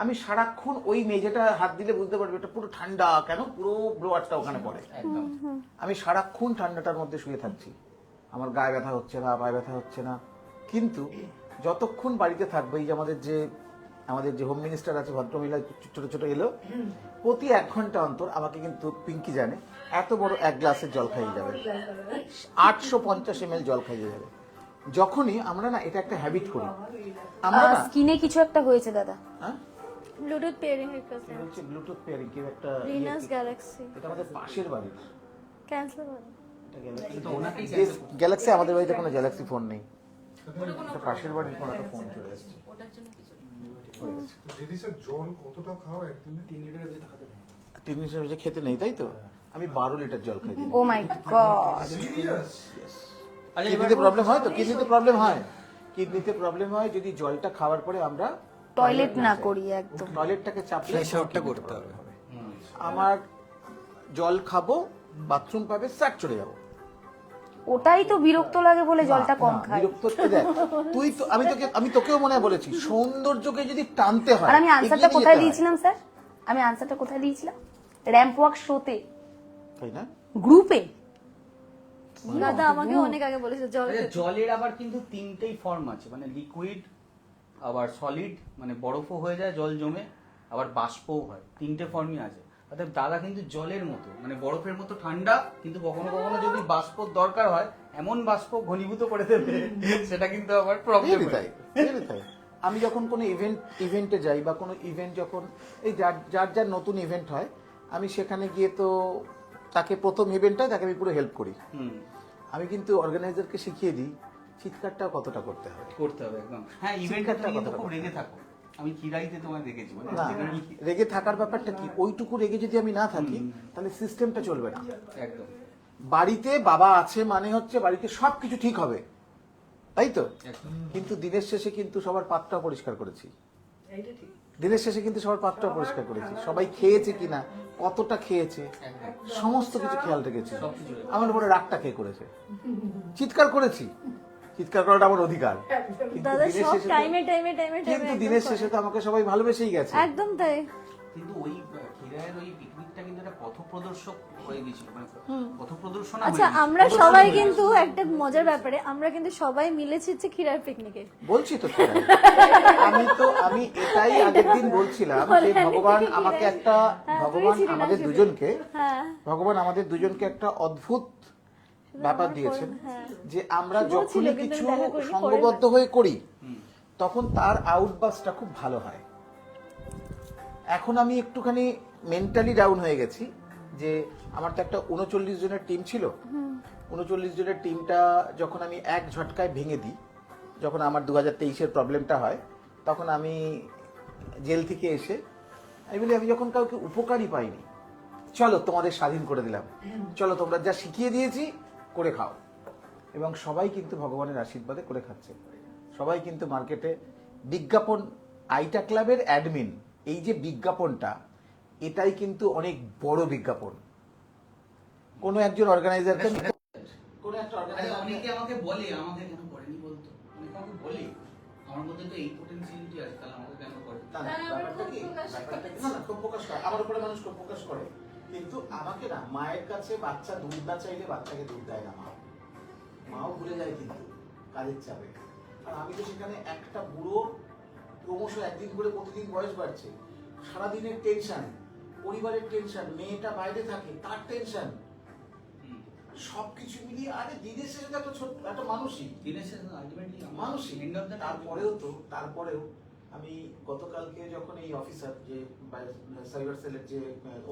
আমি সারাক্ষণ ওই মেঝেটা হাত দিলে বুঝতে পারবি এটা পুরো ঠান্ডা, কেন পুরো ব্লোয়ারটা ওখানে পড়ে। আমি সারাক্ষণ ঠান্ডাটার মধ্যে শুয়ে থাকছি, আমার গায়ে ব্যথা হচ্ছে না, পায়ে ব্যথা হচ্ছে না। কিন্তু যতক্ষণ বাড়িতে থাকবে, এই যে আমাদের যে হোম মিনিস্টার আছে, ভদ্রমহিলা ছোট ছোট এলো, প্রতি 1 ঘন্টা অন্তর আমাকে কিন্তু পিঙ্কি জানে এত বড় 1 গ্লাসের জল খাইয়ে যাবে, 850 ml জল খাইয়ে যাবে। যখনই আমরা না এটা একটা হ্যাবিট করি, আমরা না, স্কিনে কিছু একটা হয়েছে দাদা। হ্যাঁ ব্লুটুথ পেয়ারিং এর কাছে বলছে ব্লুটুথ পেয়ারিং কি একটা রিনাস গ্যালাক্সি এটা আমাদের পাশের বাড়ি, ক্যান্সেল করে। গ্যালাক্সি, আমাদের বাড়িতে কোনো গ্যালাক্সি ফোন নেই, এটা পাশের বাড়ির কোনো একটা ফোন চলে এসেছে। জল কতটা খাও একদিনে? 3 লিটার বেশি খেতে নেই, তাই তো? আমি 12 লিটার জল খাই দিনে। ও মাই গড। আচ্ছা, কিডনিতে প্রবলেম হয় তো, কিডনিতে প্রবলেম হয়, কিডনিতে প্রবলেম হয় যদি জলটা খাওয়ার পরে আমরা টয়লেট না করি একদম। টয়লেটটাকে চাপলে ফ্ল্যাশ আউটটা করতে হবে। আমার জল খাবো, বাথরুম পাবে, স্যাট চলে যাবো। ওটাই তো বিরক্ত লাগে বলে জলটা কম না, খাই। বিরক্ত হতে দেয়। তুই তো আমি তোকেও মনে হয় বলেছি, সৌন্দর্যকে যদি টানতে হয়, আর আমি আনসারটা এগিয়ে কোথায় যেতে হয়। দিয়েছিলাম স্যার? আমি আনসারটা কোথায় দিয়েছিলাম? র্যাম্প ওয়াক শোতে, তাই না? গ্রুপে। দাদা আমাকে অনেক আগে বলেছে জল আচ্ছা, খেতে। জলের আবার কিন্তু তিনটেই ফর্ম আছে, মানে লিকুইড, আবার সলিড মানে বরফও হয়ে যায় জল জমে, আবার বাষ্পও হয়, তিনটে ফর্মই আছে। অর্থাৎ দাদা কিন্তু জলের মতো, মানে বরফের মতো ঠান্ডা, কিন্তু কখনো কখনো যদি বাষ্পর দরকার হয় এমন বাষ্প ঘনীভূত করে দেবে সেটা কিন্তু আবার প্রবলেম Really তাই, really তাই। আমি যখন কোনো ইভেন্টে যাই বা কোনো ইভেন্ট যখন এই যার নতুন ইভেন্ট হয়, আমি সেখানে গিয়ে তো তাকে প্রথম ইভেন্টটা তাকে আমি পুরো হেল্প করি। আমি কিন্তু অর্গানাইজারকে শিখিয়ে দিই চিৎকারটা কতটা করতে হবে। করতে হবে একদম। হ্যাঁ, ইভেন্টটা তুমি কিন্তু খুব রেগে থাকো, আমি কিরাইতে তোমায় দেখেছি, মানে না, রেগে থাকার ব্যাপারটা কি, ওইটুকু রেগে যদি আমি না থাকি তাহলে সিস্টেমটা চলবে না। একদম বাড়িতে বাবা আছে মানে হচ্ছে বাড়িতে সবকিছু ঠিক হবে, তাই তো? একদম। কিন্তু দিনের শেষে কিন্তু সবার পাতটা পরিষ্কার করেছি, দিনের শেষে কিন্তু সবার পাতটা পরিষ্কার করেছি, সবাই খেয়েছে কিনা, কতটা খেয়েছে, সমস্ত কিছু খেয়াল রেখেছি। আমার উপরে রাগটা কে করেছে? চিৎকার করেছি, চিৎকার করাটা আমার অধিকার, কিন্তু দাদা দিনের সব শেষে তো- টাইমে কিন্তু দিনের শেষে তো আমাকে সবাই ভালোবেসেই গেছে। একদম তাই। কিন্তু ওই খিরায়ের ওই পিকনিকটা কিন্তু একটা পথপ্রদর্শক হয়ে গেছিল, মানে পথপ্রদর্শন। আচ্ছা আমরা সবাই কিন্তু একটা মজার ব্যাপারে আমরা কিন্তু সবাই মিলেছি হচ্ছে ক্ষীরার পিকনিকে। বলছি তো খিরায়। আমি এটাই আগের দিন বলছিলাম যে ভগবান আমাকে একটা, ভগবান আমাদের দুজনকে, ভগবান আমাদের দুজনকে একটা অদ্ভুত ব্যাপার দিয়েছেন যে আমরা যখনই কিছু সংঘবদ্ধ হয়ে করি তখন তার আউটবাসটা খুব ভালো হয়। এখন আমি একটুখানি মেন্টালি ডাউন হয়ে গেছি যে আমার তো একটা 39 জনের টিম ছিল, 39 জনের টিমটা যখন আমি এক ঝটকায় ভেঙে দিই, যখন আমার 2023-এর প্রবলেমটা হয়, তখন আমি জেল থেকে এসে আমি বলি আমি যখন কাউকে উপকারই পাইনি, চলো তোমাদের স্বাধীন করে দিলাম, চলো তোমরা যা শিখিয়ে দিয়েছি করে খাও। এবং সবাই কিন্তু ভগবানের আশীর্বাদে করে খাচ্ছে। সবাই কিন্তু মার্কেটে বিজ্ঞাপন, আইটা ক্লাবের অ্যাডমিন, এই যে বিজ্ঞাপনটা, এটাই কিন্তু অনেক বড় বিজ্ঞাপন। কোনো একজন অর্গানাইজারকে, কোনো একটা অর্গানাইজার অনেকে আমাকে বলে আমাকে কেন করেনি বলতো, অনেকে আমাকে বলে আমার মধ্যে তো এই পোটেনশিয়ালিটি আছে, তাহলে আমাকে কেন করে? না, না, ব্যাপারটা কি? না, না, ক্ষোভ প্রকাশ করে, আমার উপরে মানুষ ক্ষোভ প্রকাশ করে, কিন্তু আমাকে না, মায়ের কাছে বাচ্চা দুধ না চাইলে বাচ্চাকে দুধ দেয় না মা, মাও ভুলে যায় কিন্তু কাজের চাপে। আর আমি তো সেখানে একটা বুড়ো, ক্রমশ একদিন করে প্রতিদিন বয়স বাড়ছে, সারাদিনের টেনশন, পরিবারের টেনশন, মেয়েটা বাইরে থাকে তার টেনশন, সবকিছু মিলিয়ে আরে দিনের শেষে তো একটা ছোট একটা মানুষই, দিনের শেষে আলটিমেটলি মানুষই। তারপরেও আমি গতকালকে যখন এই অফিসার যে সাইবার সেলের যে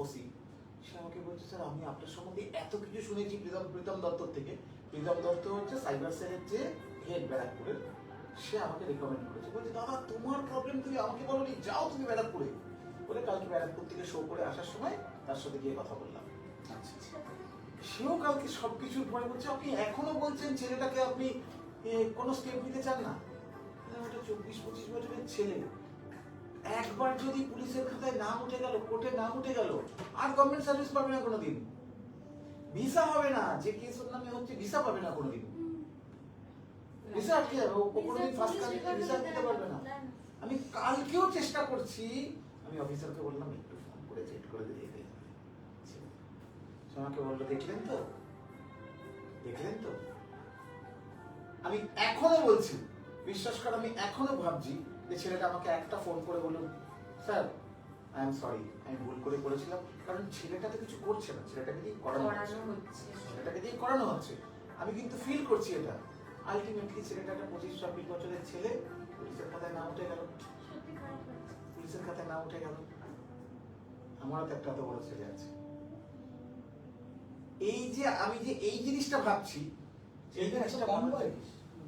ওসি, সে আমাকে বলছে স্যার আমি আপনার সম্বন্ধে এত কিছু শুনেছি প্রীতম দত্তর থেকে। প্রীতম দত্ত হচ্ছে সাইবার সেলের যে হেড ব্যারাকপুরের, সে আমাকে রেকমেন্ড করেছে, বলছে দাদা তোমার প্রবলেম তুমি আমাকে বলোনি, যাও তুমি ব্যারাকপুরে। বলে কালকে ব্যারাকপুর থেকে শো করে আসার সময় তার সাথে গিয়ে কথা বললাম। সেও কালকে সবকিছুর পরে বলছে আপনি এখনো বলছেন ছেলেটাকে আপনি কোনো স্টেপ নিতে চান না। ওটা 24-25 বছরের ছেলে, একবার যদি পুলিশের খাতায় নাম উঠে গেল, কোর্টে নাম উঠে গেল, আর গভর্নমেন্ট সার্ভিস পাবে না কোনোদিন, ভিসা হবে না, যে কেসের নামে হচ্ছে ভিসা পাবে না কোনোদিন, ভিসা আটকে যাবে, ও কোনোদিন ফার্স্ট কান্ট্রিতে ভিসা দিতে পারবে না। আমি কালকেও চেষ্টা করছি, আমি অফিসারকে বললাম একটু ফোন করে চেক করে দিলে আমাকে বললো দেখলেন তো, দেখলেন তো। আমি এখনো বলছি, বিশ্বাস কর আমি এখনো ভাবছি যে ছেলেটা আমাকে একটা ফোন করে বলুন স্যার আই এম সরি, আমি ভুল করে করেছিলাম, কারণ ছেলেটা তো কিছু করছে না, ছেলেটাকে দিয়ে করানো হচ্ছে, ছেলেটাকে দিয়ে করানো হচ্ছে। আমি কিন্তু ফিল করছি এটা, আলটিমেটলি ছেলেটা একটা 25-26 বছরের ছেলে, পুলিশের খাতায় নাম উঠে গেল, পুলিশের খাতায় নাম উঠে গেল। আমারও তো একটা এত বড় ছেলে আছে। এই যে আমি যে এই জিনিসটা ভাবছি, এই জিনিসটা কম বয়স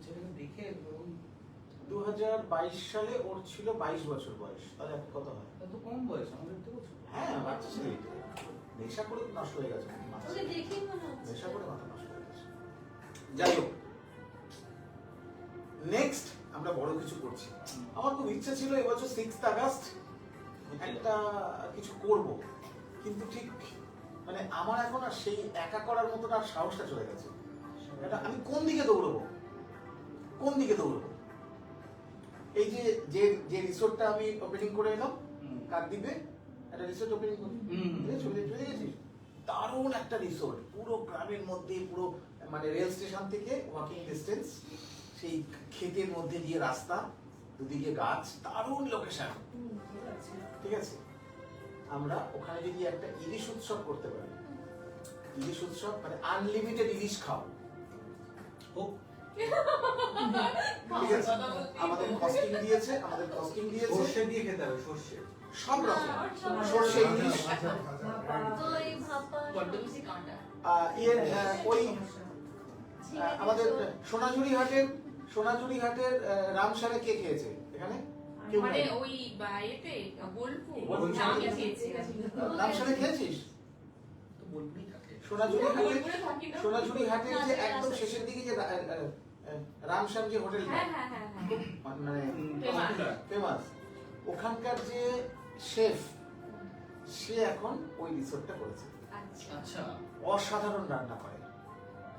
ছেলেকে দেখে 2022 সালে ওর ছিল 22 বছর বয়স, তাহলে এখন কত হয়? তো কম বয়স আমাদের তো। হ্যাঁ বাচ্চা ছেলে। নেশা করে তো নষ্ট হয়ে গেছে মাথা। ওকে দেখেই মনে হচ্ছে নেশা করে মাথা নষ্ট হয়ে গেছে। যাই হোক, নেক্সট আমরা বড় কিছু করছি। আমার খুব ইচ্ছা ছিল এবছর 6th আগস্ট একটা কিছু করব, কিন্তু ঠিক মানে আমার এখন আর সেই একা করার মতো আর সাহসটা চলে গেছে। এটা আমি কোন দিকে দৌড়বো, কোন দিকে দৌড়বো? এই যে যে যে রিসোর্টটা আমি ওপেনিং করে এলাম কাকদ্বীপে, একটা রিসোর্ট ওপেনিং করি, চলে গেছিস? দারুণ একটা রিসোর্ট, পুরো গ্রামের মধ্যে, পুরো মানে রেল স্টেশন থেকে ওয়াকিং ডিস্টেন্স, সেই ক্ষেতের মধ্যে দিয়ে রাস্তা, দুদিকে গাছ, দারুণ লোকেশন। ঠিক আছে, আমরা ওখানে যদি একটা ইলিশ উৎসব করতে পারি, ইলিশ উৎসব মানে আনলিমিটেড ইলিশ খাও, ঠিক আছে? আমাদের কস্টিং দিয়েছে, সর্ষে দিয়ে খেতে হবে, সর্ষে। সব রকম সর্ষে ইলিশ, দই ভাপা ওই আমাদের সোনাঝুরি হাটের রামসারে কে খেয়েছে এখানে? কেউ মানে নেই? ওই এতে বোলপুর বোলপুর। আমি খেয়েছি। রামসারে খেয়েছিস? তো বলবেই থাকে। সোনাঝুরি হাটের যে একদম শেষের দিকে যে রামশ্যাম যে হোটেলটা, হ্যাঁ হ্যাঁ হ্যাঁ হ্যাঁ। মানে Famous। ফেমাস, ওখানকার যে শেফ, সে এখন ওই রিসোর্টটা করেছে। আচ্ছা, অসাধারণ রান্না করে।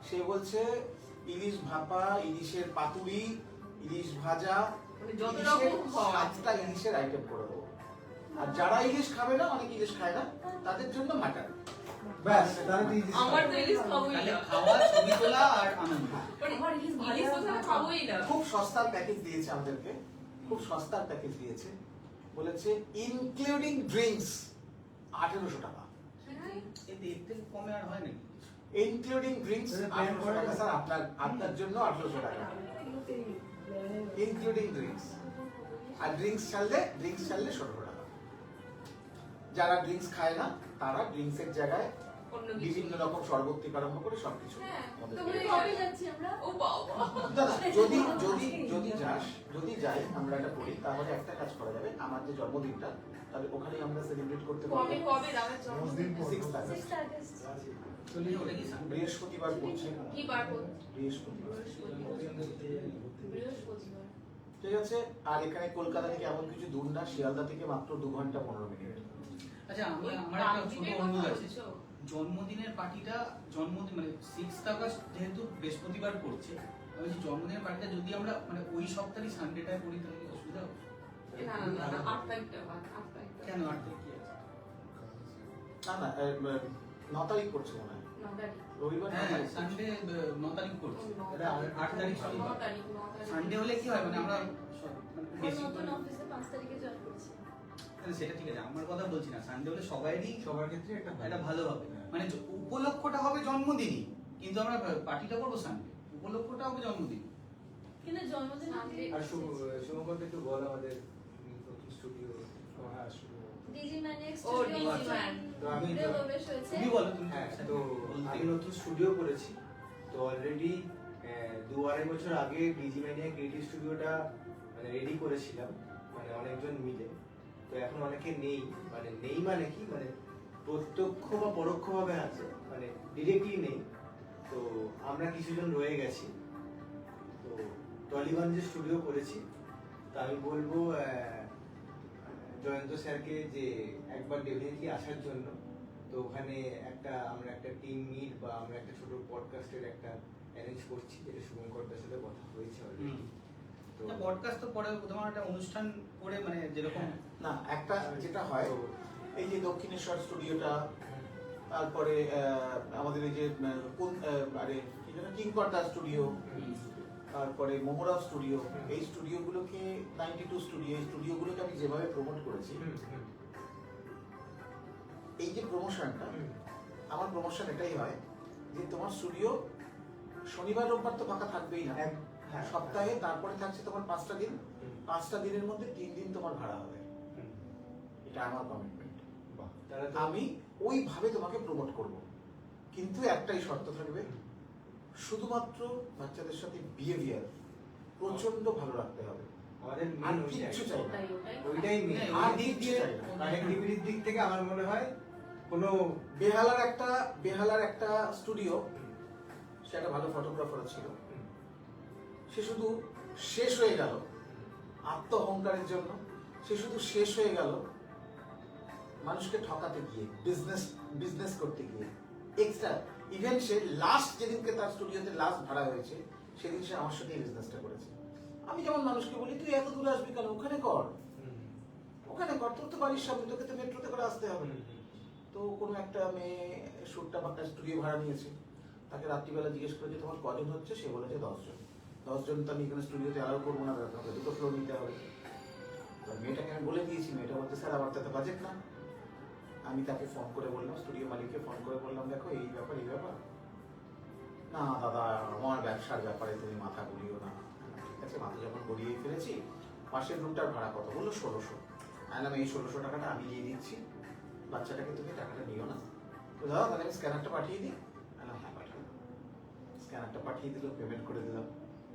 সে বলছে ইলিশ ভাপা, ইলিশের পাতুরি, ইলিশ ভাজা, মানে যত ইলিশের রকম খাওয়া আছে। 7টা ইলিশের আইটেম করে দেবো। আর যারা ইলিশ খাবে না, অনেক ইলিশ খায় না, তাদের জন্য মাটন। ব্যাস, তাহলে তুই ইলিশ আমার খাবি। তো ইলিশ খাবোই তাহলে না। খাওয়া, ছবি তোলা আর আনন্দ। মানে ইলিশ তো তাহলে খাবোই না। খুব সস্তার প্যাকেজ দিয়েছে আমাদেরকে, খুব সস্তার প্যাকেজ দিয়েছে। বলেছে ইনক্লুডিং ড্রিঙ্কস 1800 টাকা, এতে এতে কমে আর হয় নাকি? ইনক্লুডিং ড্রিঙ্কস 1800 টাকা স্যার, আপনার জন্য 1800 টাকা ইনক্লুডিং ড্রিঙ্কস। আর ড্রিঙ্কস ছাড়লে 1700 টাকা। যারা ড্রিঙ্কস খায় না, তারা ড্রিঙ্কস এর জায়গায় অন্য কিছু। বিভিন্ন রকম শরবত থেকে আরম্ভ করে সবকিছু হ্যাঁ, আমাদেরকে তোমরা দেয়। কবে যাচ্ছি আমরা? ও বাবা। দাদা, যদি যাই আমরা এটা করি, তাহলে একটা কাজ করা যাবে, আমার যে জন্মদিনটা তাহলে ওখানেই আমরা সেলিব্রেট করতে পারবো। কবে রামের জন্মদিন? 6th আগস্ট 6th আগস্ট ওটা কি সানডে? বৃহস্পতিবার পড়ছে, কি বার করতে? বৃহস্পতিবার। বৃহস্পতিবার। ঠিক আছে, আর এখানে কলকাতা থেকে এমন কিছু দূর না, শিয়ালদা থেকে মাত্র 2 ঘন্টা 15 মিনিট। আচ্ছা, আমার একটা ছোট রামদীপের অনুরোধ কথা আছে। বলছো? জন্মদিনের পার্টিটা, জন্মদিন মানে 6th আগস্ট যেহেতু বৃহস্পতিবার পড়ছে, আমি বলছি জন্মদিনের পার্টিটা যদি আমরা মানে ওই সপ্তাহে সানডেটায় করি তাহলে কি অসুবিধা হবে? না না না, 8 তারিখটা বাদ, 8 তারিখটা। কেন 8 তারিখ কি আছে? না 9 তারিখ পড়ছে মনে হয়, 9 তারিখ। রবিবার 9 হ্যাঁ, তারিখ। সানডে 9 তারিখ পড়ছে। ও, 9 এটা 8 তারিখ সরি। 9 তারিখ, 9 তারিখ। সানডে হলে কি হয় মানে আমরা মানে বেশি নতুন অফিসে 5 তারিখে জয়েন করছি। তাহলে সেটা ঠিক আছে, আমার কথা বলছি না। সানডে হলে সবারই সবার ক্ষেত্রে একটা এটা ভালো হবে। মানে উপলক্ষটা হবে জন্মদিনই, কিন্তু আমরা পার্টিটা করবো সানডে, উপলক্ষটা হবে জন্মদিন। কিন্তু জন্মদিন আগে আর শুভঙ্কর একটু বল আমাদের নতুন স্টুডিও। হ্যাঁ, ডিজি ম্যানেক্স ও, ডিজি ম্যান। তো আমি ভিডিও প্রবেশ হয়েছে। তুমি বলো, তুমি হ্যাঁ, তো আমি নতুন স্টুডিও করেছি। তো অলরেডি 2-2.5 বছর আগে ডিজি ম্যানিয়া ক্রিয়েটিভ স্টুডিওটা মানে রেডি করেছিলাম, মানে অনেকজন মিলে। তো এখন অনেকে নেই, মানে কি মানে প্রত্যক্ষ বা পরোক্ষভাবে আছে, মানে ডিরেক্টলি নেই। তো আমরা কিছুজন রয়ে গেছি। তো টলিগঞ্জে স্টুডিও করেছি। তো আমি বলবো জয়ন্ত স্যারকে যে একবার ডেফিনেটলি আসার জন্য। তো ওখানে আমরা একটা টিম মিট বা আমরা একটা ছোট পডকাস্টের একটা অ্যারেঞ্জ করছি, যেটা শুভঙ্করদার সাথে কথা হয়েছে অলরেডি। তো পডকাস্ট তো পরে তোমার একটা অনুষ্ঠান করে মানে যেরকম না, একটা যেটা হয়, এই যে দক্ষিণেশ্বর স্টুডিওটা, তারপরে আমাদের এই যে কিংকর্তা স্টুডিও, তারপরে মোহরা স্টুডিও, এই স্টুডিওগুলোকে 92 স্টুডিও, এই স্টুডিওগুলোকে আমি যেভাবে প্রমোট করেছি, এই যে প্রমোশনটা, আমার প্রমোশন এটাই হয় যে তোমার স্টুডিও শনিবার রোববার তো ফাঁকা থাকবেই না সপ্তাহে, তারপরে থাকছে তোমার 5টা দিন, 5টা দিনের মধ্যে 3 দিন তোমার ভাড়া হবে। এটা আমার কমিটমেন্ট। তাহলে তো আমি ওইভাবে তোমাকে প্রমোট করব, কিন্তু একটাই শর্ত থাকবে, শুধুমাত্র বাচ্চাদের সাথে বিহেভিয়ার প্রচন্ড ভালো রাখতে হবে, আমাদের আর মেন কিচ্ছু চাই না। ওটাই ওটাই। ওইটাই মেন। আর দিক কিচ্ছু দিয়ে চাই না। কানেক্টিভিটির দিক থেকে আমার মনে হয় কোনো বেহালার একটা স্টুডিও, সে একটা ভালো ফটোগ্রাফার ছিল, সে শুধু শেষ হয়ে গেল আত্ম অহংকারের জন্য, সে শুধু শেষ হয়ে গেল মানুষকে ঠকাতে গিয়ে, বিজনেস করতে গিয়ে। এক্সট্রা ইভেন সে লাস্ট যেদিনকে তার স্টুডিওতে লাস্ট ভাড়া হয়েছে সেদিন সে আমার সাথে বিজনেসটা করেছে। আমি যেমন মানুষকে বলি তুই এত দূরে আসবি কেন, ওখানে কর, তোর তো বাড়ির সামনে, তোকে তো মেট্রোতে করে আসতে হবে। তো কোনো একটা মেয়ে শ্যুটটা বা স্টুডিও ভাড়া নিয়েছে, তাকে রাত্রিবেলা জিজ্ঞেস করে যে তোমার কজন হচ্ছে, সে বলেছে 10 জন। 10 জন তো আমি এখানে স্টুডিওতে অ্যালাউ করবো না, তাকে 2টো ফ্লোর নিতে হবে। তো মেয়েটাকে আমি বলে দিয়েছি, মেয়েটা বলতে স্যার আমার তো বাজেট না। আমি তাকে ফোন করে বললাম, স্টুডিও মালিককে ফোন করে বললাম দেখো এই ব্যাপার। না দাদা আমার ব্যবসার ব্যাপারে তুমি মাথা গলিও না। ঠিক আছে, মাথা যখন গলিয়ে ফেলেছি, পাশের রুমটার ভাড়া কত বললো 1600। আমি এই 1600 টাকাটা আমি দিয়ে দিচ্ছি, বাচ্চাটাকে তুমি টাকাটা নিও না। তো দাদা তাহলে আমি স্ক্যানারটা পাঠিয়ে দিই। হ্যাঁ পাঠাবো। স্ক্যানারটা পাঠিয়ে দিল, পেমেন্ট করে দিলাম।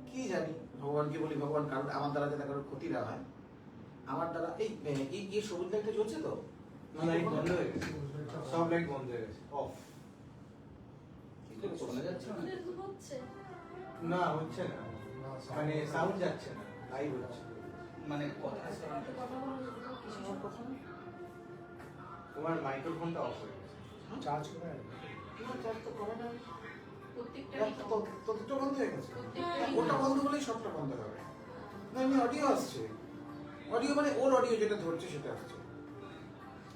কি জানি ভগবানকে বলি, ভগবান কারণ আমার দ্বারা যাতে কারোর ক্ষতি না হয়। আমার দ্বারা এই সবুজ লাইটটা জ্বলছে তো, লাইট বন্ধ হয়ে গেছে, সব লাইট বন্ধ হয়ে গেছে, অফ। শোনা যাচ্ছে না? না হচ্ছে না, মানে সাউন্ড যাচ্ছে না, লাইভ হচ্ছে। মানে কথা তোমার মাইক্রোফোনটা অফ হয়ে গেছে, চার্জ করে তো করে না, প্রত্যেকটা তোরটা বন্ধ হয়ে গেছে। ওটা বন্ধ হলেই সবটা বন্ধ হবে। না এমনি অডিও আসছে, অডিও মানে ওর অডিও যেটা ধরছে সেটা আসছে।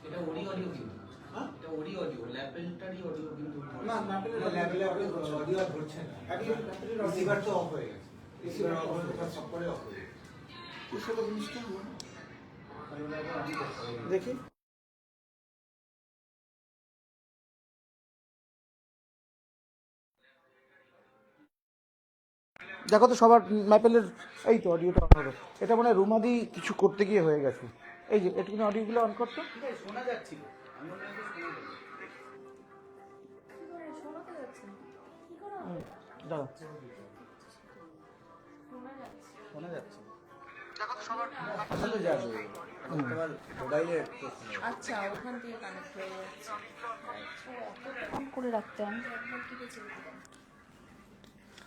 এটা অডিও কিন্তু, হ্যাঁ এটা অডিও ল্যাপেলটারই অডিও কিন্তু। না ল্যাপেলের লেভেলে অডিও আর ধরছে না, রিসিভার তো অফ হয়ে গেছে, রিসিভার অফ হয়ে গেছে, সব করে অফ হয়ে গেছে। সেটা জিনিসটা দেখি। দেখো তো সবার ম্যাপেলের এই তো অডিওটা অন হবে। এটা মনে হয় রুমাদি কিছু করতে গিয়ে হয়ে গেছে। এই যে একটুখানি অডিওগুলো অন করতো। শোনা যাচ্ছিল, আমি মনে হয় শোনা যাচ্ছে। দাঁড়া শোনা যাচ্ছে। আসলে যাবে তোমার মোবাইলের আচ্ছা ওখান থেকে কানেক্ট হয়ে যাচ্ছে। অন করে রাখতে আমি।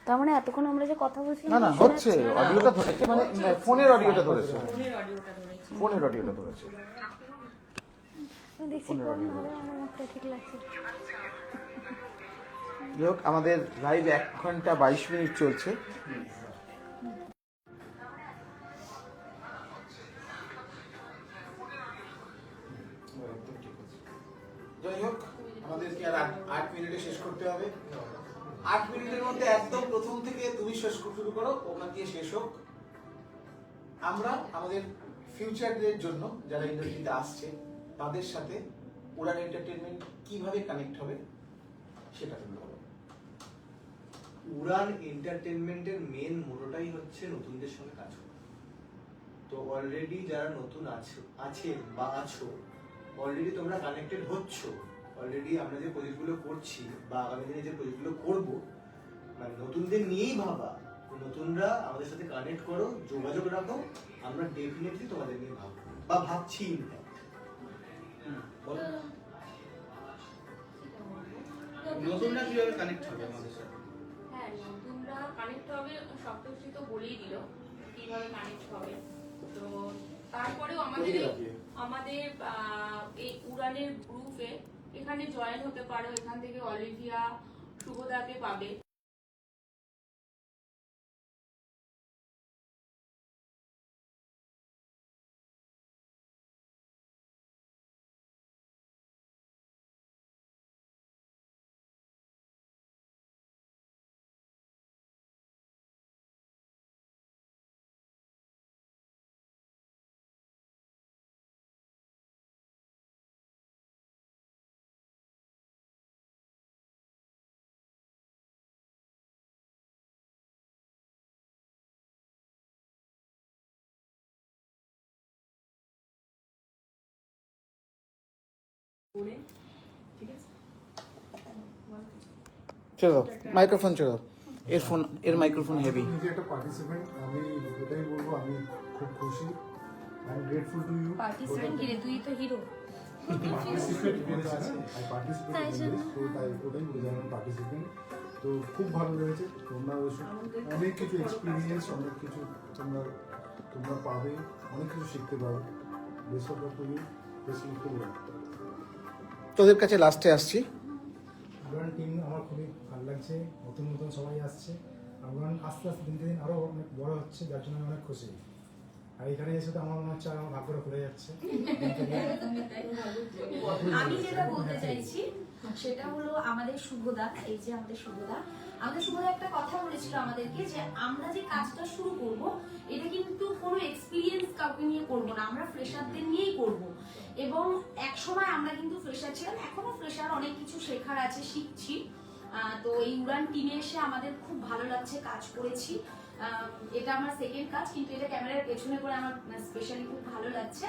তার মানে এতক্ষণ আমরা যে কথা বলছিলাম না হচ্ছে অডিওটা ধরেছে, মানে ফোনের অডিওটা ধরেছে, ফোনের অডিওটা ধরেছি। ফোনের অডিওটা ধরেছে। আমি দেখছি কোন ভাবে আমার মুখটা ঠিক লাগছে। যাই হোক আমাদের লাইভ 1 ঘন্টা 22 মিনিট চলছে। যাই হোক আমাদেরকে আর 8 মিনিটে শেষ করতে হবে। 8 মিনিটের মধ্যে একদম প্রথম থেকে তুমি শেষ শুরু করো, ওখান দিয়ে শেষ হোক। আমরা আমাদের ফিউচারদের জন্য যারা ইন্ডাস্ট্রিতে আসছে তাদের সাথে উড়ান এন্টারটেইনমেন্ট কিভাবে কানেক্ট হবে সেটা তুমি বলো। উড়ান এন্টারটেনমেন্টের মেন মোটোটাই হচ্ছে নতুনদের সঙ্গে কাজ করা। তো অলরেডি যারা নতুন আছে বা আছো, অলরেডি তোমরা কানেক্টেড হচ্ছ। অলরেডি আমরা যে প্রজেক্টগুলো করছি বা আগামী দিনে যে প্রজেক্টগুলো করবো, মানে নতুনদের নিয়েই ভাবা। নতুনরা আমাদের সাথে কানেক্ট করো, যোগাযোগ রাখো, আমরা ডেফিনেটলি তোমাদের নিয়ে ভাববো বা ভাবছি। বলো নতুনরা কিভাবে কানেক্ট হবে আমাদের সাথে? হ্যাঁ নতুনরা কানেক্ট হবে, সপ্তর্ষি তো বলেই দিল কিভাবে কানেক্ট হবে। তো তারপরেও আমাদের এই উড়ানের গ্রুপে এখানে জয়েন হতে পারো। এখান থেকে অলিভিয়া শুভদাকে পাবে। চলো মাইক্রোফোন চলো, এর মাইক্রোফোন হেভি। যে একটা পার্টিসিপেন্ট, আমি এটাই বলবো আমি খুব খুশি। I am grateful to you. Participant কি রে, তুই তো হিরো। পার্টিসিপেট করেছে না, আই পার্টিসিপেট তাই ইন জন্য। দিস, তো তাই ওটাই বলে জানেন পার্টিসিপেন্ট। তো খুব ভালো লেগেছে, তোমরা অনেক কিছু এক্সপিরিয়েন্স, অনেক কিছু তোমরা পাবে, অনেক কিছু শিখতে পাবে। Best of luck to you, best of luck to you. তোদের কাছে লাস্টে আসছি। আরবান টিম আমার খুবই ভালো লাগছে, নতুন নতুন সবাই আসছে। আরবান আস্তে আস্তে দিন দিন আরও অনেক বড় হচ্ছে, যার জন্য আমি অনেক খুশি। আর এখানে এসে তো আমার মনে হচ্ছে আর আমার ভাগ্যটা খুলে যাচ্ছে। আমি যেটা বলতে চাইছি সেটা হলো আমাদের শুভদা, এই যে আমাদের শুভদা একটা কথা বলেছিল আমাদেরকে যে আমরা যে কাজটা শুরু করব এটা কিন্তু কোনো এক্সপিরিয়েন্স কাউকে নিয়ে করব না, আমরা ফ্রেশারদের নিয়েই করব। এবং এক সময় আমরা কিন্তু ফ্রেশার ছিলাম, এখনো ফ্রেশার, অনেক কিছু শেখার আছে, শিখছি। তো এই উড়ান টিমে এসে আমাদের খুব ভালো লাগছে, কাজ করেছি। এটা আমার সেকেন্ড কাজ, কিন্তু এটা ক্যামেরার পেছনে করে আমার স্পেশালি খুব ভালো লাগছে।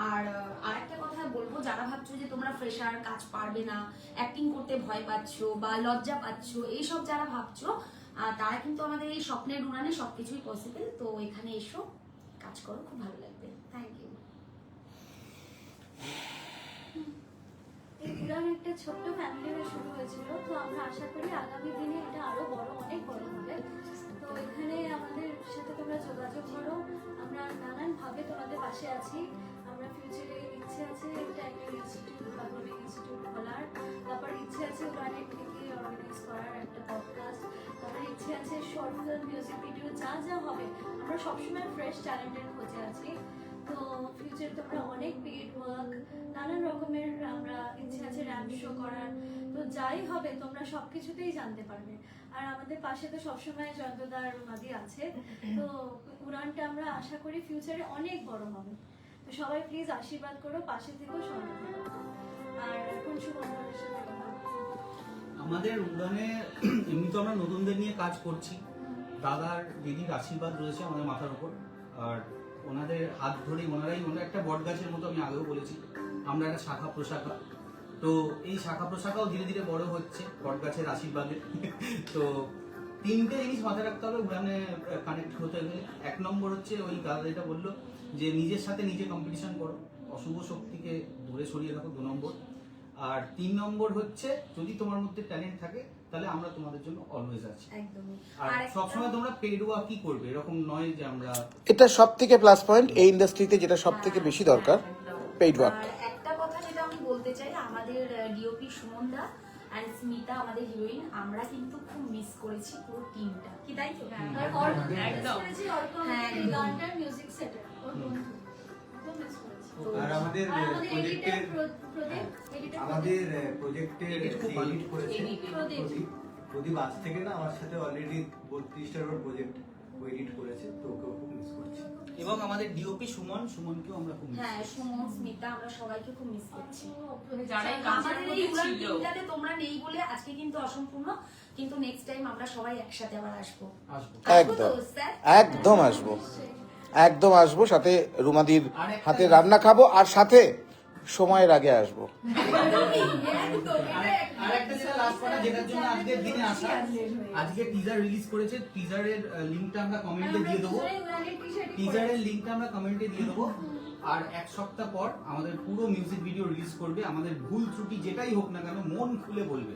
আর আরেকটা কথা বলবো, যারা ভাবছো যে তোমরা ফ্রেশার, কাজ পারবে না, অ্যাক্টিং করতে ভয় পাচ্ছো বা লজ্জা পাচ্ছো, এইসব যারা ভাবছো তারা কিন্তু আমাদের এই স্বপ্নের উড়ানে সবকিছুই পসিবল। তো এখানে এসো, কাজ করো, খুব ভালো লাগবে। Thank you. এই উড়ান একটা ছোট্ট ফ্যামিলি হয়ে শুরু হয়েছিল, তো আমরা আশা করি আগামী দিনে এটা আরো বড়, অনেক বড় হবে। তো এখানে আমাদের সাথে তোমরা যোগাযোগ করো, আমরা নানান ভাবে তোমাদের পাশে আছি। আমরা ফিউচারে ইচ্ছে আছে একটা ইনস্টিটিউট বা ইনস্টিটিউট খোলার, তারপর ইচ্ছে আছে উড়ানের থেকে অর্গানাইজ করার একটা পডকাস্ট, তারপর ইচ্ছে আছে শর্ট ফিল্ম, মিউজিক ভিডিও, যা যা হবে। আমরা সবসময় ফ্রেশ ট্যালেন্টের খোঁজে আছি। তো ফিউচারে তোমরা অনেক পেড ওয়ার্ক, নানান রকমের আমরা ইচ্ছে আছে র্যাম্প শো করার। তো যাই হবে তোমরা সবকিছুতেই জানতে পারবে। আর আমাদের পাশে তো সবসময় জয়ন্তদার মাদি আছে। তো উড়ানটা আমরা আশা করি ফিউচারে অনেক বড় হবে। তো সবাই প্লিজ আশীর্বাদ করো, পাশে থেকেও সঙ্গে থেকো। আর এখন শুভঙ্করের সাথে কথা বলবো। আমাদের উড়ানে এমনি তো আমরা নতুনদের নিয়ে কাজ করছি, দাদার দিদির আশীর্বাদ রয়েছে আমাদের মাথার উপর। আর ওনাদের হাত ধরেই ওনারা একটা বট গাছের মতো, আমি আগেও বলেছি আমরা একটা শাখা প্রশাখা। তো এই শাখা প্রশাখাও ধীরে ধীরে বড় হচ্ছে বট গাছের আশীর্বাদে। তো তিনটে জিনিস মাথায় রাখতে হবে উড়ানে কানেক্ট হতে গেলে। এক নম্বর হচ্ছে ওই দাদা যেটা বললো যে নিজের সাথে নিজে কম্পিটিশন করো, অশুভ শক্তিকে দূরে সরিয়ে রাখো, 2 নম্বর। আর 3 নম্বর হচ্ছে যদি তোমার মধ্যে ট্যালেন্ট থাকে তাহলে আমরা তোমাদের জন্য অলওয়েজ আছি। একদমই। আর সবসময় তোমরা পেড ওয়ার্কই করবে, এরকম নয় যে আমরা। এটা সব থেকে প্লাস পয়েন্ট এই ইন্ডাস্ট্রিতে, যেটা সব থেকে বেশি দরকার, পেইড ওয়ার্ক। আর একটা কথা যেটা আমি বলতে চাই, আমাদের ডিওপি সুমনদা আর স্মিতা আমাদের হিরোইন, আমরা কিন্তু খুব মিস করেছি পুরো টিমটা, কি তাই তো? আর অর্ক miss করেছি, অর্ক হ্যাঁ, আমাদের গানটার মিউজিক সেটার, ওর বন্ধু, ওকে miss করেছি। আর আমাদের আর আমাদের প্রজেক্টের এডিটর প্রদীপ, এডিটর আমাদের প্রজেক্টের এডিট করেছে প্রদীপ। প্রদীপ আজ থেকে না আমার সাথে অলরেডি 32টার ওর প্রজেক্ট এডিট করেছে, তো ওকেও খুব মিস করছি। এবং আমাদের ডিওপি সুমনকেও আমরা খুব miss হ্যাঁ, করছি। সুমন, স্মিতা, আমরা সবাইকে খুব মিস করছি। যারাই কাজের আমাদের এই মধ্যে উড়ান ছিল। টিমটাতে তোমরা নেই বলে আজকে কিন্তু অসম্পূর্ণ, কিন্তু নেক্সট টাইম আমরা সবাই একসাথে আবার আসবো। আসবো। আসবো তো, একদম স্যার? একদম আসবো, একদম আসবো। সাথে রুমাদির হাতে রান্না খাবো, আর সাথে সময়ের আগে আসবো। আর একটা যেটা লাস্ট কথা, যেটার জন্য আজকের দিনে আসা, আজকে টিজার রিলিজ করেছে, টিজারের লিংকটা আমরা কমেন্টে দিয়ে দেবো। টিজারের লিংকটা আমরা কমেন্টে দিয়ে দেবো। আর 1 সপ্তাহ পর আমাদের পুরো মিউজিক ভিডিও রিলিজ করবে। আমাদের ভুল ত্রুটি যেটাই হোক না কেন মন খুলে বলবে,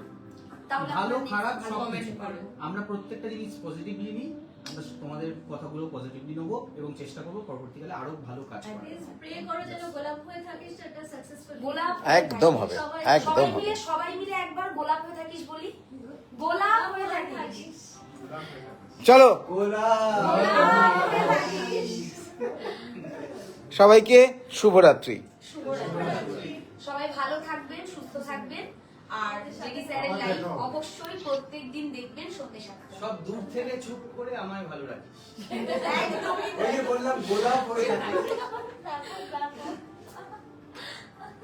তাহলে ভালো আমরা খারাপ next সব comment কিছু। করবো। আমরা প্রত্যেকটা জিনিস পজিটিভলি নিই, আমরা তোমাদের কথাগুলো পজিটিভলি নেবো এবং চেষ্টা করবো পরবর্তীকালে আরো ভালো কাজ করার। প্রে করো যেন গোলাপ হয়ে থাকিস, সেটা সাকসেসফুল। গোলাপ একদম হবে, একদম হবে। সবাই মিলে একবার গোলাপ হয়ে থাকিস বলি, গোলাপ হয়ে থাকিস। চলো সবাইকে শুভরাত্রি। সবাই ভালো থাকবেন, সুস্থ থাকবেন। আর জেডি স্যারের লাইভ অবশ্যই প্রত্যেকদিন দেখবেন সন্ধ্যে 7টায়। সব দূর থেকে চুপ করে আমায় ভালো রাখিস। একদমই ওই যে বললাম গোলাপ হয়ে থাকে। তারপর